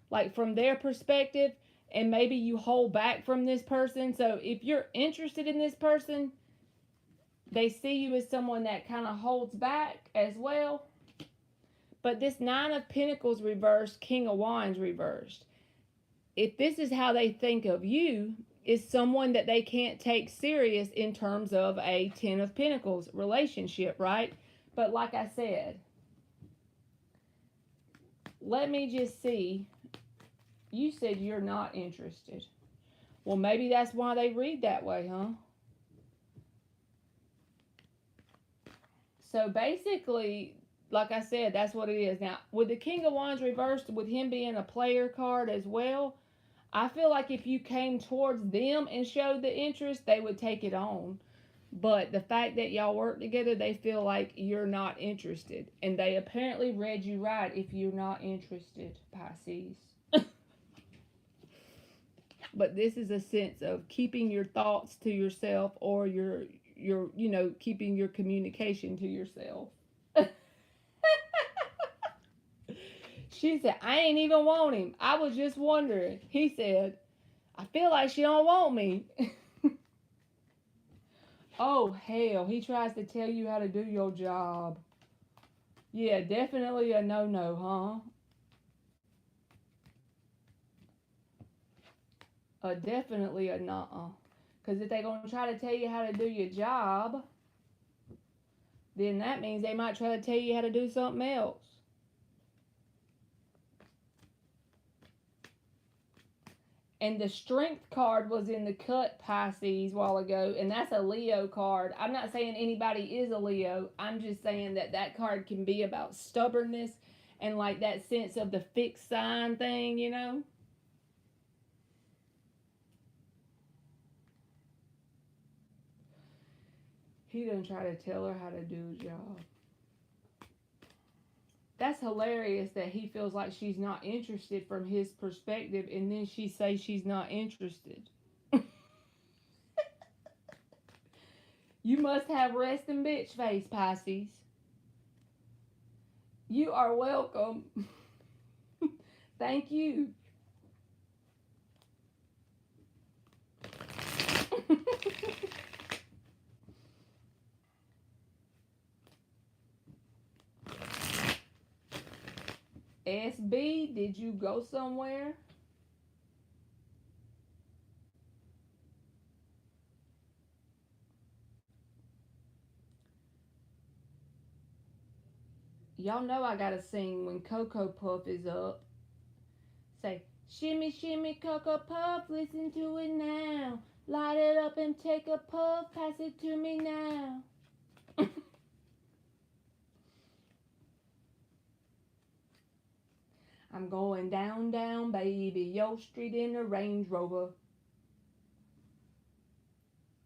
Like from their perspective, and maybe you hold back from this person. So if you're interested in this person, they see you as someone that kind of holds back as well. But this 9 of Pentacles reversed, King of Wands reversed. If this is how they think of you, is someone that they can't take serious in terms of a 10 of Pentacles relationship, right? But like I said, Let me just see. You said you're not interested. Well, maybe that's why they read that way, huh? So basically, like I said, that's what it is. Now, with the King of Wands reversed, with him being a player card as well, I feel like if you came towards them and showed the interest, they would take it on. But the fact that y'all work together, they feel like you're not interested. And they apparently read you right if you're not interested, Pisces. But this is a sense of keeping your thoughts to yourself, or your keeping your communication to yourself. She said, I ain't even want him. I was just wondering. He said, I feel like she don't want me. Oh, hell. He tries to tell you how to do your job. Yeah, definitely a no-no, huh? Definitely a nuh-uh. Because if they're going to try to tell you how to do your job, then that means they might try to tell you how to do something else. And the Strength card was in the cut, Pisces, a while ago, and that's a Leo card. I'm not saying anybody is a Leo. I'm just saying that card can be about stubbornness and like that sense of the fixed sign thing, you know? He done try to tell her how to do his job. That's hilarious that he feels like she's not interested from his perspective, and then she says she's not interested. You must have resting bitch face, Pisces. You are welcome. Thank you. SB, did you go somewhere? Y'all know I gotta sing when Cocoa Puff is up. Say, shimmy, shimmy, Cocoa Puff, listen to it now. Light it up and take a puff, pass it to me now. I'm going down, down, baby, Yo Street in a Range Rover.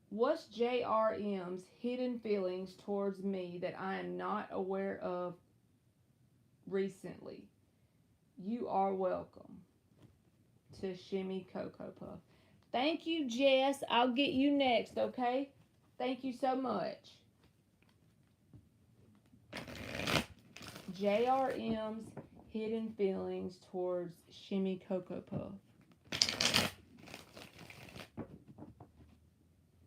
What's JRM's hidden feelings towards me that I am not aware of recently? You are welcome to Shimmy Cocoa Puff. Thank you, Jess. I'll get you next, okay? Thank you so much. JRM's hidden feelings towards Shimmy Cocoa Puff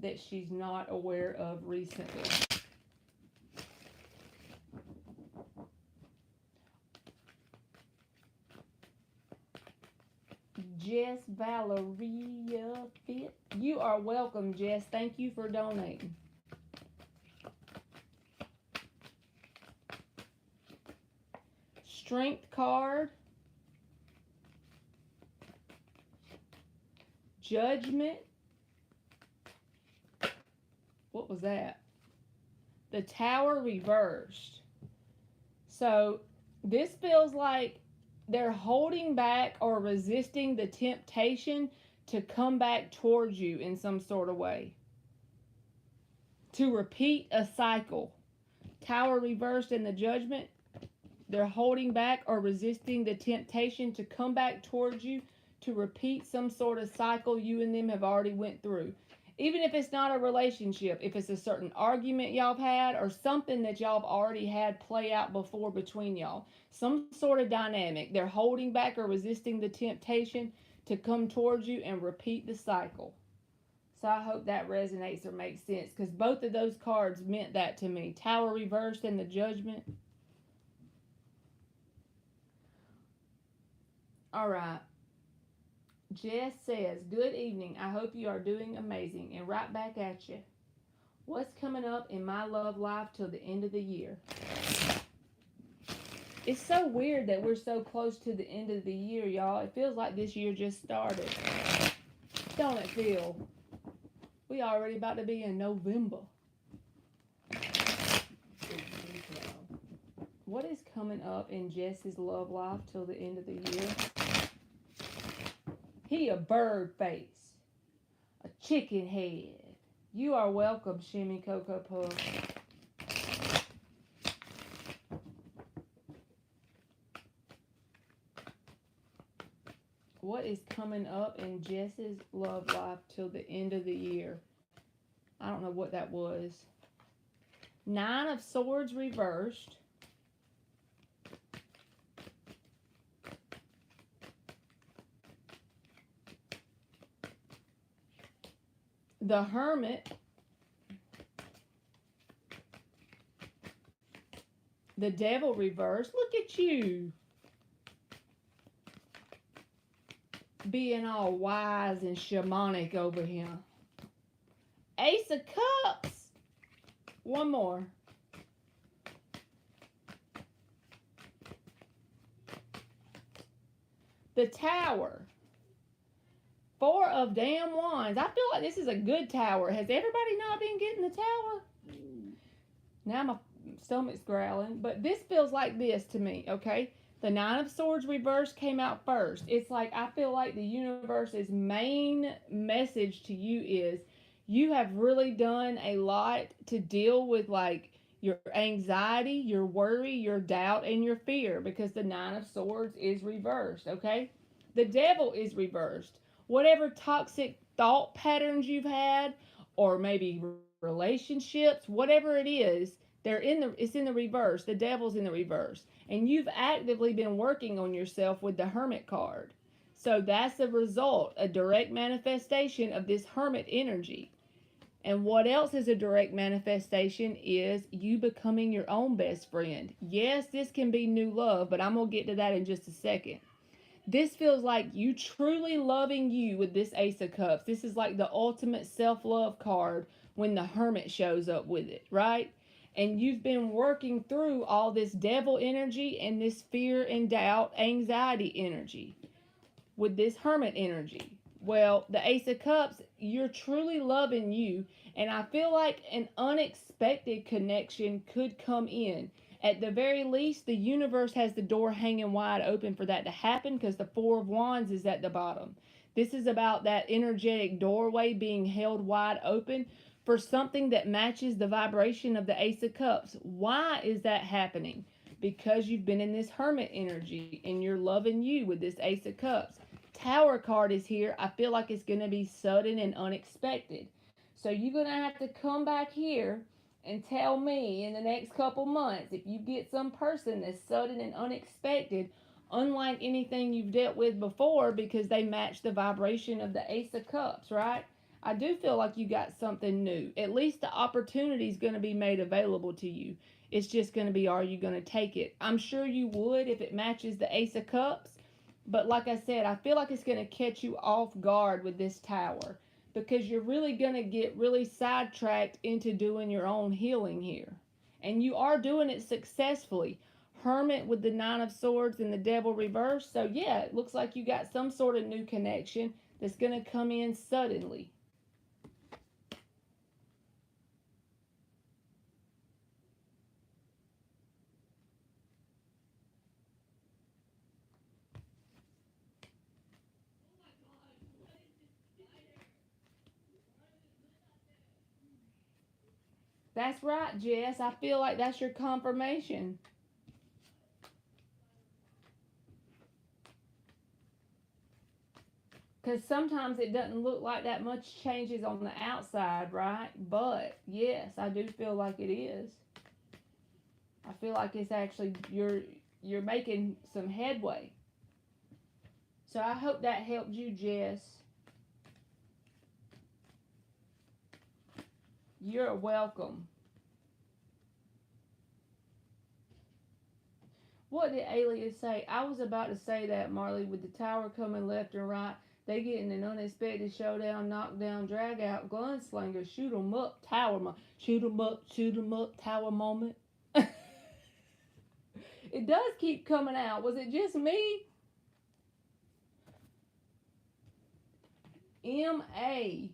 that she's not aware of recently. Jess Valeria Fit. You are welcome, Jess. Thank you for donating. Strength card. Judgment. What was that? The Tower reversed. So this feels like they're holding back or resisting the temptation to come back towards you in some sort of way. To repeat a cycle. Tower reversed in the Judgment. They're holding back or resisting the temptation to come back towards you to repeat some sort of cycle you and them have already went through. Even if it's not a relationship, if it's a certain argument y'all have had or something that y'all have already had play out before between y'all. Some sort of dynamic. They're holding back or resisting the temptation to come towards you and repeat the cycle. So I hope that resonates or makes sense, because both of those cards meant that to me. Tower reversed and the Judgment. All right. Jess says, good evening. I hope you are doing amazing. And right back at you. What's coming up in my love life till the end of the year? It's so weird that we're so close to the end of the year, y'all. It feels like this year just started. Don't it feel? We already about to be in November. What is coming up in Jess's love life till the end of the year? He a bird face. A chicken head. You are welcome, Shimmy Cocoa Puff. What is coming up in Jess's love life till the end of the year? I don't know what that was. 9 of Swords reversed. The Hermit. The Devil reversed. Look at you. Being all wise and shamanic over here. Ace of Cups. One more. The Tower. 4 of damn wands. I feel like this is a good tower. Has everybody not been getting the tower? Now my stomach's growling. But this feels like this to me, okay? The 9 of Swords reversed came out first. It's like I feel like the universe's main message to you is you have really done a lot to deal with like your anxiety, your worry, your doubt, and your fear because the 9 of Swords is reversed, okay? The Devil is reversed. Whatever toxic thought patterns you've had, or maybe relationships, whatever it is, it's in the reverse. The Devil's in the reverse. And you've actively been working on yourself with the Hermit card. So that's the result, a direct manifestation of this Hermit energy. And what else is a direct manifestation is you becoming your own best friend. Yes, this can be new love, but I'm going to get to that in just a second. This feels like you truly loving you with this Ace of Cups. This is like the ultimate self-love card when the Hermit shows up with it, right? And you've been working through all this devil energy and this fear and doubt, anxiety energy with this Hermit energy. Well, the Ace of Cups, you're truly loving you. And I feel like an unexpected connection could come in. At the very least, the universe has the door hanging wide open for that to happen because the 4 of Wands is at the bottom. This is about that energetic doorway being held wide open for something that matches the vibration of the Ace of Cups. Why is that happening? Because you've been in this Hermit energy and you're loving you with this Ace of Cups. Tower card is here. I feel like it's going to be sudden and unexpected. So you're going to have to come back here and tell me in the next couple months if you get some person that's sudden and unexpected, unlike anything you've dealt with before because they match the vibration of the Ace of Cups, right? I do feel like you got something new. At least the opportunity is going to be made available to you. It's just going to be, are you going to take it? I'm sure you would if it matches the Ace of Cups. But like I said, I feel like it's going to catch you off guard with this tower because you're really going to get really sidetracked into doing your own healing here. And you are doing it successfully. Hermit with the 9 of Swords and the Devil reversed. So yeah, it looks like you got some sort of new connection that's going to come in suddenly. That's right, Jess. I feel like that's your confirmation. Because sometimes it doesn't look like that much changes on the outside, right? But yes, I do feel like it is. I feel like it's actually you're making some headway. So I hope that helped you, Jess. You're welcome. What did Alias say? I was about to say that, Marley, with the tower coming left and right. They get in an unexpected showdown, knockdown, drag out, gunslinger, shoot 'em up, tower moment. Shoot 'em up, tower moment. It does keep coming out. Was it just me? M.A.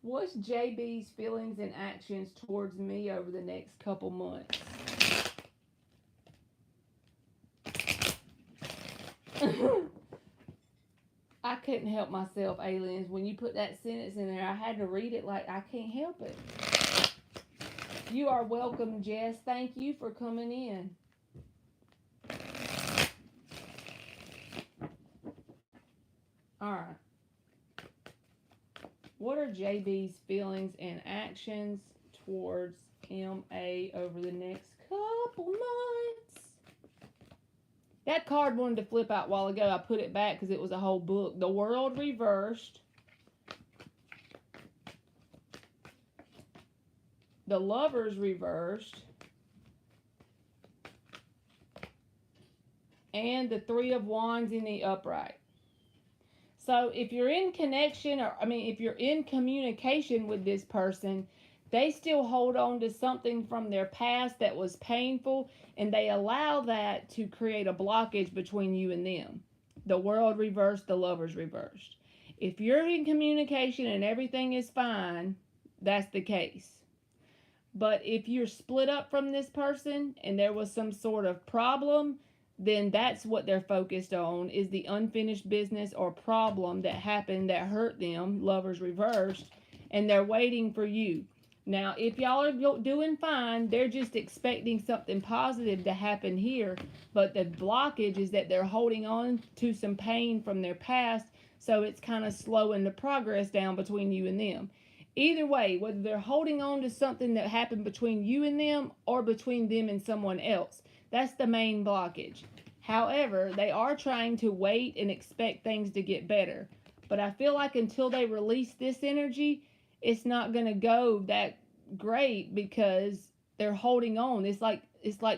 What's JB's feelings and actions towards me over the next couple months? I couldn't help myself, aliens. When you put that sentence in there, I had to read it like I can't help it. You are welcome, Jess. Thank you for coming in. All right. What are JB's feelings and actions towards MA over the next couple months? That card wanted to flip out a while ago. I put it back because it was a whole book. The World reversed. The Lovers reversed. And the Three of Wands in the upright. So if you're in connection, if you're in communication with this person, they still hold on to something from their past that was painful, and they allow that to create a blockage between you and them. The World reversed, the Lovers reversed. If you're in communication and everything is fine, that's the case. But if you're split up from this person and there was some sort of problem, then that's what they're focused on, is the unfinished business or problem that happened that hurt them, Lovers reversed, and they're waiting for you. Now, if y'all are doing fine, they're just expecting something positive to happen here, but the blockage is that they're holding on to some pain from their past, so it's kind of slowing the progress down between you and them. Either way, whether they're holding on to something that happened between you and them or between them and someone else, that's the main blockage. However, they are trying to wait and expect things to get better. But I feel like until they release this energy, it's not going to go that great because they're holding on. It's like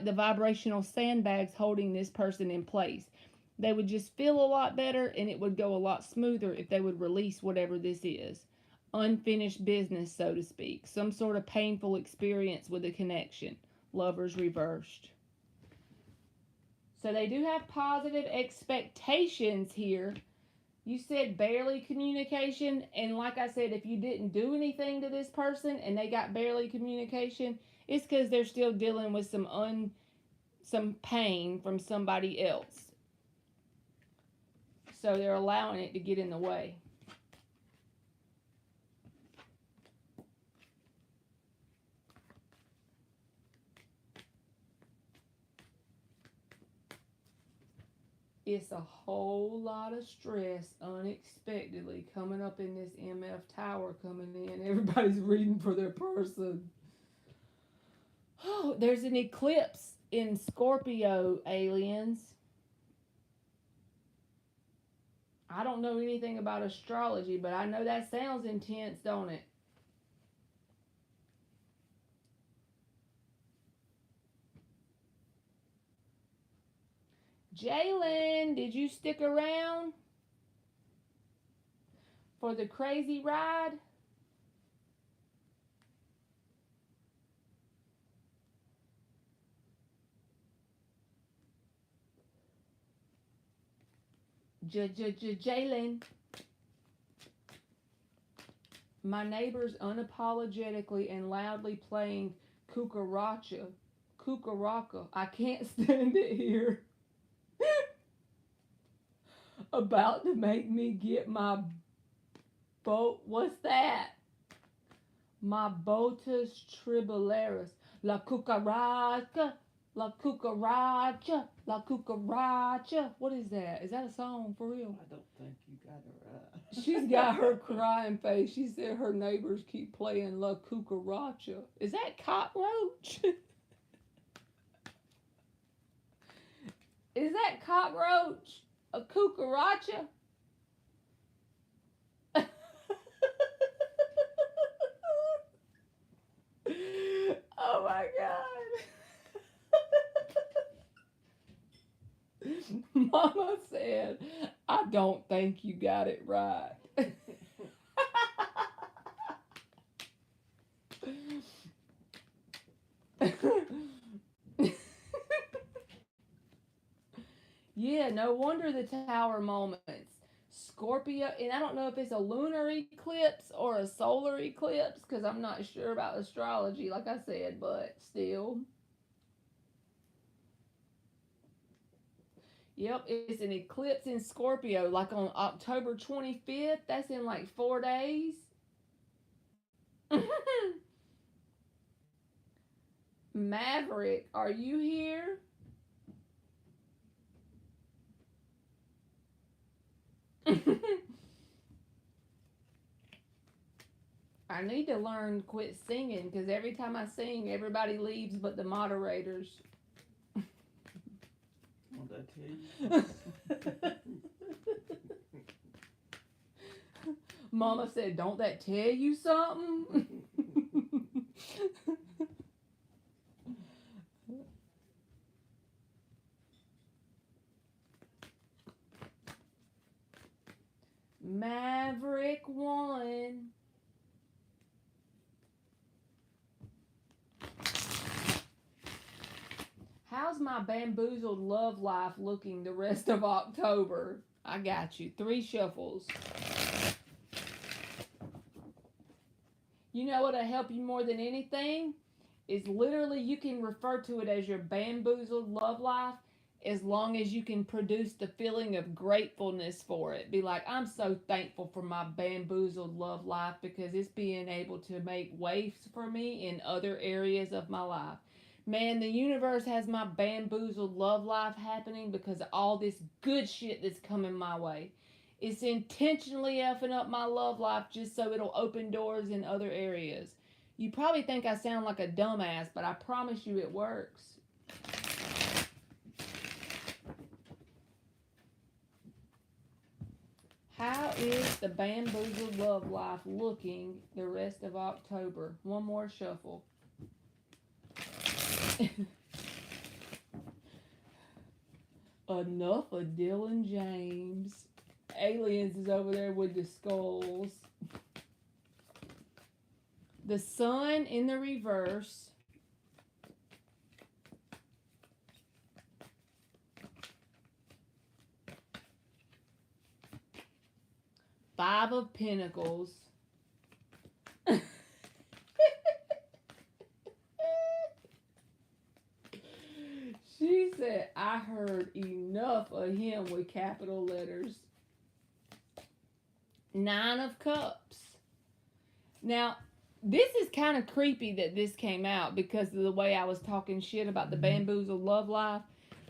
the vibrational sandbags holding this person in place. They would just feel a lot better and it would go a lot smoother if they would release whatever this is. Unfinished business, so to speak. Some sort of painful experience with a connection. Lovers reversed. So they do have positive expectations here. You said barely communication, and like I said, if you didn't do anything to this person and they got barely communication, it's because they're still dealing with some pain from somebody else. So they're allowing it to get in the way. It's a whole lot of stress unexpectedly coming up in this MF Tower coming in. Everybody's reading for their person. Oh, there's an eclipse in Scorpio, aliens. I don't know anything about astrology, but I know that sounds intense, don't it? Jalen, did you stick around for the crazy ride? Jalen. My neighbor's unapologetically and loudly playing cucaracha. I can't stand it here. About to make me get my boat. What's that? My botus tribularis. La cucaracha. La cucaracha. La cucaracha. What is that? Is that a song for real? I don't think you got it right. She's got her crying face. She said her neighbors keep playing La Cucaracha. Is that cockroach? Is that cockroach a cucaracha? Oh my God. Mama said, I don't think you got it right. Yeah, no wonder the tower moments. Scorpio, and I don't know if it's a lunar eclipse or a solar eclipse because I'm not sure about astrology, like I said, but still. Yep, it's an eclipse in Scorpio, like on October 25th. That's in like 4 days. Maverick, are you here? I need to learn to quit singing because every time I sing, everybody leaves but the moderators. Won't I tell you? Mama said, "Don't that tell you something?" Maverick won. How's my bamboozled love life looking the rest of October? I got you. 3 shuffles. You know what'll help you more than anything? Is literally you can refer to it as your bamboozled love life as long as you can produce the feeling of gratefulness for it. Be like, I'm so thankful for my bamboozled love life because it's being able to make waves for me in other areas of my life. Man, the universe has my bamboozled love life happening because of all this good shit that's coming my way. It's intentionally effing up my love life just so it'll open doors in other areas. You probably think I sound like a dumbass, but I promise you it works. How is the bamboozled love life looking the rest of October? One more shuffle. Enough of Dylan James. Aliens is over there with the skulls. The sun in the reverse. Five of Pentacles. She said, I heard enough of him with capital letters. 9 of Cups. Now, this is kind of creepy that this came out because of the way I was talking shit about the bamboozled love life.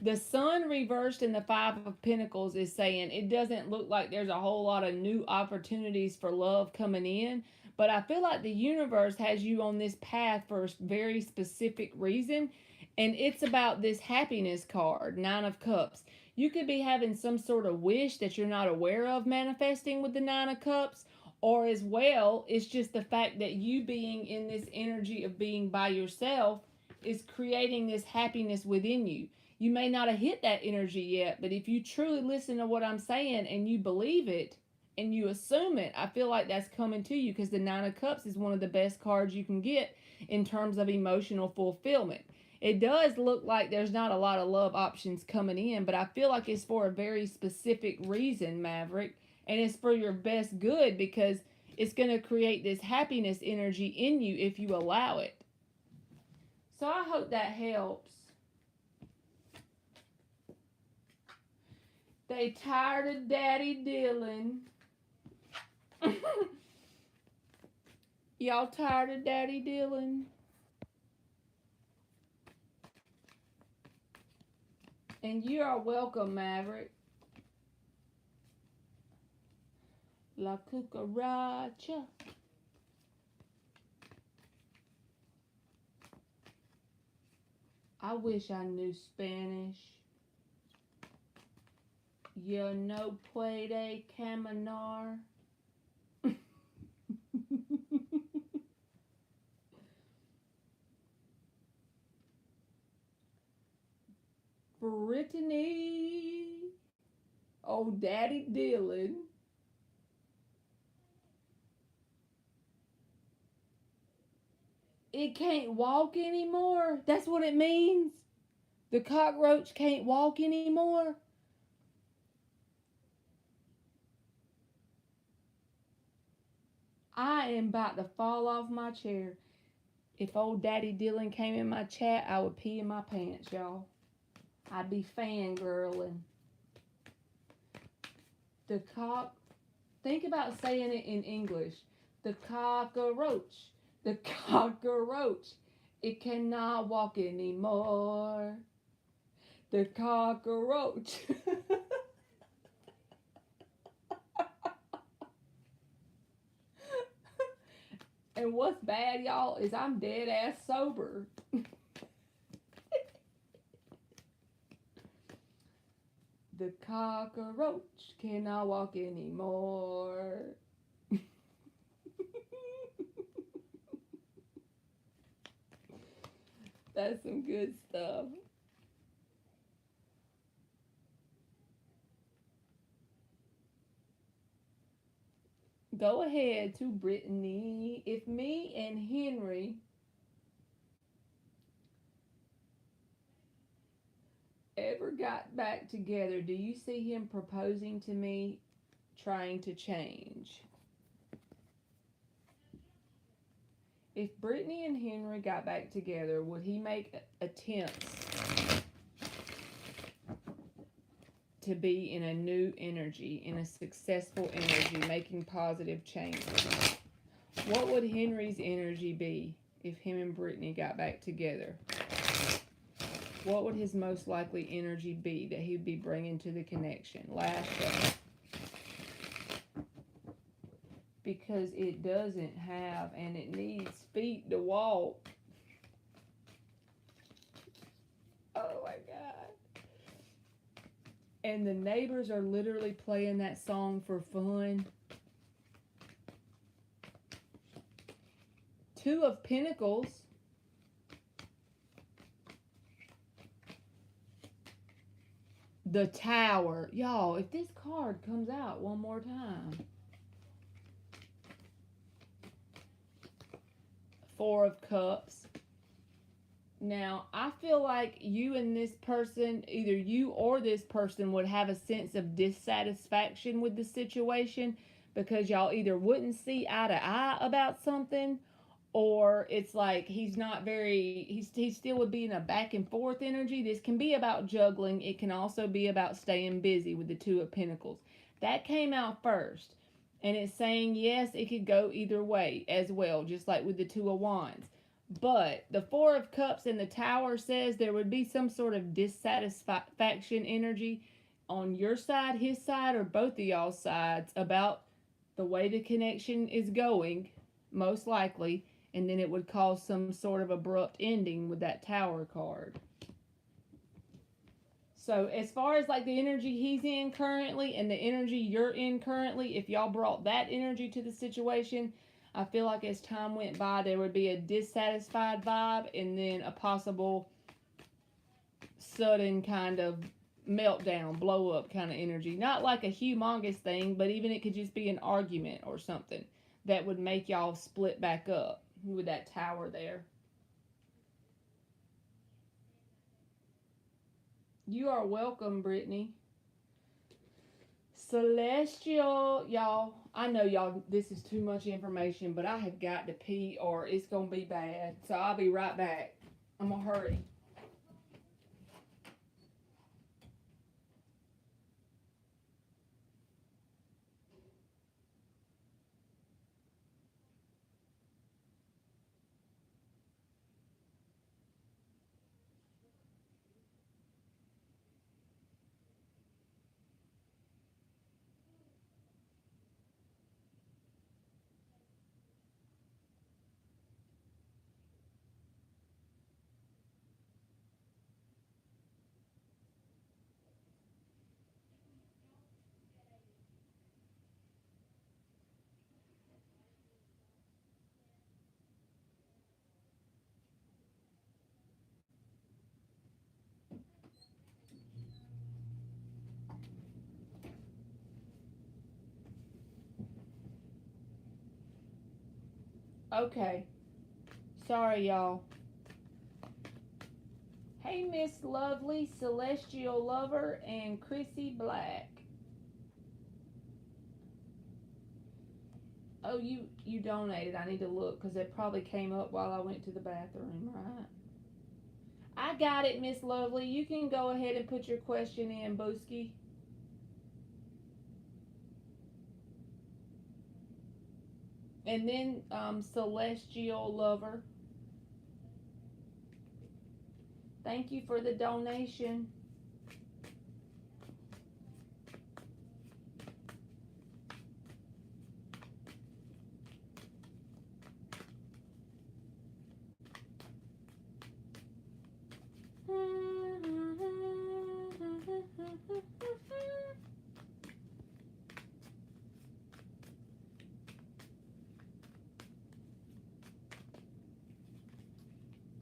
The sun reversed in the 5 of Pentacles is saying it doesn't look like there's a whole lot of new opportunities for love coming in. But I feel like the universe has you on this path for a very specific reason. And it's about this happiness card, 9 of Cups. You could be having some sort of wish that you're not aware of manifesting with the 9 of Cups. Or as well, it's just the fact that you being in this energy of being by yourself is creating this happiness within you. You may not have hit that energy yet, but if you truly listen to what I'm saying and you believe it and you assume it, I feel like that's coming to you because the 9 of Cups is one of the best cards you can get in terms of emotional fulfillment. It does look like there's not a lot of love options coming in, but I feel like it's for a very specific reason, Maverick. And it's for your best good because it's going to create this happiness energy in you if you allow it. So I hope that helps. They tired of Daddy Dylan. Y'all tired of Daddy Dylan? And you are welcome, Maverick. La cucaracha. I wish I knew Spanish. Yo no puede caminar. Brittany. Oh, Daddy Dylan. It can't walk anymore. That's what it means. The cockroach can't walk anymore. I am about to fall off my chair. If old Daddy Dylan came in my chat, I would pee in my pants, y'all. I'd be fangirling. The cock. Think about saying it in English. The cockroach. The cockroach. It cannot walk anymore. The cockroach. And what's bad, y'all, is I'm dead ass sober. The cockroach cannot walk anymore. That's some good stuff. Go ahead to Brittany. If me and Henry ever got back together, do you see him proposing to me, trying to change? If Brittany and Henry got back together, would he make attempts to be in a new energy, in a successful energy, making positive changes? What would Henry's energy be if him and Brittany got back together? What would his most likely energy be that he'd be bringing to the connection? Last show. Because it doesn't have, and it needs feet to walk. Oh my God. And the neighbors are literally playing that song for fun. Two of Pentacles. The Tower. Y'all, if this card comes out one more time. Four of Cups. Now, I feel like you and this person, either you or this person, would have a sense of dissatisfaction with the situation because y'all either wouldn't see eye to eye about something, or it's like he's not very, he still would be in a back and forth energy. This can be about juggling. It can also be about staying busy with the Two of Pentacles. That came out first. And it's saying, yes, it could go either way as well, just like with the Two of Wands. But the Four of Cups and the Tower says there would be some sort of dissatisfaction energy on your side, his side, or both of y'all's sides about the way the connection is going, most likely. And then it would cause some sort of abrupt ending with that Tower card. So as far as like the energy he's in currently and the energy you're in currently, if y'all brought that energy to the situation, I feel like as time went by, there would be a dissatisfied vibe and then a possible sudden kind of meltdown, blow up kind of energy. Not like a humongous thing, but even it could just be an argument or something that would make y'all split back up with that Tower there. You are welcome, Brittany. Celestial, y'all, I know y'all, this is too much information, but I have got to pee or it's going to be bad. So I'll be right back. I'm going to hurry. Okay. Sorry, y'all. Hey, Miss Lovely, Celestial Lover, and Chrissy Black. Oh, you donated. I need to look because it probably came up while I went to the bathroom, right? I got it, Miss Lovely. You can go ahead and put your question in, Booski. And then Celestial Lover. Thank you for the donation.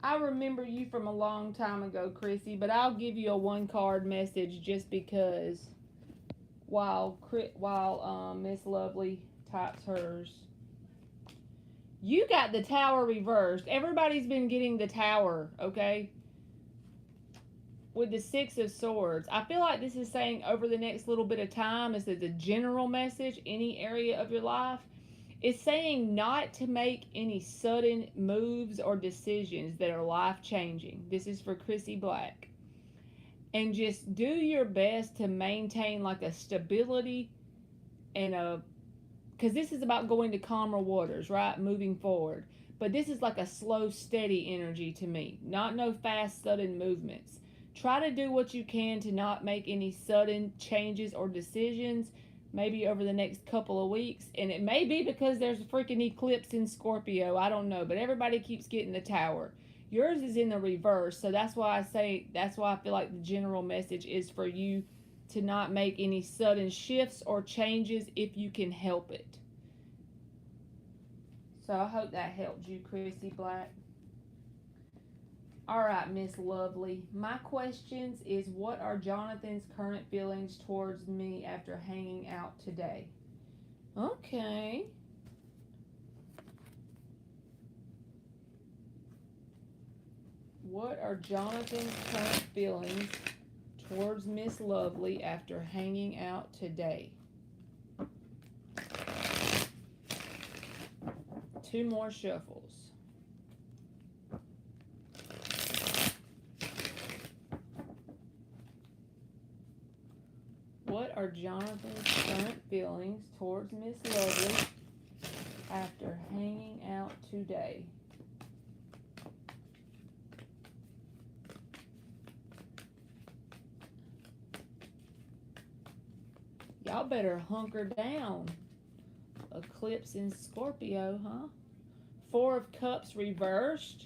I remember you from a long time ago, Chrissy, but I'll give you a one card message just because while Miss Lovely types hers. You got the Tower reversed. Everybody's been getting the Tower, okay? With the Six of Swords. I feel like this is saying over the next little bit of time, as a general message, any area of your life, it's saying not to make any sudden moves or decisions that are life-changing. This is for Chrissy Black. And just do your best to maintain like a stability and because this is about going to calmer waters, right? Moving forward. But this is like a slow, steady energy to me. Not no fast, sudden movements. Try to do what you can to not make any sudden changes or decisions, maybe over the next couple of weeks. And it may be because there's a freaking eclipse in Scorpio. I don't know. But everybody keeps getting the Tower. Yours is in the reverse. So that's why I feel like the general message is for you to not make any sudden shifts or changes if you can help it. So I hope that helped you, Chrissy Black. All right, Miss Lovely. My questions is, what are Jonathan's current feelings towards me after hanging out today? Okay. What are Jonathan's current feelings towards Miss Lovely after hanging out today? 2 more shuffles. What are Jonathan's current feelings towards Miss Lovely after hanging out today? Y'all better hunker down. Eclipse in Scorpio, huh? 4 of Cups reversed.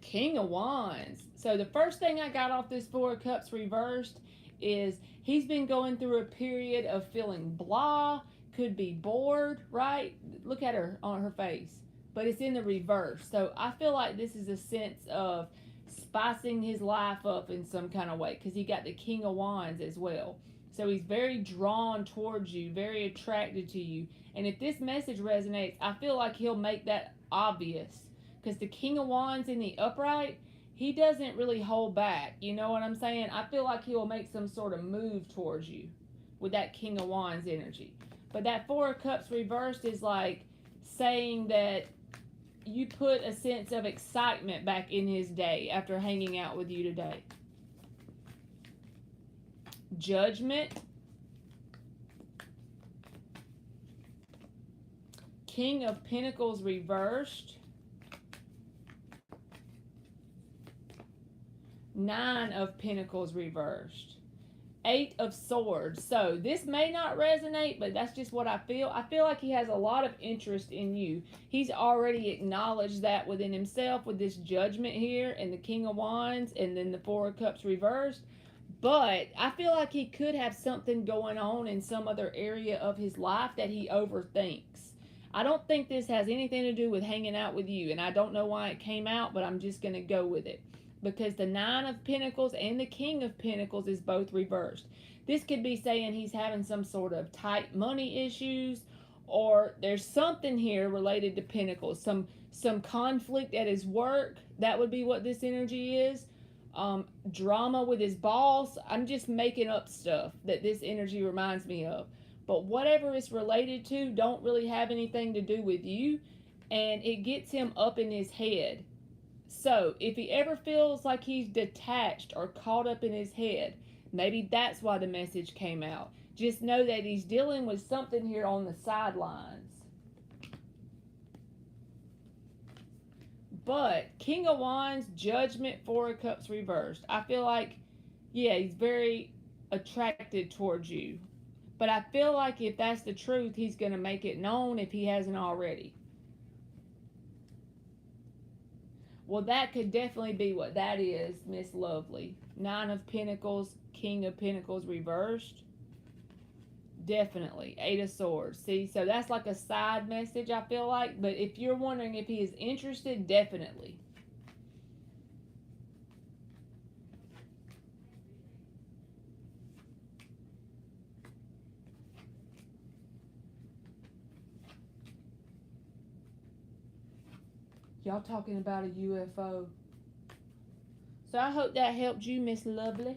King of Wands. So the first thing I got off this 4 of Cups reversed is he's been going through a period of feeling blah, could be bored, right? Look at her on her face. But it's in the reverse. So I feel like this is a sense of spicing his life up in some kind of way, because he got the King of Wands as well. So he's very drawn towards you, very attracted to you. And if this message resonates, I feel like he'll make that obvious. Because the King of Wands in the upright, he doesn't really hold back. You know what I'm saying? I feel like he will make some sort of move towards you with that King of Wands energy. But that 4 of Cups reversed is like saying that you put a sense of excitement back in his day after hanging out with you today. Judgment. King of Pentacles reversed. 9 of Pentacles reversed. 8 of Swords. So this may not resonate, but that's just what I feel. I feel like he has a lot of interest in you. He's already acknowledged that within himself with this Judgment here and the King of Wands and then the 4 of Cups reversed. But I feel like he could have something going on in some other area of his life that he overthinks. I don't think this has anything to do with hanging out with you, and I don't know why it came out, but I'm just going to go with it. Because the 9 of Pentacles and the King of Pentacles is both reversed. This could be saying he's having some sort of tight money issues, or there's something here related to Pentacles, some conflict at his work. That would be what this energy is. Drama with his boss. I'm just making up stuff that this energy reminds me of. But whatever it's related to don't really have anything to do with you, and it gets him up in his head. So if he ever feels like he's detached or caught up in his head, maybe that's why the message came out. Just know that he's dealing with something here on the sidelines. But King of Wands, Judgment, Four of Cups reversed. I feel like, yeah, he's very attracted towards you. But I feel like if that's the truth, he's going to make it known if he hasn't already. Well, that could definitely be what that is, Miss Lovely. Nine of Pentacles, King of Pentacles reversed. Definitely. Eight of Swords. See, so that's like a side message, I feel like. But if you're wondering if he is interested, definitely. Y'all talking about a UFO. So I hope that helped you, Miss Lovely.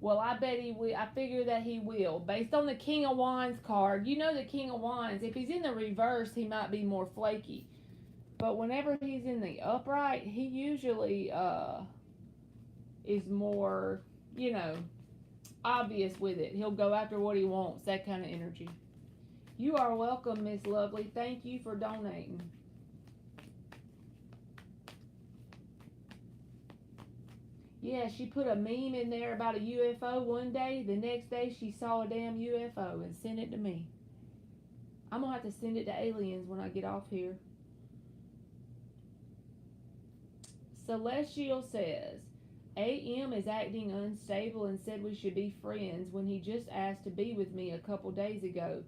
Well, I bet he will. I figure that he will. Based on the King of Wands card, you know the King of Wands, if he's in the reverse, he might be more flaky. But whenever he's in the upright, he usually is more, you know, obvious with it. He'll go after what he wants, that kind of energy. You are welcome, Miss Lovely. Thank you for donating. Yeah, she put a meme in there about a UFO one day. The next day, she saw a damn UFO and sent it to me. I'm going to have to send it to aliens when I get off here. Celestial says, AM is acting unstable and said we should be friends when he just asked to be with me a couple days ago.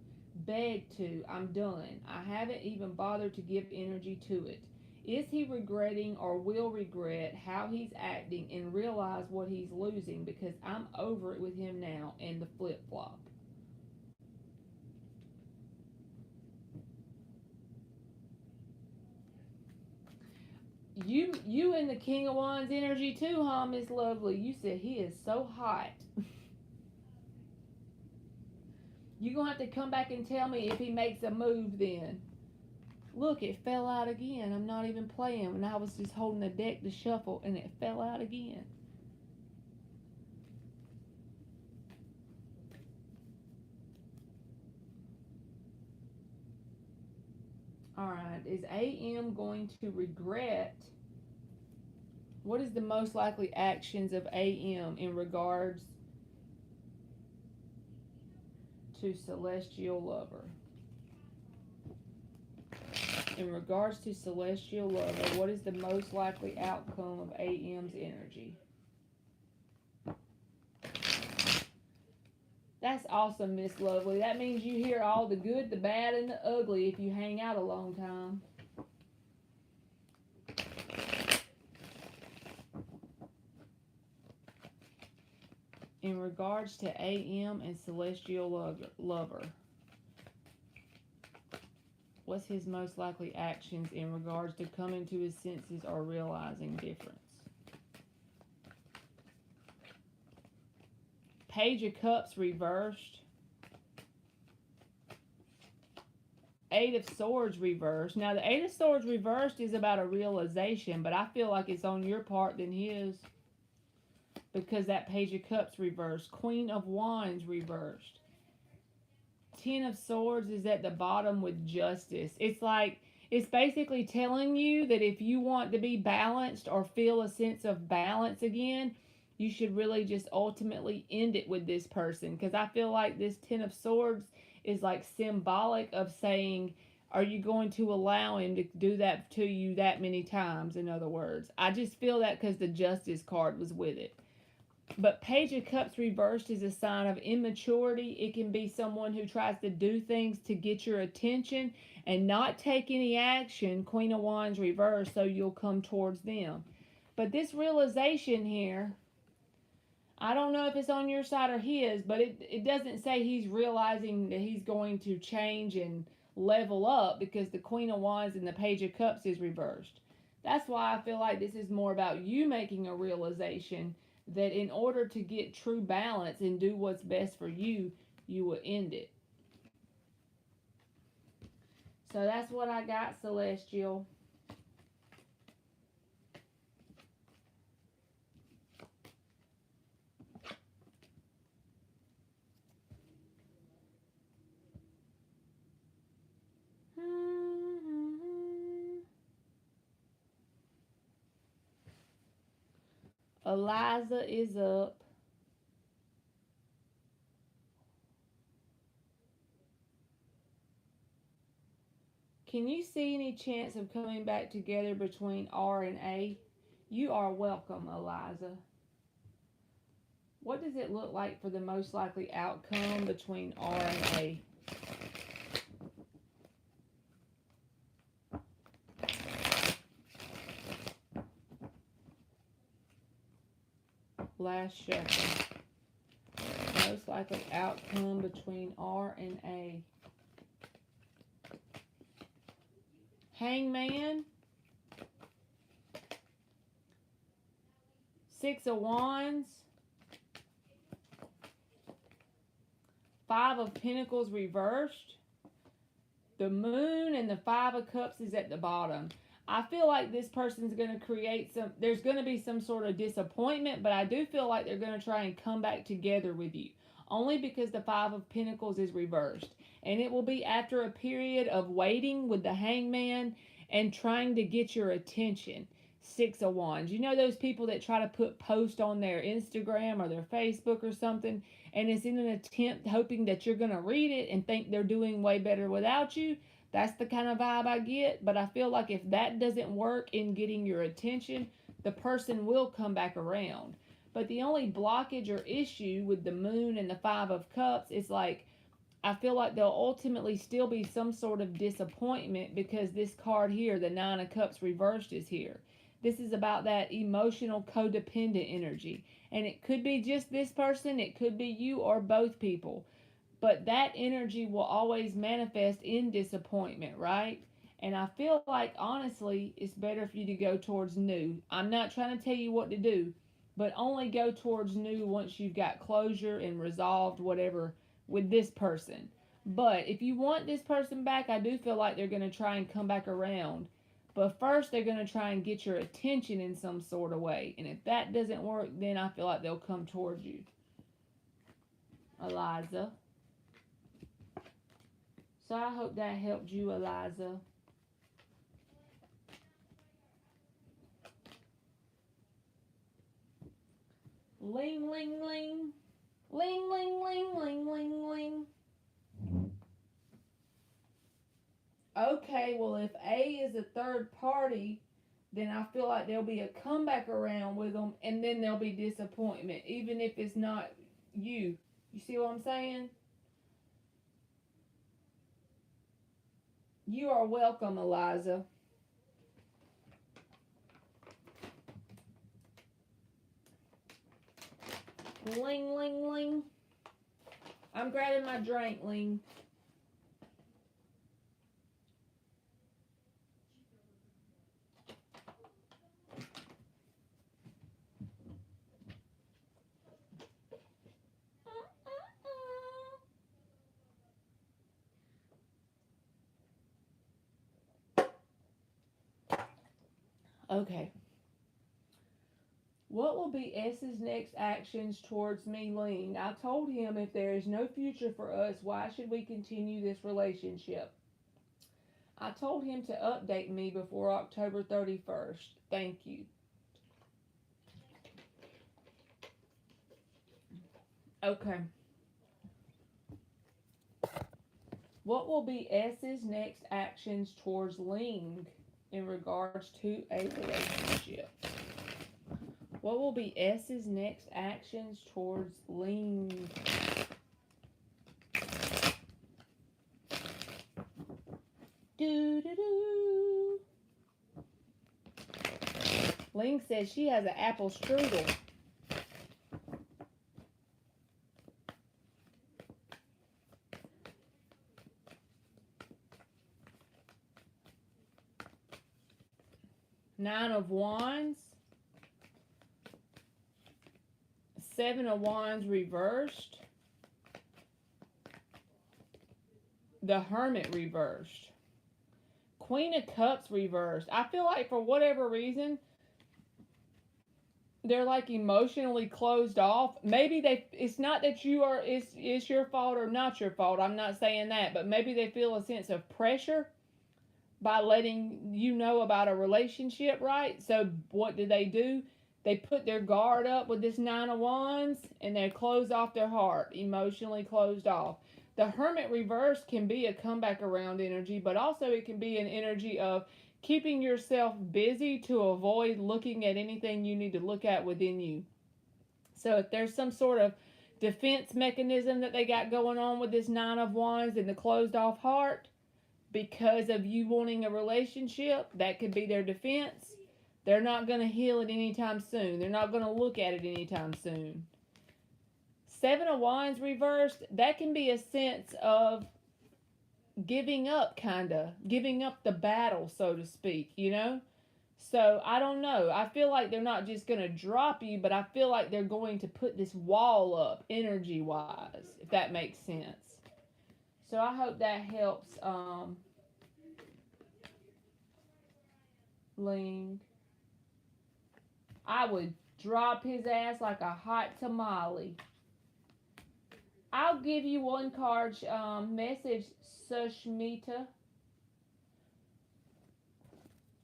Begged to. I'm done. I haven't even bothered to give energy to it. Is he regretting or will regret how he's acting and realize what he's losing? Because I'm over it with him now and the flip-flop. You and the King of Wands energy too, huh, Miss Lovely? You said he is so hot. You're going to have to come back and tell me if he makes a move then. Look, it fell out again. I'm not even playing. And I was just holding the deck to shuffle, and it fell out again. Alright, is AM going to regret? What is the most likely actions of AM in regards to Celestial Lover? In regards to Celestial Lover, what is the most likely outcome of AM's energy? That's awesome, Miss Lovely. That means you hear all the good, the bad, and the ugly if you hang out a long time. In regards to AM and Celestial Lover, what's his most likely actions in regards to coming to his senses or realizing difference? Page of Cups reversed. Eight of Swords reversed. Now, the Eight of Swords reversed is about a realization, but I feel like it's on your part than his. Because that Page of Cups reversed. Queen of Wands reversed. Ten of Swords is at the bottom with Justice. It's like, it's basically telling you that if you want to be balanced or feel a sense of balance again, you should really just ultimately end it with this person. Because I feel like this Ten of Swords is like symbolic of saying, are you going to allow him to do that to you that many times, in other words? I just feel that because the Justice card was with it. But Page of Cups reversed is a sign of immaturity. It can be someone who tries to do things to get your attention and not take any action. Queen of Wands reversed, so you'll come towards them. But this realization here, I don't know if it's on your side or his, but it doesn't say he's realizing that he's going to change and level up because the Queen of Wands and the Page of Cups is reversed. That's why I feel like this is more about you making a realization that in order to get true balance and do what's best for you, you will end it. So that's what I got, Celestial. Eliza is up. Can you see any chance of coming back together between R and A? You are welcome, Eliza. What does it look like for the most likely outcome between R and A? Last shuffle. Most likely outcome between R and A. Hangman. Six of Wands. Five of Pentacles reversed. The Moon and the Five of Cups is at the bottom. I feel like this person's going to create there's going to be some sort of disappointment, but I do feel like they're going to try and come back together with you. Only because the Five of Pentacles is reversed. And it will be after a period of waiting with the Hangman and trying to get your attention. Six of Wands. You know those people that try to put posts on their Instagram or their Facebook or something, and it's in an attempt hoping that you're going to read it and think they're doing way better without you? That's the kind of vibe I get, but I feel like if that doesn't work in getting your attention, the person will come back around. But the only blockage or issue with the Moon and the Five of Cups is like, I feel like there'll ultimately still be some sort of disappointment because this card here, the Nine of Cups reversed, is here. This is about that emotional codependent energy. And it could be just this person, it could be you or both people. But that energy will always manifest in disappointment, right? And I feel like, honestly, it's better for you to go towards new. I'm not trying to tell you what to do, but only go towards new once you've got closure and resolved whatever with this person. But if you want this person back, I do feel like they're going to try and come back around. But first, they're going to try and get your attention in some sort of way. And if that doesn't work, then I feel like they'll come towards you. Eliza. So I hope that helped you, Eliza. Ling, ling, ling. Ling, ling, ling, ling, ling, ling. Okay, well, if A is a third party, then I feel like there'll be a comeback around with them, and then there'll be disappointment, even if it's not you. You see what I'm saying? You are welcome, Eliza. Ling, ling, ling. I'm grabbing my drink, Ling. Okay. What will be S's next actions towards me, Ling? I told him if there is no future for us, why should we continue this relationship? I told him to update me before October 31st. Thank you. Okay. What will be S's next actions towards Ling in regards to a relationship? What will be S's next actions towards Ling? Do. Ling says she has an apple strudel. Nine of Wands, Seven of Wands reversed, the Hermit reversed, Queen of Cups reversed. I feel like for whatever reason, they're like emotionally closed off. Maybe it's not that it's your fault or not your fault. I'm not saying that, but maybe they feel a sense of pressure by letting you know about a relationship, right? So what do? They put their guard up with this Nine of Wands and they close off their heart, emotionally closed off. The Hermit reverse can be a comeback around energy, but also it can be an energy of keeping yourself busy to avoid looking at anything you need to look at within you. So if there's some sort of defense mechanism that they got going on with this Nine of Wands and the closed off heart, because of you wanting a relationship, that could be their defense. They're not going to heal it anytime soon. They're not going to look at it anytime soon. Seven of Wands reversed, that can be a sense of giving up, giving up the battle, so to speak, you know? So I don't know. I feel like they're not just going to drop you, but I feel like they're going to put this wall up energy wise, if that makes sense. So I hope that helps, Ling. I would drop his ass like a hot tamale. I'll give you one card message, Sushmita.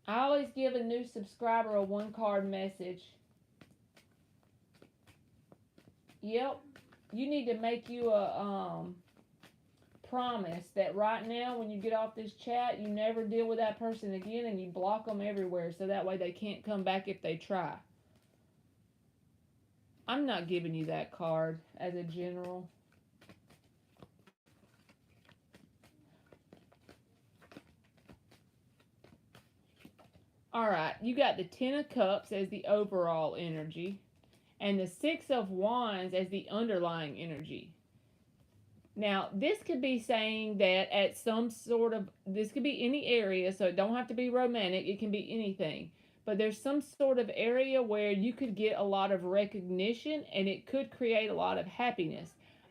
I always give a new subscriber a one card message. Yep. You need to make you a promise that right now when you get off this chat, you never deal with that person again and you block them everywhere so that way they can't come back if they try. I'm not giving you that card as a general. Alright, you got the Ten of Cups as the overall energy and the Six of Wands as the underlying energy. Now, this could be saying that at some sort of, this could be any area, so it don't have to be romantic, it can be anything. But there's some sort of area where you could get a lot of recognition and it could create a lot of happiness.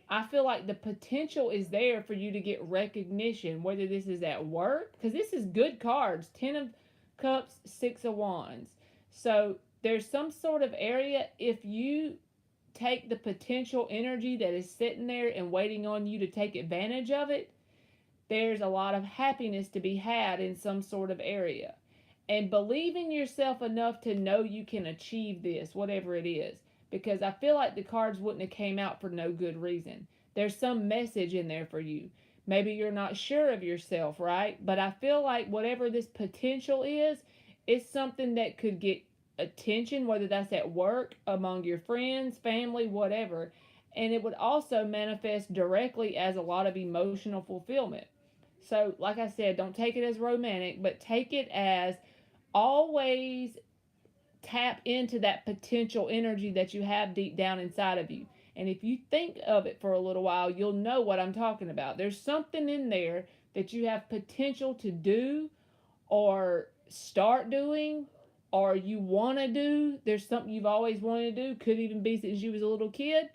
I feel like the potential is there for you to get recognition, whether this is at work, because this is good cards, Ten of Cups, Six of Wands. So there's some sort of area, if you take the potential energy that is sitting there and waiting on you to take advantage of it, there's a lot of happiness to be had in some sort of area. And believe in yourself enough to know you can achieve this, whatever it is. Because I feel like the cards wouldn't have came out for no good reason. There's some message in there for you. Maybe you're not sure of yourself, right? But I feel like whatever this potential is, it's something that could get attention, whether that's at work, among your friends, family, whatever. And it would also manifest directly as a lot of emotional fulfillment. So, like I said, don't take it as romantic, but take it as always tap into that potential energy that you have deep down inside of you. And if you think of it for a little while, you'll know what I'm talking about. There's something in there that you have potential to do or start doing or you want to do. There's something you've always wanted to do, could even be since you was a little kid,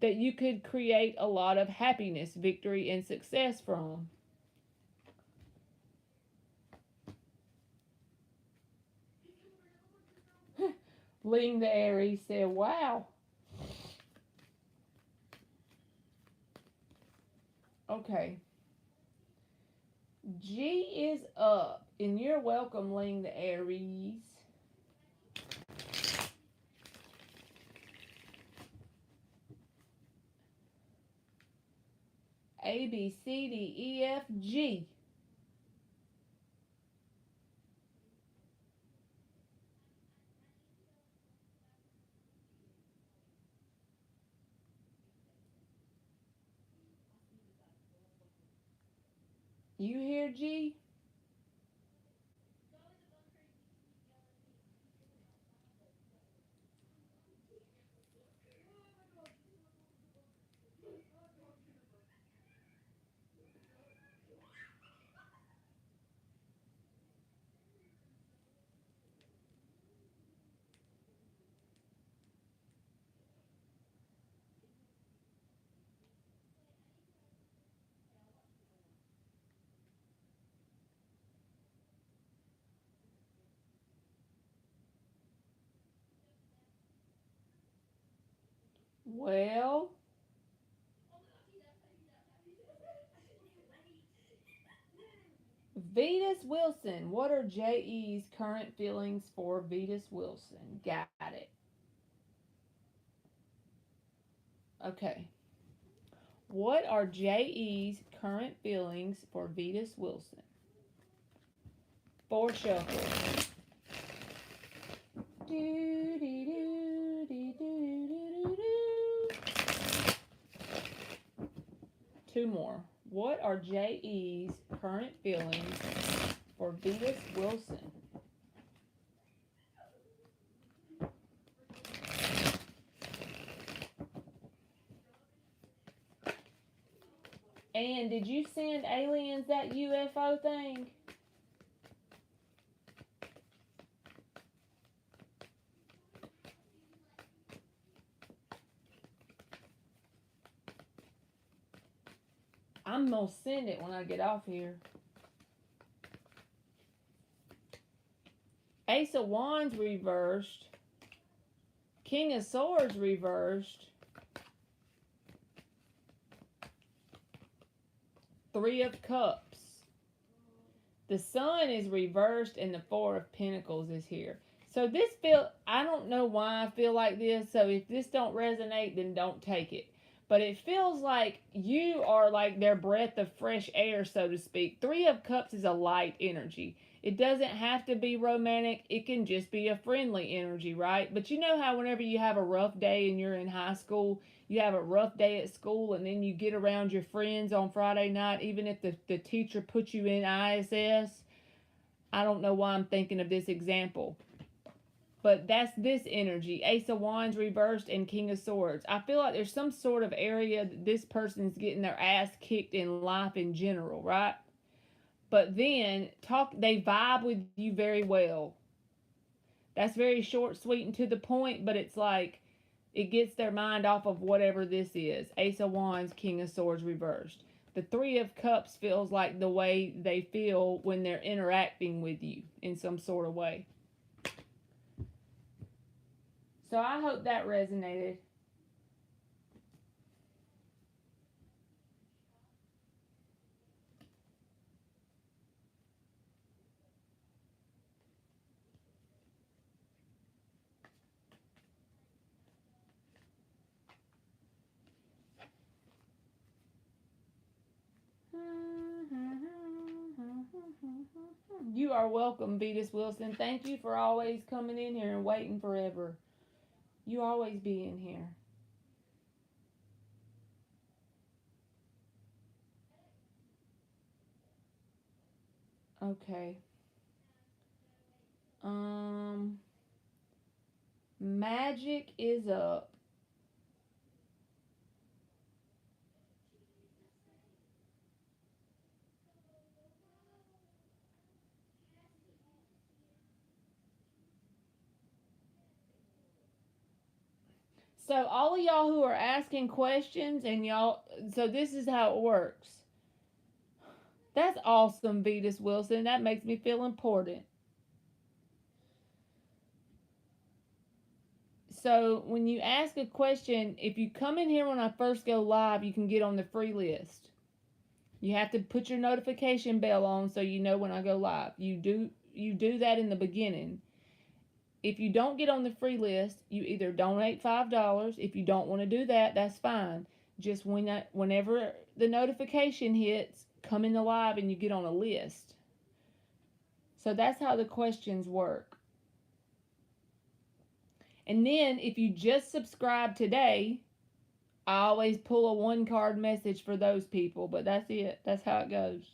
that you could create a lot of happiness, victory, and success from. Ling the Aries said, wow. Okay. G is up. And you're welcome, Ling the Aries. A, B, C, D, E, F, G. You hear G? Well, Vetus Wilson. What are J.E.'s current feelings for Vetus Wilson? Got it. Okay. What are J.E.'s current feelings for Vetus Wilson? 4 shuffles. Do, do, do, do, do, do, do. 2 more. What are J.E.'s current feelings for Vetus Wilson? And did you send aliens that UFO thing? I'm gonna send it when I get off here. Ace of Wands reversed. King of Swords reversed. 3 of Cups. The Sun is reversed and the 4 of Pentacles is here. So this I don't know why I feel like this. So if this don't resonate, then don't take it. But it feels like you are like their breath of fresh air, so to speak. 3 of Cups is a light energy. It doesn't have to be romantic. It can just be a friendly energy, right? But you know how whenever you have a rough day and you're in high school, you have a rough day at school and then you get around your friends on Friday night, even if the teacher puts you in ISS. I don't know why I'm thinking of this example. But that's this energy. Ace of Wands reversed and King of Swords. I feel like there's some sort of area that this person's getting their ass kicked in life in general, right? But then they vibe with you very well. That's very short, sweet, and to the point, but it's like it gets their mind off of whatever this is. Ace of Wands, King of Swords reversed. The 3 of Cups feels like the way they feel when they're interacting with you in some sort of way. So I hope that resonated. You are welcome, Vetus Wilson. Thank you for always coming in here and waiting forever. You always be in here. Okay. Magic is up. So all of y'all who are asking questions and so this is how it works. That's awesome, Vetus Wilson. That makes me feel important. So when you ask a question, if you come in here when I first go live, you can get on the free list. You have to put your notification bell on so you know when I go live. You do that in the beginning. If you don't get on the free list, you either donate $5. If you don't want to do that, that's fine. Just whenever the notification hits, come in the live and you get on a list. So that's how the questions work. And then if you just subscribe today, I always pull a 1-card message for those people, but that's it. That's how it goes.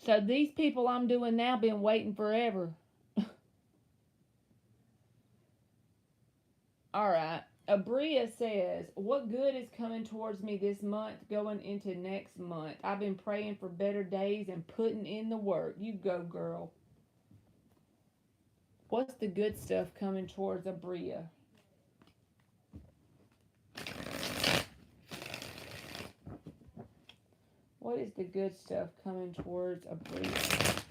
So these people I'm doing now been waiting forever. All right. Abria says, what good is coming towards me this month going into next month? I've been praying for better days and putting in the work. You go, girl. What's the good stuff coming towards Abria? What is the good stuff coming towards Abria?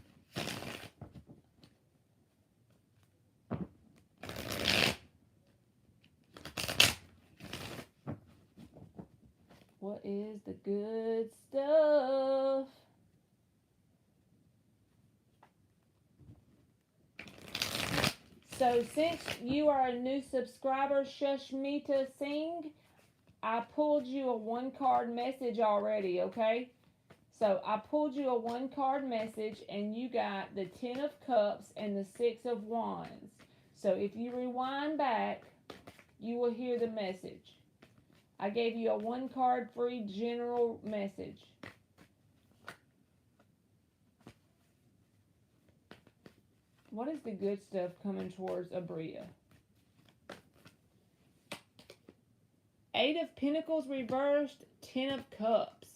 What is the good stuff? So since you are a new subscriber, Shushmita Singh, I pulled you a 1 card message already, okay? So I pulled you a 1 card message and you got the 10 of Cups and the 6 of Wands. So if you rewind back, you will hear the message. I gave you a 1 card free general message. What is the good stuff coming towards Abria? 8 of Pentacles reversed, 10 of Cups.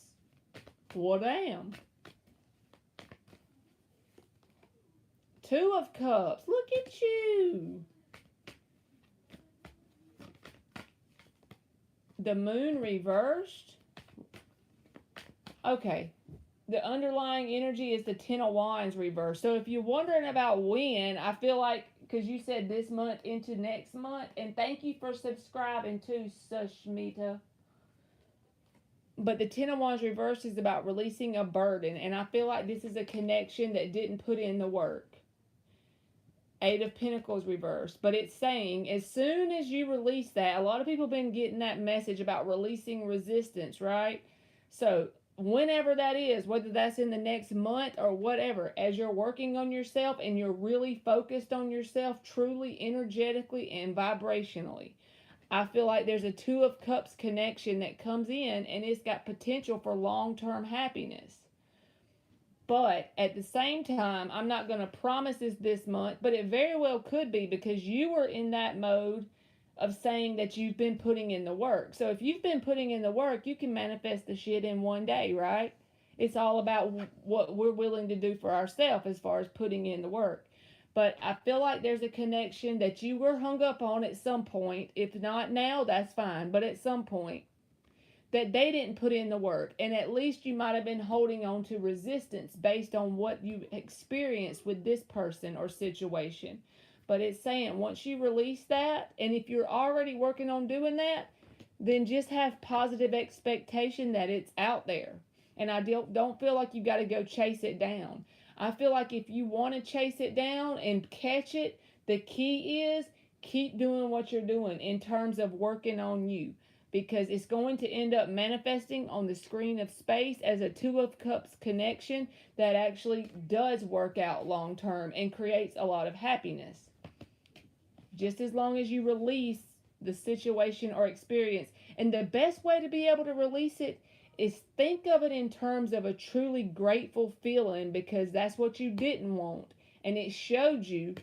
Well, damn. 2 of Cups. Look at you. The Moon reversed. Okay. The underlying energy is the 10 of Wands reversed. So if you're wondering about when, I feel like, because you said this month into next month, and thank you for subscribing to Sushmita. But the 10 of Wands reversed is about releasing a burden, and I feel like this is a connection that didn't put in the work. 8 of Pentacles reversed, but it's saying as soon as you release that, a lot of people have been getting that message about releasing resistance, right? So whenever that is, whether that's in the next month or whatever, as you're working on yourself and you're really focused on yourself truly, energetically, and vibrationally, I feel like there's a 2 of Cups connection that comes in and it's got potential for long-term happiness. But at the same time, I'm not going to promise this month, but it very well could be because you were in that mode of saying that you've been putting in the work. So if you've been putting in the work, you can manifest the shit in one day, right? It's all about what we're willing to do for ourselves as far as putting in the work. But I feel like there's a connection that you were hung up on at some point. If not now, that's fine. But at some point, that they didn't put in the work. And at least you might have been holding on to resistance based on what you experienced with this person or situation. But it's saying once you release that, and if you're already working on doing that, then just have positive expectation that it's out there. And I don't feel like you got to go chase it down. I feel like if you want to chase it down and catch it, the key is keep doing what you're doing in terms of working on you. Because it's going to end up manifesting on the screen of space as a 2 of Cups connection that actually does work out long term and creates a lot of happiness. Just as long as you release the situation or experience. And the best way to be able to release it is think of it in terms of a truly grateful feeling, because that's what you didn't want. And it showed you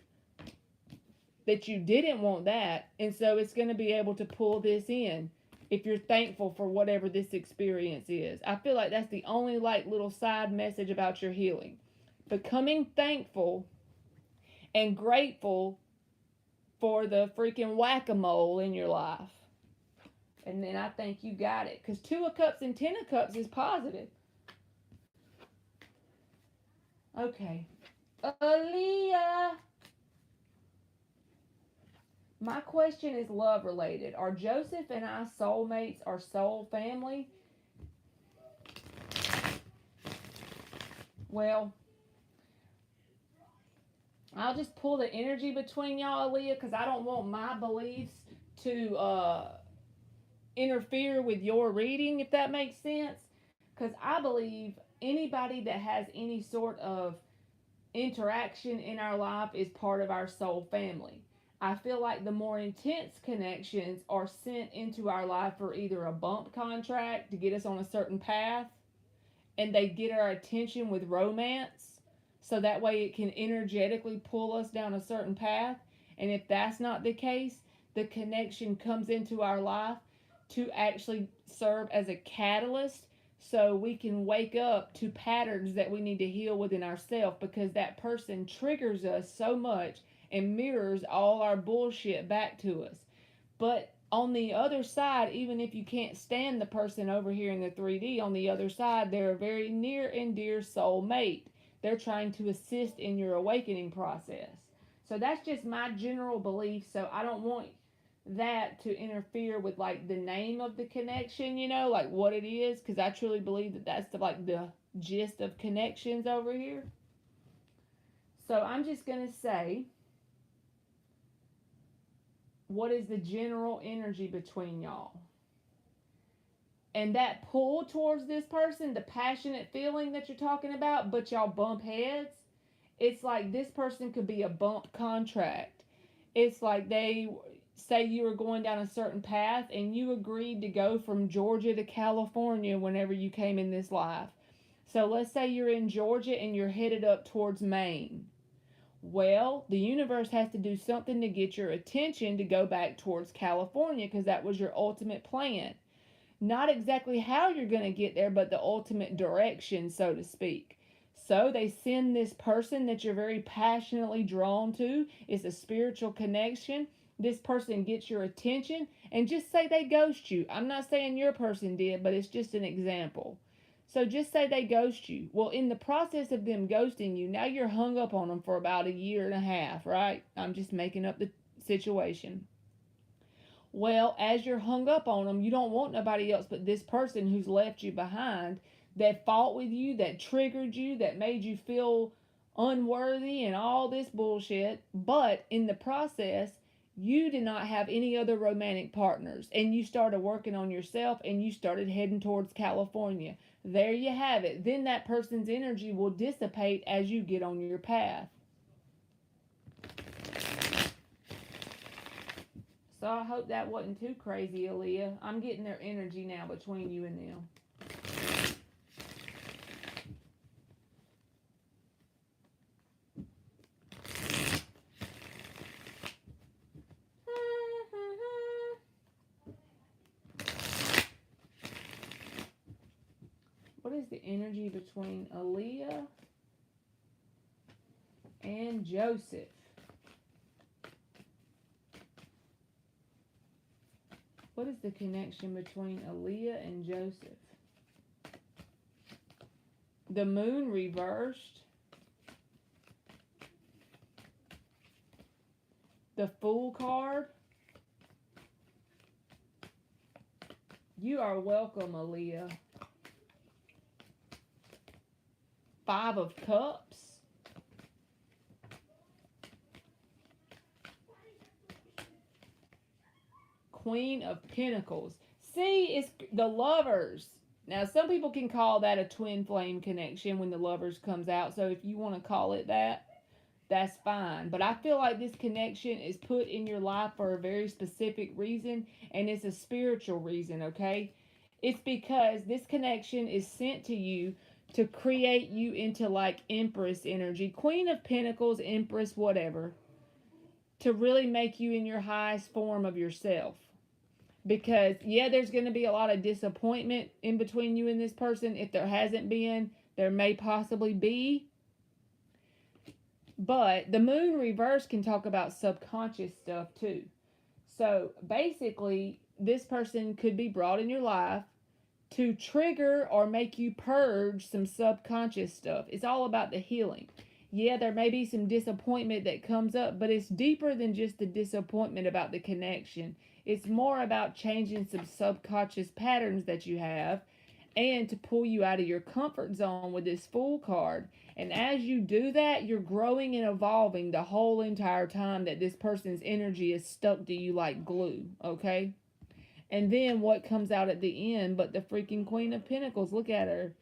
that you didn't want that. And so it's going to be able to pull this in. If you're thankful for whatever this experience is. I feel like that's the only little side message about your healing. Becoming thankful and grateful for the freaking whack-a-mole in your life. And then I think you got it. Because 2 of Cups and 10 of Cups is positive. Okay. Aaliyah. My question is love related. Are Joseph and I soulmates or soul family? Well, I'll just pull the energy between y'all, Aaliyah, because I don't want my beliefs to interfere with your reading, if that makes sense. Because I believe anybody that has any sort of interaction in our life is part of our soul family. I feel like the more intense connections are sent into our life for either a bump contract to get us on a certain path, and they get our attention with romance, so that way it can energetically pull us down a certain path. And if that's not the case, the connection comes into our life to actually serve as a catalyst so we can wake up to patterns that we need to heal within ourselves, because that person triggers us so much and mirrors all our bullshit back to us. But on the other side, even if you can't stand the person over here in the 3D, on the other side, they're a very near and dear soul mate. They're trying to assist in your awakening process. So that's just my general belief. So I don't want that to interfere with like the name of the connection, you know, like what it is, because I truly believe that that's the gist of connections over here. So I'm just going to say, what is the general energy between y'all? And that pull towards this person, the passionate feeling that you're talking about, but y'all bump heads, it's like this person could be a bump contract. It's like they say you were going down a certain path and you agreed to go from Georgia to California whenever you came in this life. So let's say you're in Georgia and you're headed up towards Maine. Well, the universe has to do something to get your attention to go back towards California because that was your ultimate plan. Not exactly how you're going to get there, but the ultimate direction, so to speak. So they send this person that you're very passionately drawn to. It's a spiritual connection. This person gets your attention, and just say they ghost you. I'm not saying your person did, but it's just an example. So just say they ghost you. Well, in the process of them ghosting you, now you're hung up on them for about a year and a half, right? I'm just making up the situation. Well, as you're hung up on them, you don't want nobody else but this person who's left you behind, that fought with you, that triggered you, that made you feel unworthy and all this bullshit. But in the process, you did not have any other romantic partners, and you started working on yourself and you started heading towards California. There you have it. Then that person's energy will dissipate as you get on your path. So I hope that wasn't too crazy, Aaliyah. I'm getting their energy now between you and them. What is the energy between Aaliyah and Joseph? What is the connection between Aaliyah and Joseph? The moon reversed. The Fool card. You are welcome, Aaliyah. 5 of Cups. Queen of Pentacles. See, it's the Lovers. Now, some people can call that a twin flame connection when the Lovers comes out. So if you want to call it that, that's fine. But I feel like this connection is put in your life for a very specific reason, and it's a spiritual reason, okay? It's because this connection is sent to you to create you into like Empress energy, Queen of Pentacles, Empress, whatever, to really make you in your highest form of yourself. Because, yeah, there's going to be a lot of disappointment in between you and this person. If there hasn't been, there may possibly be. But the moon reverse can talk about subconscious stuff too. So basically, this person could be brought in your life to trigger or make you purge some subconscious stuff. It's all about the healing. Yeah, there may be some disappointment that comes up, but it's deeper than just the disappointment about the connection. It's more about changing some subconscious patterns that you have and to pull you out of your comfort zone with this Fool card. And as you do that, you're growing and evolving the whole entire time that this person's energy is stuck to you like glue, okay? And then what comes out at the end but the freaking Queen of Pentacles? Look at her.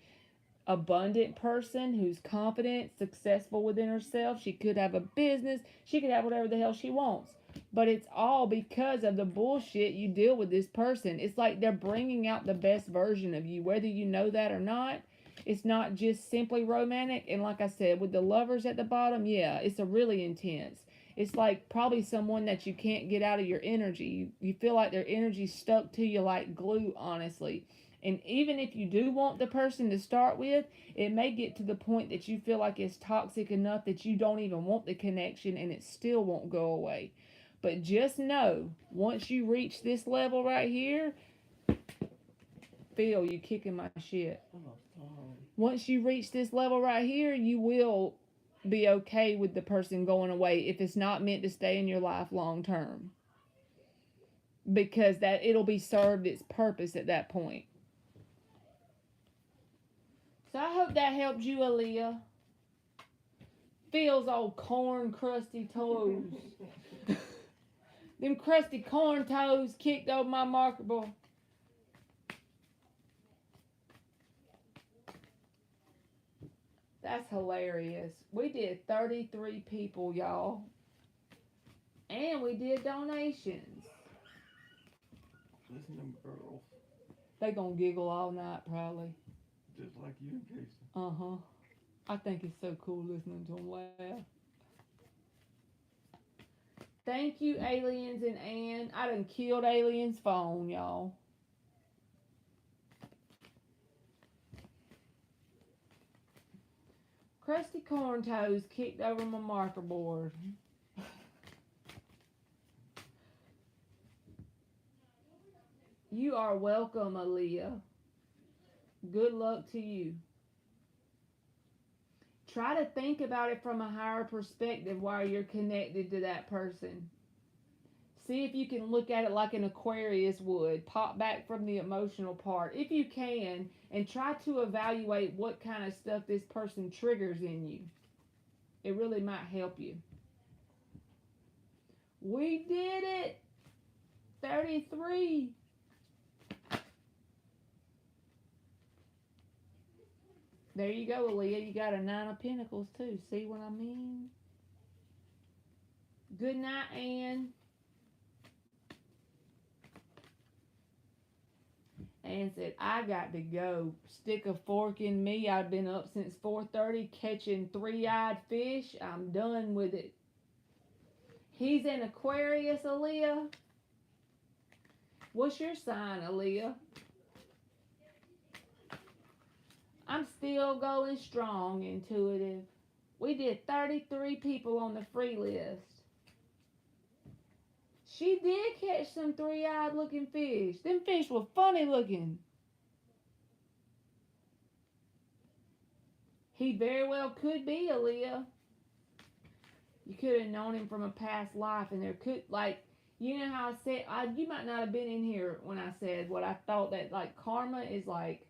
Abundant person who's confident, successful within herself. She could have a business. She could have whatever the hell she wants. But it's all because of the bullshit you deal with this person. It's like they're bringing out the best version of you, whether you know that or not. It's not just simply romantic. And like I said, with the Lovers at the bottom, yeah, it's a really intense. It's like probably someone that you can't get out of your energy. You feel like their energy stuck to you like glue, honestly. And even if you do want the person to start with, it may get to the point that you feel like it's toxic enough that you don't even want the connection and it still won't go away. But just know, once you reach this level right here, Phil, you kicking my shit. Once you reach this level right here, you will be okay with the person going away if it's not meant to stay in your life long term. because that it'll be served its purpose at that point. So I hope that helped you, Aaliyah. Phil's old corn crusty toes. Them crusty corn toes kicked over my marker board. That's hilarious. We did 33 people, y'all. And we did donations. Listen to them girls. They gonna giggle all night, probably. Just like you and Casey. Uh-huh. I think it's so cool listening to them laugh. Thank you, Aliens and Ann. I done killed Alien's phone, y'all. Crusty corn toes kicked over my marker board. You are welcome, Aaliyah. Good luck to you. Try to think about it from a higher perspective while you're connected to that person. See if you can look at it like an Aquarius would. Pop back from the emotional part, if you can, and try to evaluate what kind of stuff this person triggers in you. It really might help you. We did it! 33. There you go, Aaliyah. You got a 9 of Pentacles, too. See what I mean? Good night, Ann. Ann said, I got to go. Stick a fork in me. I've been up since 4:30 catching 3-eyed fish. I'm done with it. He's in Aquarius, Aaliyah. What's your sign, Aaliyah? I'm still going strong, intuitive. We did 33 people on the free list. She did catch some 3-eyed looking fish. Them fish were funny looking. He very well could be, Aaliyah. You could have known him from a past life, and there could, like, you know how I said, you might not have been in here when I said what I thought, that, like, karma is like,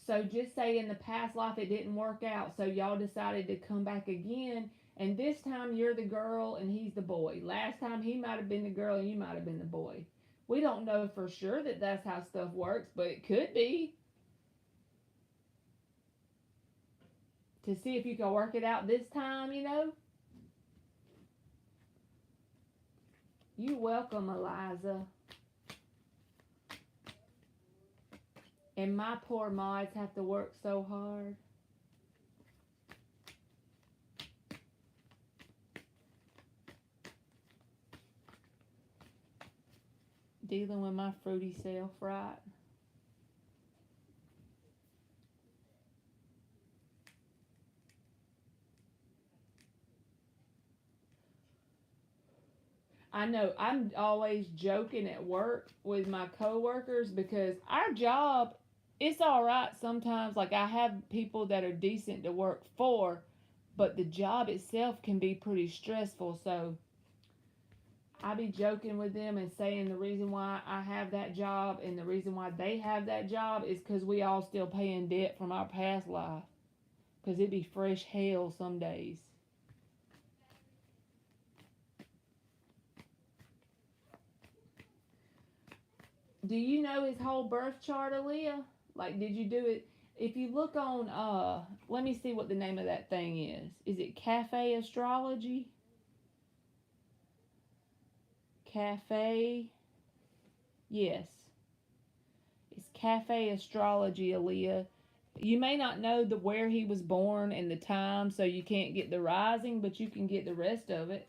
so just say in the past life it didn't work out, so y'all decided to come back again, and this time you're the girl and he's the boy. Last time he might have been the girl and you might have been the boy. We don't know for sure that that's how stuff works, but it could be. To see if you can work it out this time, you know. You welcome, Eliza. And my poor mods have to work so hard. Dealing with my fruity self, right? I know I'm always joking at work with my coworkers because our job, it's all right sometimes. Like, I have people that are decent to work for, but the job itself can be pretty stressful. So I be joking with them and saying the reason why I have that job and the reason why they have that job is because we all still paying debt from our past life. Because it be fresh hell some days. Do you know his whole birth chart, Aaliyah? Like, did you do it? If you look on, let me see what the name of that thing is. Is it Cafe Astrology? Cafe? Yes. It's Cafe Astrology, Aaliyah. You may not know where he was born and the time, so you can't get the rising, but you can get the rest of it.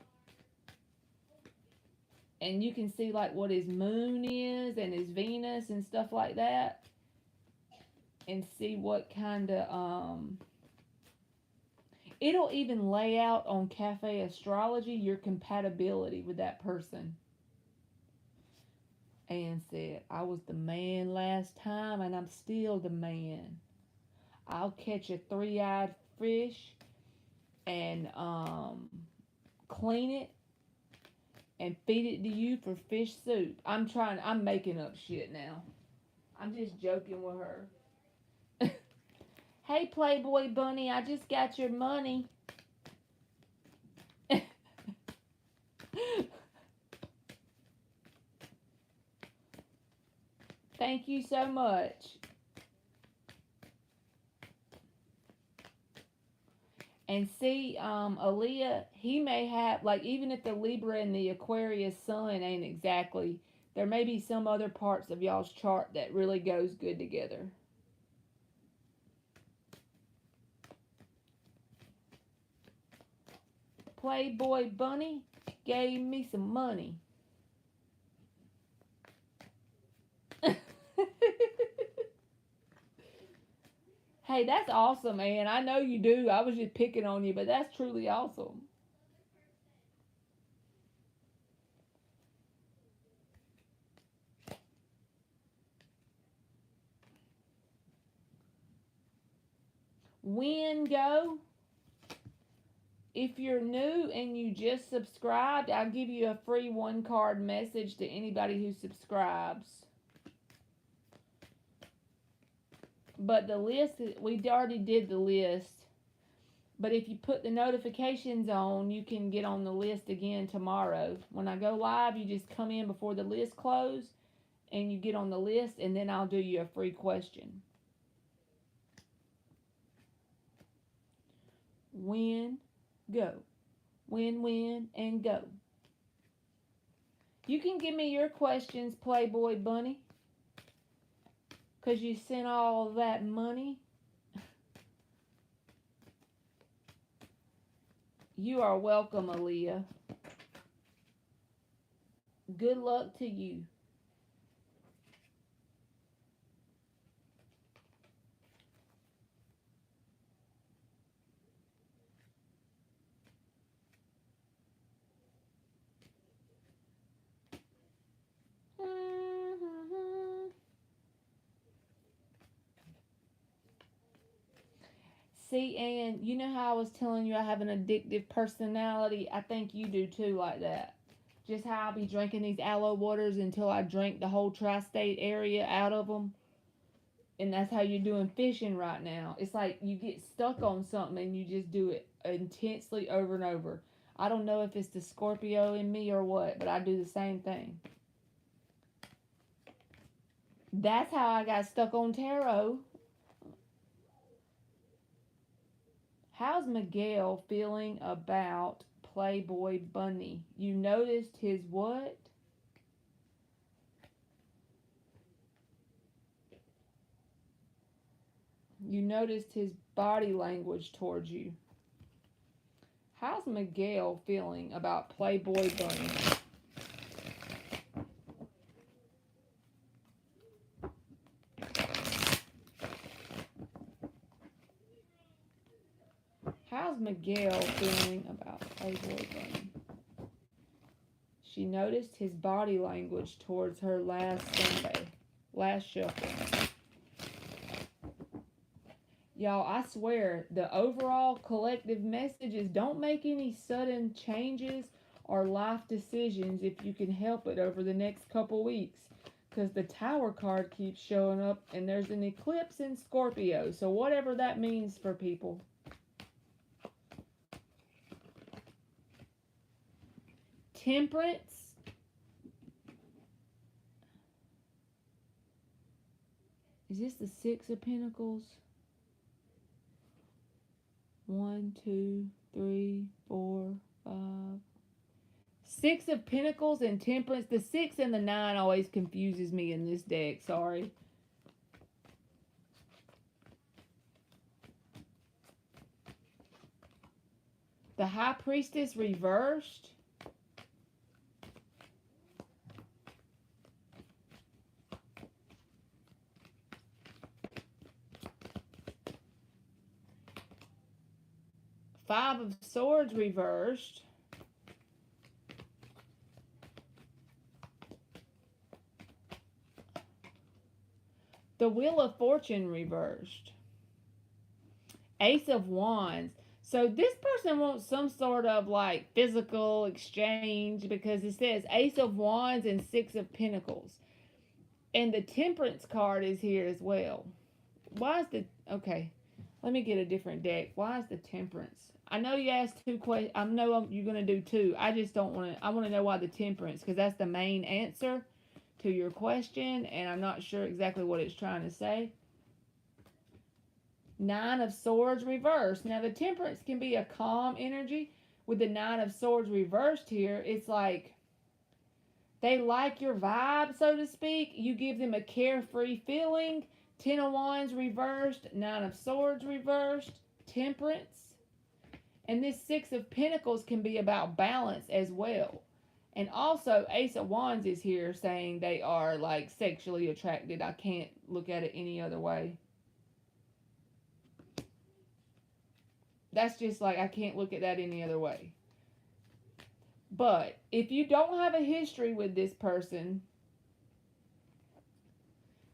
And you can see like what his moon is and his Venus and stuff like that. And see what kind of, it'll even lay out on Cafe Astrology your compatibility with that person. Ann said, I was the man last time and I'm still the man. I'll catch a 3-eyed fish and clean it and feed it to you for fish soup. I'm making up shit now. I'm just joking with her. Hey, Playboy Bunny, I just got your money. Thank you so much. And see, Aaliyah, he may have, like, even if the Libra and the Aquarius sun ain't exactly, there may be some other parts of y'all's chart that really goes good together. Playboy Bunny gave me some money. Hey, that's awesome, man. I know you do. I was just picking on you, but that's truly awesome. Go. If you're new and you just subscribed, I'll give you a free 1-card message to anybody who subscribes. But the list, we already did the list. But if you put the notifications on, you can get on the list again tomorrow. When I go live, you just come in before the list closes and you get on the list, and then I'll do you a free question. Go. Win, and go. You can give me your questions, Playboy Bunny, because you sent all that money. You are welcome, Aaliyah. Good luck to you. See, and you know how I was telling you I have an addictive personality? I think you do too, like that. Just how I'll be drinking these aloe waters until I drink the whole tri-state area out of them. And that's how you're doing fishing right now. It's like you get stuck on something and you just do it intensely over and over. I don't know if it's the Scorpio in me or what, but I do the same thing. That's how I got stuck on tarot. How's Miguel feeling about Playboy Bunny? You noticed his what? You noticed his body language towards you. How's Miguel feeling about Playboy Bunny? How's Miguel feeling about Playboy Bunny? She noticed his body language towards her last Sunday, last shuffle. Y'all, I swear, the overall collective message is don't make any sudden changes or life decisions if you can help it over the next couple weeks. Because the Tower card keeps showing up and there's an eclipse in Scorpio. So whatever that means for people. Temperance. Is this the Six of Pentacles? 1, 2, 3, 4, 5. Six of Pentacles and Temperance. The 6 and the 9 always confuses me in this deck. Sorry. The High Priestess reversed. Five of Swords reversed. The Wheel of Fortune reversed. Ace of Wands. So this person wants some sort of like physical exchange because it says Ace of Wands and Six of Pentacles. And the Temperance card is here as well. Why is the, okay, let me get a different deck. Why is the Temperance? I know you asked two questions. I know you're going to do two. I just don't want to, I want to know why the Temperance, because that's the main answer to your question, and I'm not sure exactly what it's trying to say. Nine of Swords reversed. Now the Temperance can be a calm energy. With the Nine of Swords reversed here, it's like they like your vibe, so to speak. You give them a carefree feeling. Ten of Wands reversed. Nine of Swords reversed. Temperance. And this Six of Pentacles can be about balance as well. And also, Ace of Wands is here saying they are like sexually attracted. I can't look at it any other way. That's just like, I can't look at that any other way. But if you don't have a history with this person,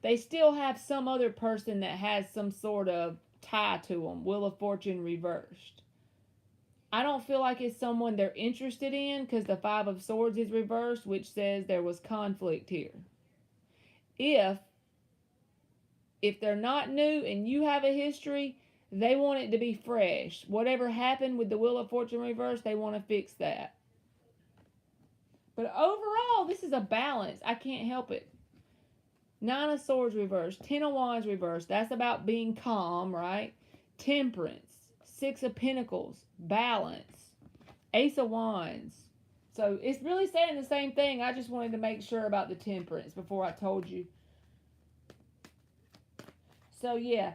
they still have some other person that has some sort of tie to them. Wheel of Fortune reversed. I don't feel like it's someone they're interested in because the Five of Swords is reversed, which says there was conflict here. If they're not new and you have a history, they want it to be fresh. Whatever happened with the Wheel of Fortune reversed, they want to fix that. But overall, this is a balance. I can't help it. Nine of Swords reversed. Ten of Wands reversed. That's about being calm, right? Temperance. Six of Pentacles. Balance. Ace of Wands. So it's really saying the same thing. I just wanted to make sure about the Temperance before I told you. So yeah.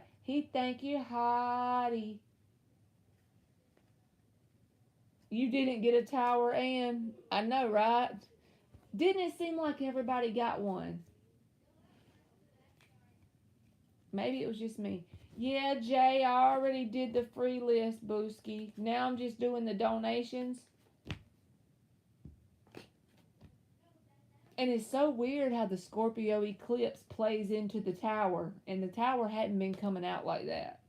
Thank you, Heidi. You didn't get a tower, Ann? I know, right? Didn't it seem like everybody got one? Maybe it was just me. Yeah, Jay, I already did the free list, Booski. Now I'm just doing the donations. And it's so weird how the Scorpio eclipse plays into the tower. And the tower hadn't been coming out like that.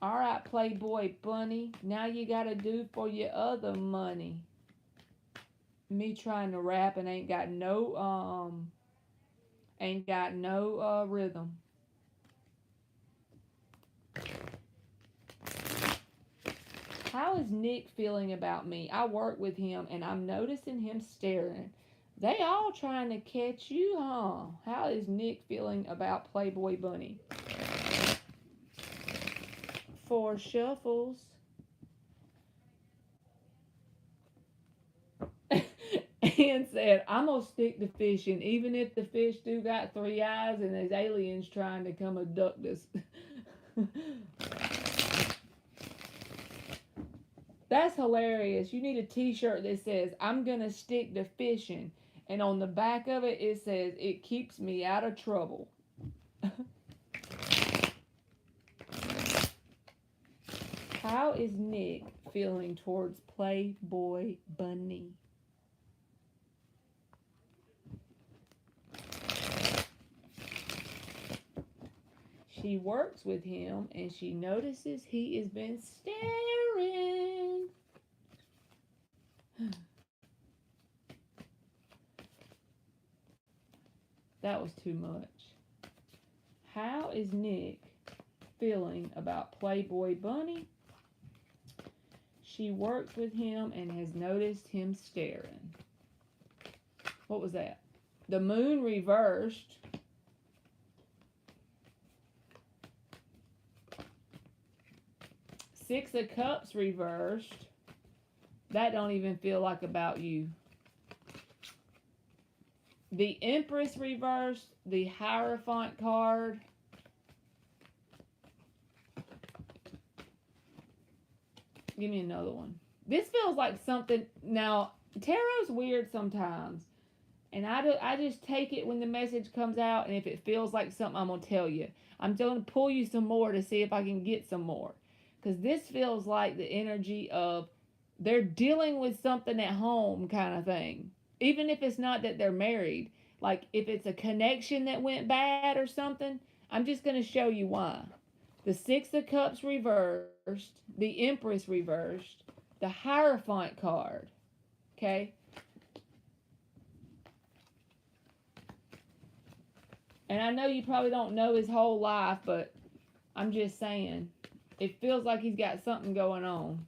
Alright, Playboy Bunny. Now you gotta do for your other money. Me trying to rap and ain't got no rhythm. How is Nick feeling about me? I work with him and I'm noticing him staring. They all trying to catch you, huh? How is Nick feeling about Playboy Bunny? 4 shuffles. Ann said, I'm going to stick to fishing, even if the fish do got 3 eyes and there's aliens trying to come abduct us. That's hilarious. You need a t-shirt that says, I'm going to stick to fishing. And on the back of it, it says, it keeps me out of trouble. How is Nick feeling towards Playboy Bunny? She works with him and she notices he has been staring. That was too much. How is Nick feeling about Playboy Bunny? She works with him and has noticed him staring. What was that? The moon reversed. Six of Cups reversed. That don't even feel like about you. The Empress reversed. The Hierophant card. Give me another one. This feels like something. Now, tarot's weird sometimes. And I just take it when the message comes out. And if it feels like something, I'm going to tell you. I'm going to pull you some more to see if I can get some more. Because this feels like the energy of they're dealing with something at home kind of thing. Even if it's not that they're married. like if it's a connection that went bad or something. I'm just going to show you why. The Six of Cups reversed, the Empress reversed, the Hierophant card. Okay? And I know you probably don't know his whole life, but I'm just saying, it feels like he's got something going on.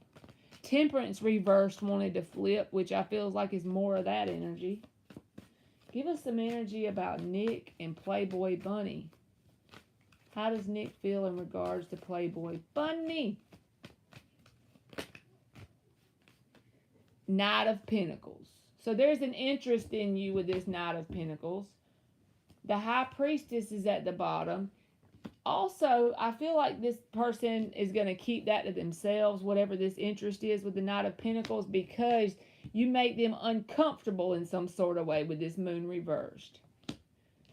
Temperance reversed wanted to flip, which I feel like is more of that energy. Give us some energy about Nick and Playboy Bunny. How does Nick feel in regards to Playboy Bunny? Knight of Pentacles. So there's an interest in you with this Knight of Pentacles. The High Priestess is at the bottom. Also, I feel like this person is going to keep that to themselves, whatever this interest is with the Knight of Pentacles, because you make them uncomfortable in some sort of way with this Moon reversed.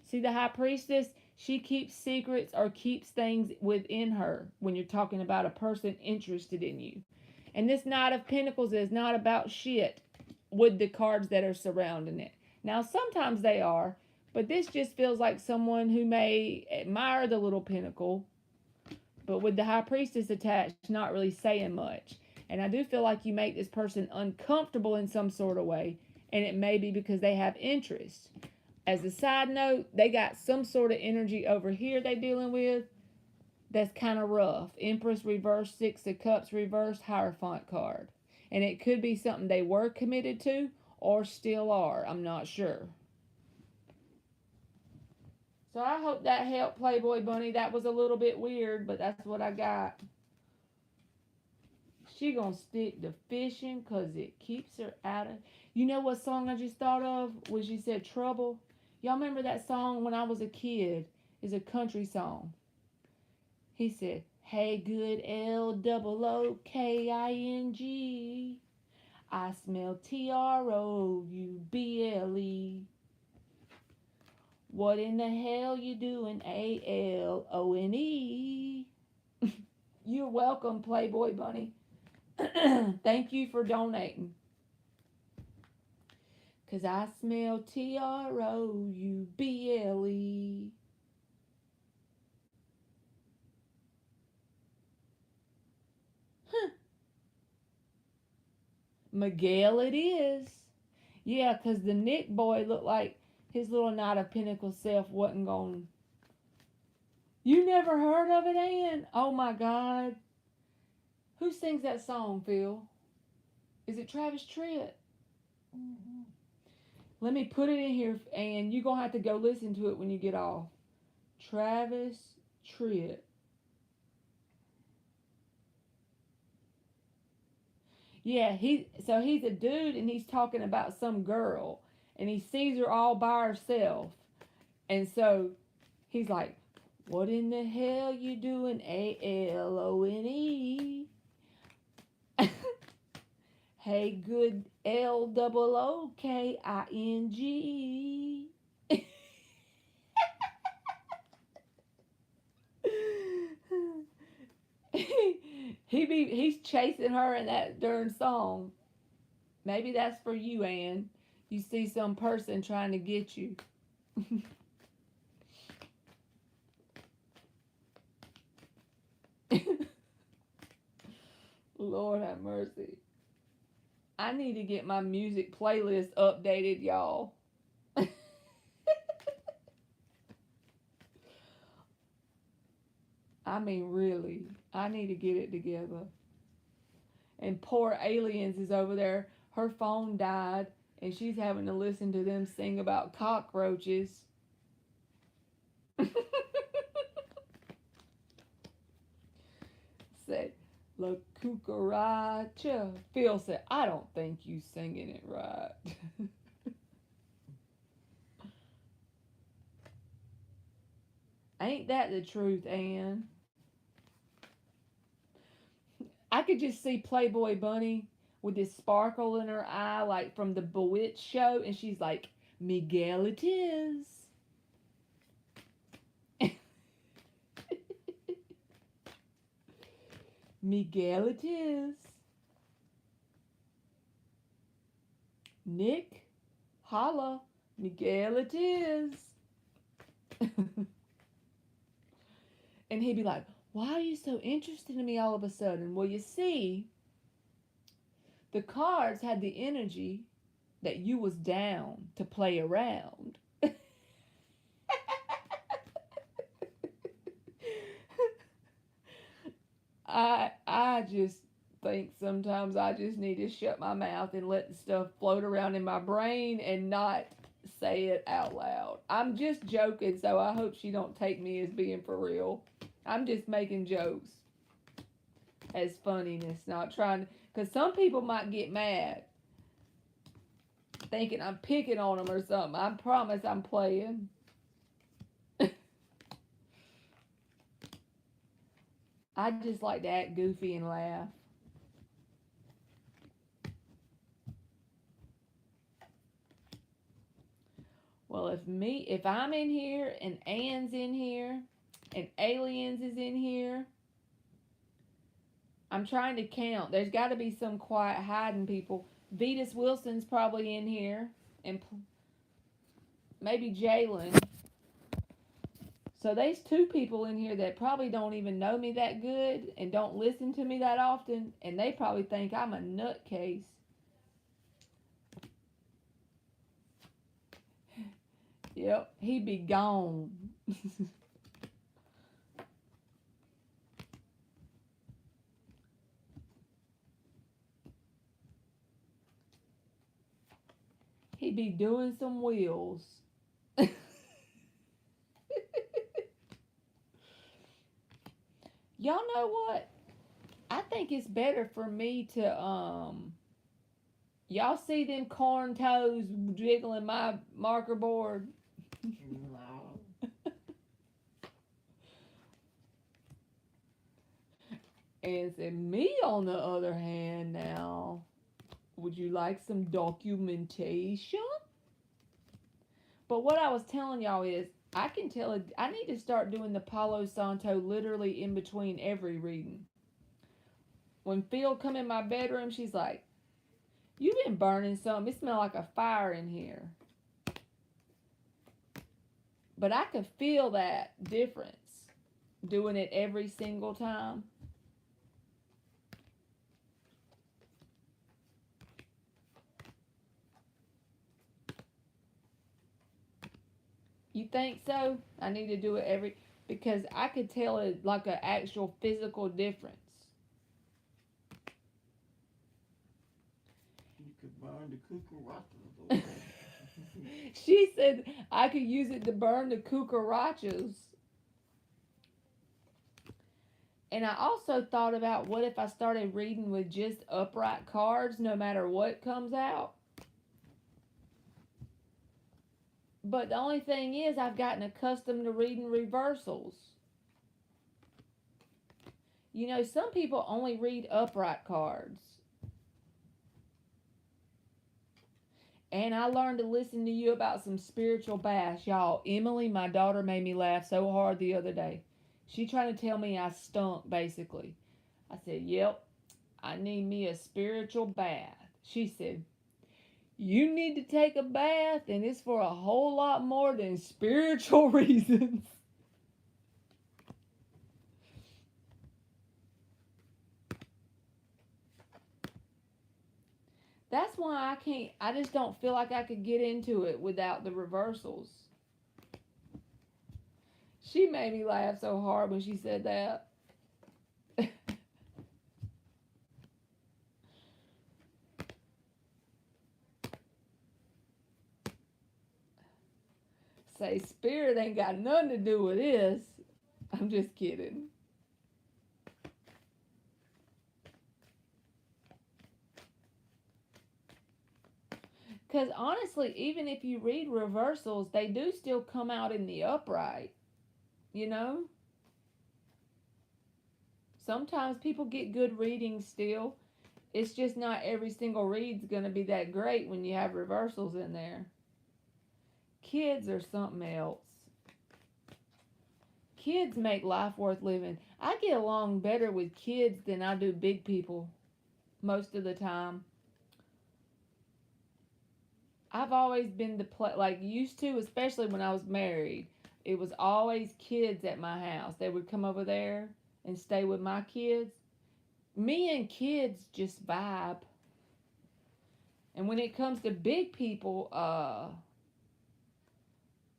See the High Priestess? She keeps secrets or keeps things within her when you're talking about a person interested in you. And this Knight of Pentacles is not about shit with the cards that are surrounding it. Now, sometimes they are, but this just feels like someone who may admire the little pentacle, but with the High Priestess attached, not really saying much. And I do feel like you make this person uncomfortable in some sort of way, and it may be because they have interest. As a side note, they got some sort of energy over here they're dealing with that's kind of rough. Empress reversed, Six of Cups reversed, Hierophant card. And it could be something they were committed to or still are. I'm not sure. So I hope that helped, Playboy Bunny. That was a little bit weird, but that's what I got. She gonna stick to fishing because it keeps her out of... You know what song I just thought of when she said trouble? Y'all remember that song when I was a kid? It's a country song. He said, hey, good L-O-O-K-I-N-G. I smell T-R-O-U-B-L-E. What in the hell you doing? A-L-O-N-E. You're welcome, Playboy Bunny. Thank you for donating. Because I smell T-R-O-U-B-L-E. Huh. Miguel it is. Yeah, because the Nick boy looked like his little Knight of Pentacles self wasn't going. You never heard of it, Ann? Oh my God. Who sings that song, Phil? Is it Travis Tritt? Mm-hmm. Let me put it in here, and you're going to have to go listen to it when you get off. Travis Tritt. Yeah, he's a dude, and he's talking about some girl, and he sees her all by herself. And so he's like, what in the hell you doing? A-L-O-N-E. Hey, good L-O-O-K-I-N-G. He's chasing her in that darn song. Maybe that's for you, Ann. You see some person trying to get you. Lord have mercy. I need to get my music playlist updated, y'all. I mean, really, I need to get it together. And poor Aliens is over there. Her phone died, and she's having to listen to them sing about cockroaches. Said, La Cucaracha. Phil said, I don't think you singing it right. Ain't that the truth, Ann? I could just see Playboy Bunny with this sparkle in her eye, like from the Bewitched show, and she's like, Miguel it is. Miguel it is. Nick, holla. Miguel it is. And he'd be like, why are you so interested in me all of a sudden? Well, you see, the cards had the energy that you was down to play around. I just think sometimes I just need to shut my mouth and let the stuff float around in my brain and not say it out loud. I'm just joking, so I hope she don't take me as being for real. I'm just making jokes as funniness, not trying to, because some people might get mad thinking I'm picking on them or something. I promise I'm playing. I just like to act goofy and laugh. Well, if I'm in here and Ann's in here and Aliens is in here, I'm trying to count. There's got to be some quiet hiding people. Vetus Wilson's probably in here, and maybe Jalen. So there's two people in here that probably don't even know me that good and don't listen to me that often, and they probably think I'm a nutcase. Yep, he'd be gone. He'd be doing some wheels. Y'all know what? I think it's better for me to y'all see them corn toes jiggling my marker board? No. And said, me on the other hand now, would you like some documentation? But what I was telling y'all is, I can tell it, I need to start doing the Palo Santo literally in between every reading. When Phil come in my bedroom, she's like, you've been burning something. It smells like a fire in here. But I could feel that difference doing it every single time. You think so? I need to do it because I could tell it like an actual physical difference. You could burn the cucarachas. She said I could use it to burn the cucarachas. And I also thought about what if I started reading with just upright cards no matter what comes out. But the only thing is, I've gotten accustomed to reading reversals. You know, some people only read upright cards. And I learned to listen to you about some spiritual baths. Y'all, Emily, my daughter, made me laugh so hard the other day. She tried to tell me I stunk, basically. I said, yep, I need me a spiritual bath. She said, you need to take a bath, and it's for a whole lot more than spiritual reasons. That's why I just don't feel like I could get into it without the reversals. She made me laugh so hard when she said that. Say, spirit ain't got nothing to do with this. I'm just kidding. Because honestly, even if you read reversals, they do still come out in the upright. You know? Sometimes people get good readings still. It's just not every single read's going to be that great when you have reversals in there. Kids are something else. Kids make life worth living. I get along better with kids than I do big people most of the time. I've always been like used to, especially when I was married. It was always kids at my house. They would come over there and stay with my kids. Me and kids just vibe. And when it comes to big people,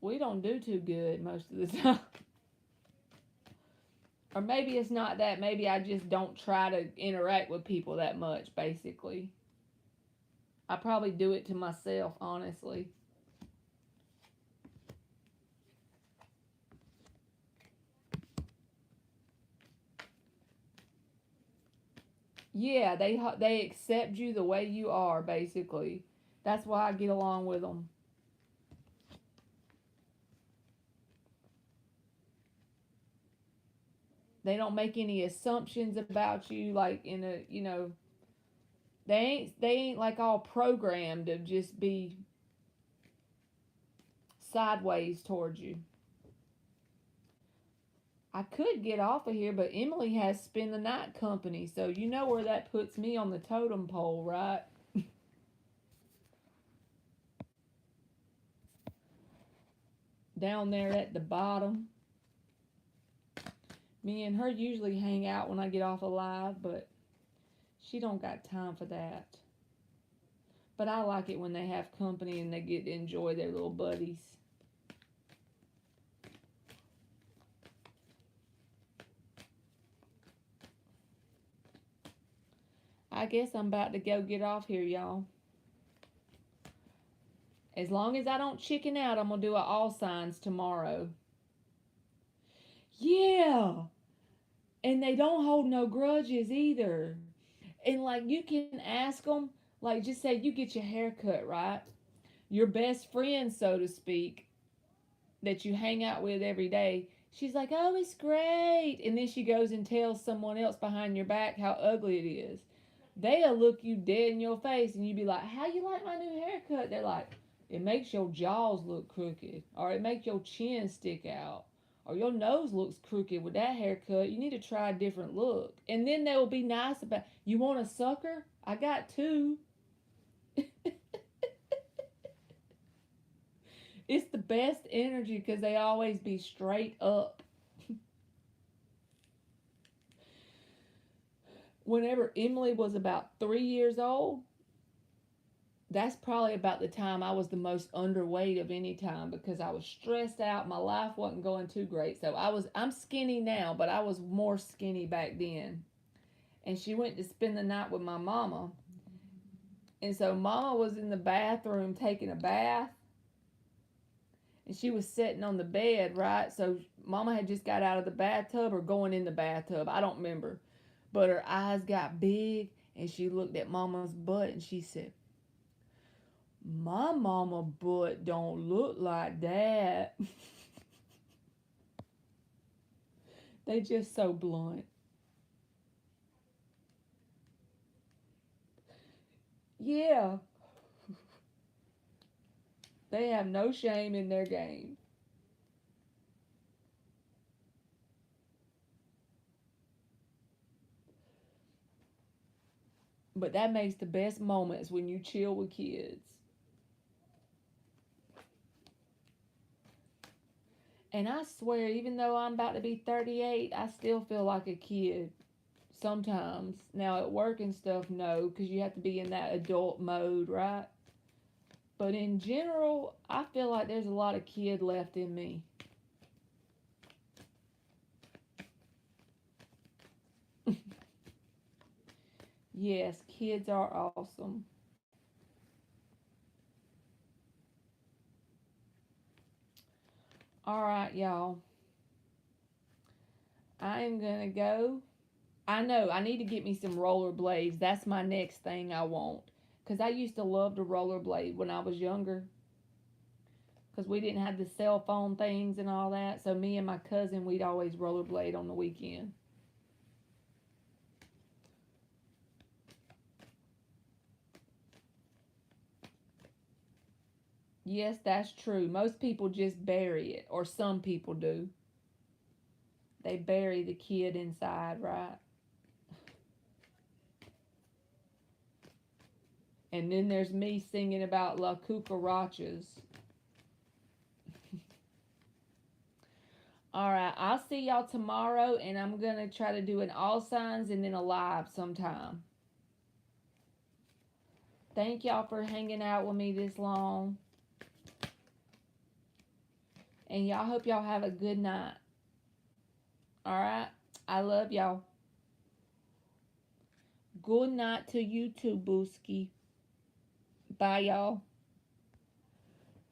we don't do too good most of the time. Or maybe it's not that. Maybe I just don't try to interact with people that much, basically. I probably do it to myself, honestly. Yeah, they accept you the way you are, basically. That's why I get along with them. They don't make any assumptions about you, like in a, they ain't like all programmed to just be sideways towards you. I could get off of here, but Emily has spend the night company, so you know where that puts me on the totem pole, right? Down there at the bottom. Me and her usually hang out when I get off of live, but she don't got time for that. But I like it when they have company and they get to enjoy their little buddies. I guess I'm about to go get off here, y'all. As long as I don't chicken out, I'm going to do a all signs tomorrow. Yeah. And they don't hold no grudges either. And like you can ask them, like just say you get your hair cut, right? Your best friend, so to speak, that you hang out with every day, she's like, oh, it's great. And then she goes and tells someone else behind your back how ugly it is. They'll look you dead in your face and you be like, how you like my new haircut? They're like, it makes your jaws look crooked, or it makes your chin stick out, or your nose looks crooked with that haircut. You need to try a different look. And then they will be nice about, you want a sucker? I got two. It's the best energy because they always be straight up. Whenever Emily was about 3 years old, that's probably about the time I was the most underweight of any time because I was stressed out. My life wasn't going too great. So I'm skinny now, but I was more skinny back then. And she went to spend the night with my mama. And so mama was in the bathroom taking a bath. And she was sitting on the bed, right? So mama had just got out of the bathtub or going in the bathtub. I don't remember. But her eyes got big and she looked at mama's butt and she said, my mama butt don't look like that. They just so blunt. Yeah. They have no shame in their game. But that makes the best moments when you chill with kids. And I swear, even though I'm about to be 38, I still feel like a kid sometimes. Now at work and stuff, no, because you have to be in that adult mode, right? But in general, I feel like there's a lot of kid left in me. Yes, kids are awesome. All right, y'all. I am going to go. I know, I need to get me some rollerblades. That's my next thing I want. Because I used to love to rollerblade when I was younger. Because we didn't have the cell phone things and all that. So me and my cousin, we'd always rollerblade on the weekend. Yes, that's true. Most people just bury it, or some people do. They bury the kid inside, right? And then there's me singing about La Cucarachas. Alright, I'll see y'all tomorrow, and I'm going to try to do an all signs and then a live sometime. Thank y'all for hanging out with me this long. And y'all hope y'all have a good night. Alright? I love y'all. Good night to you too, Booski. Bye, y'all.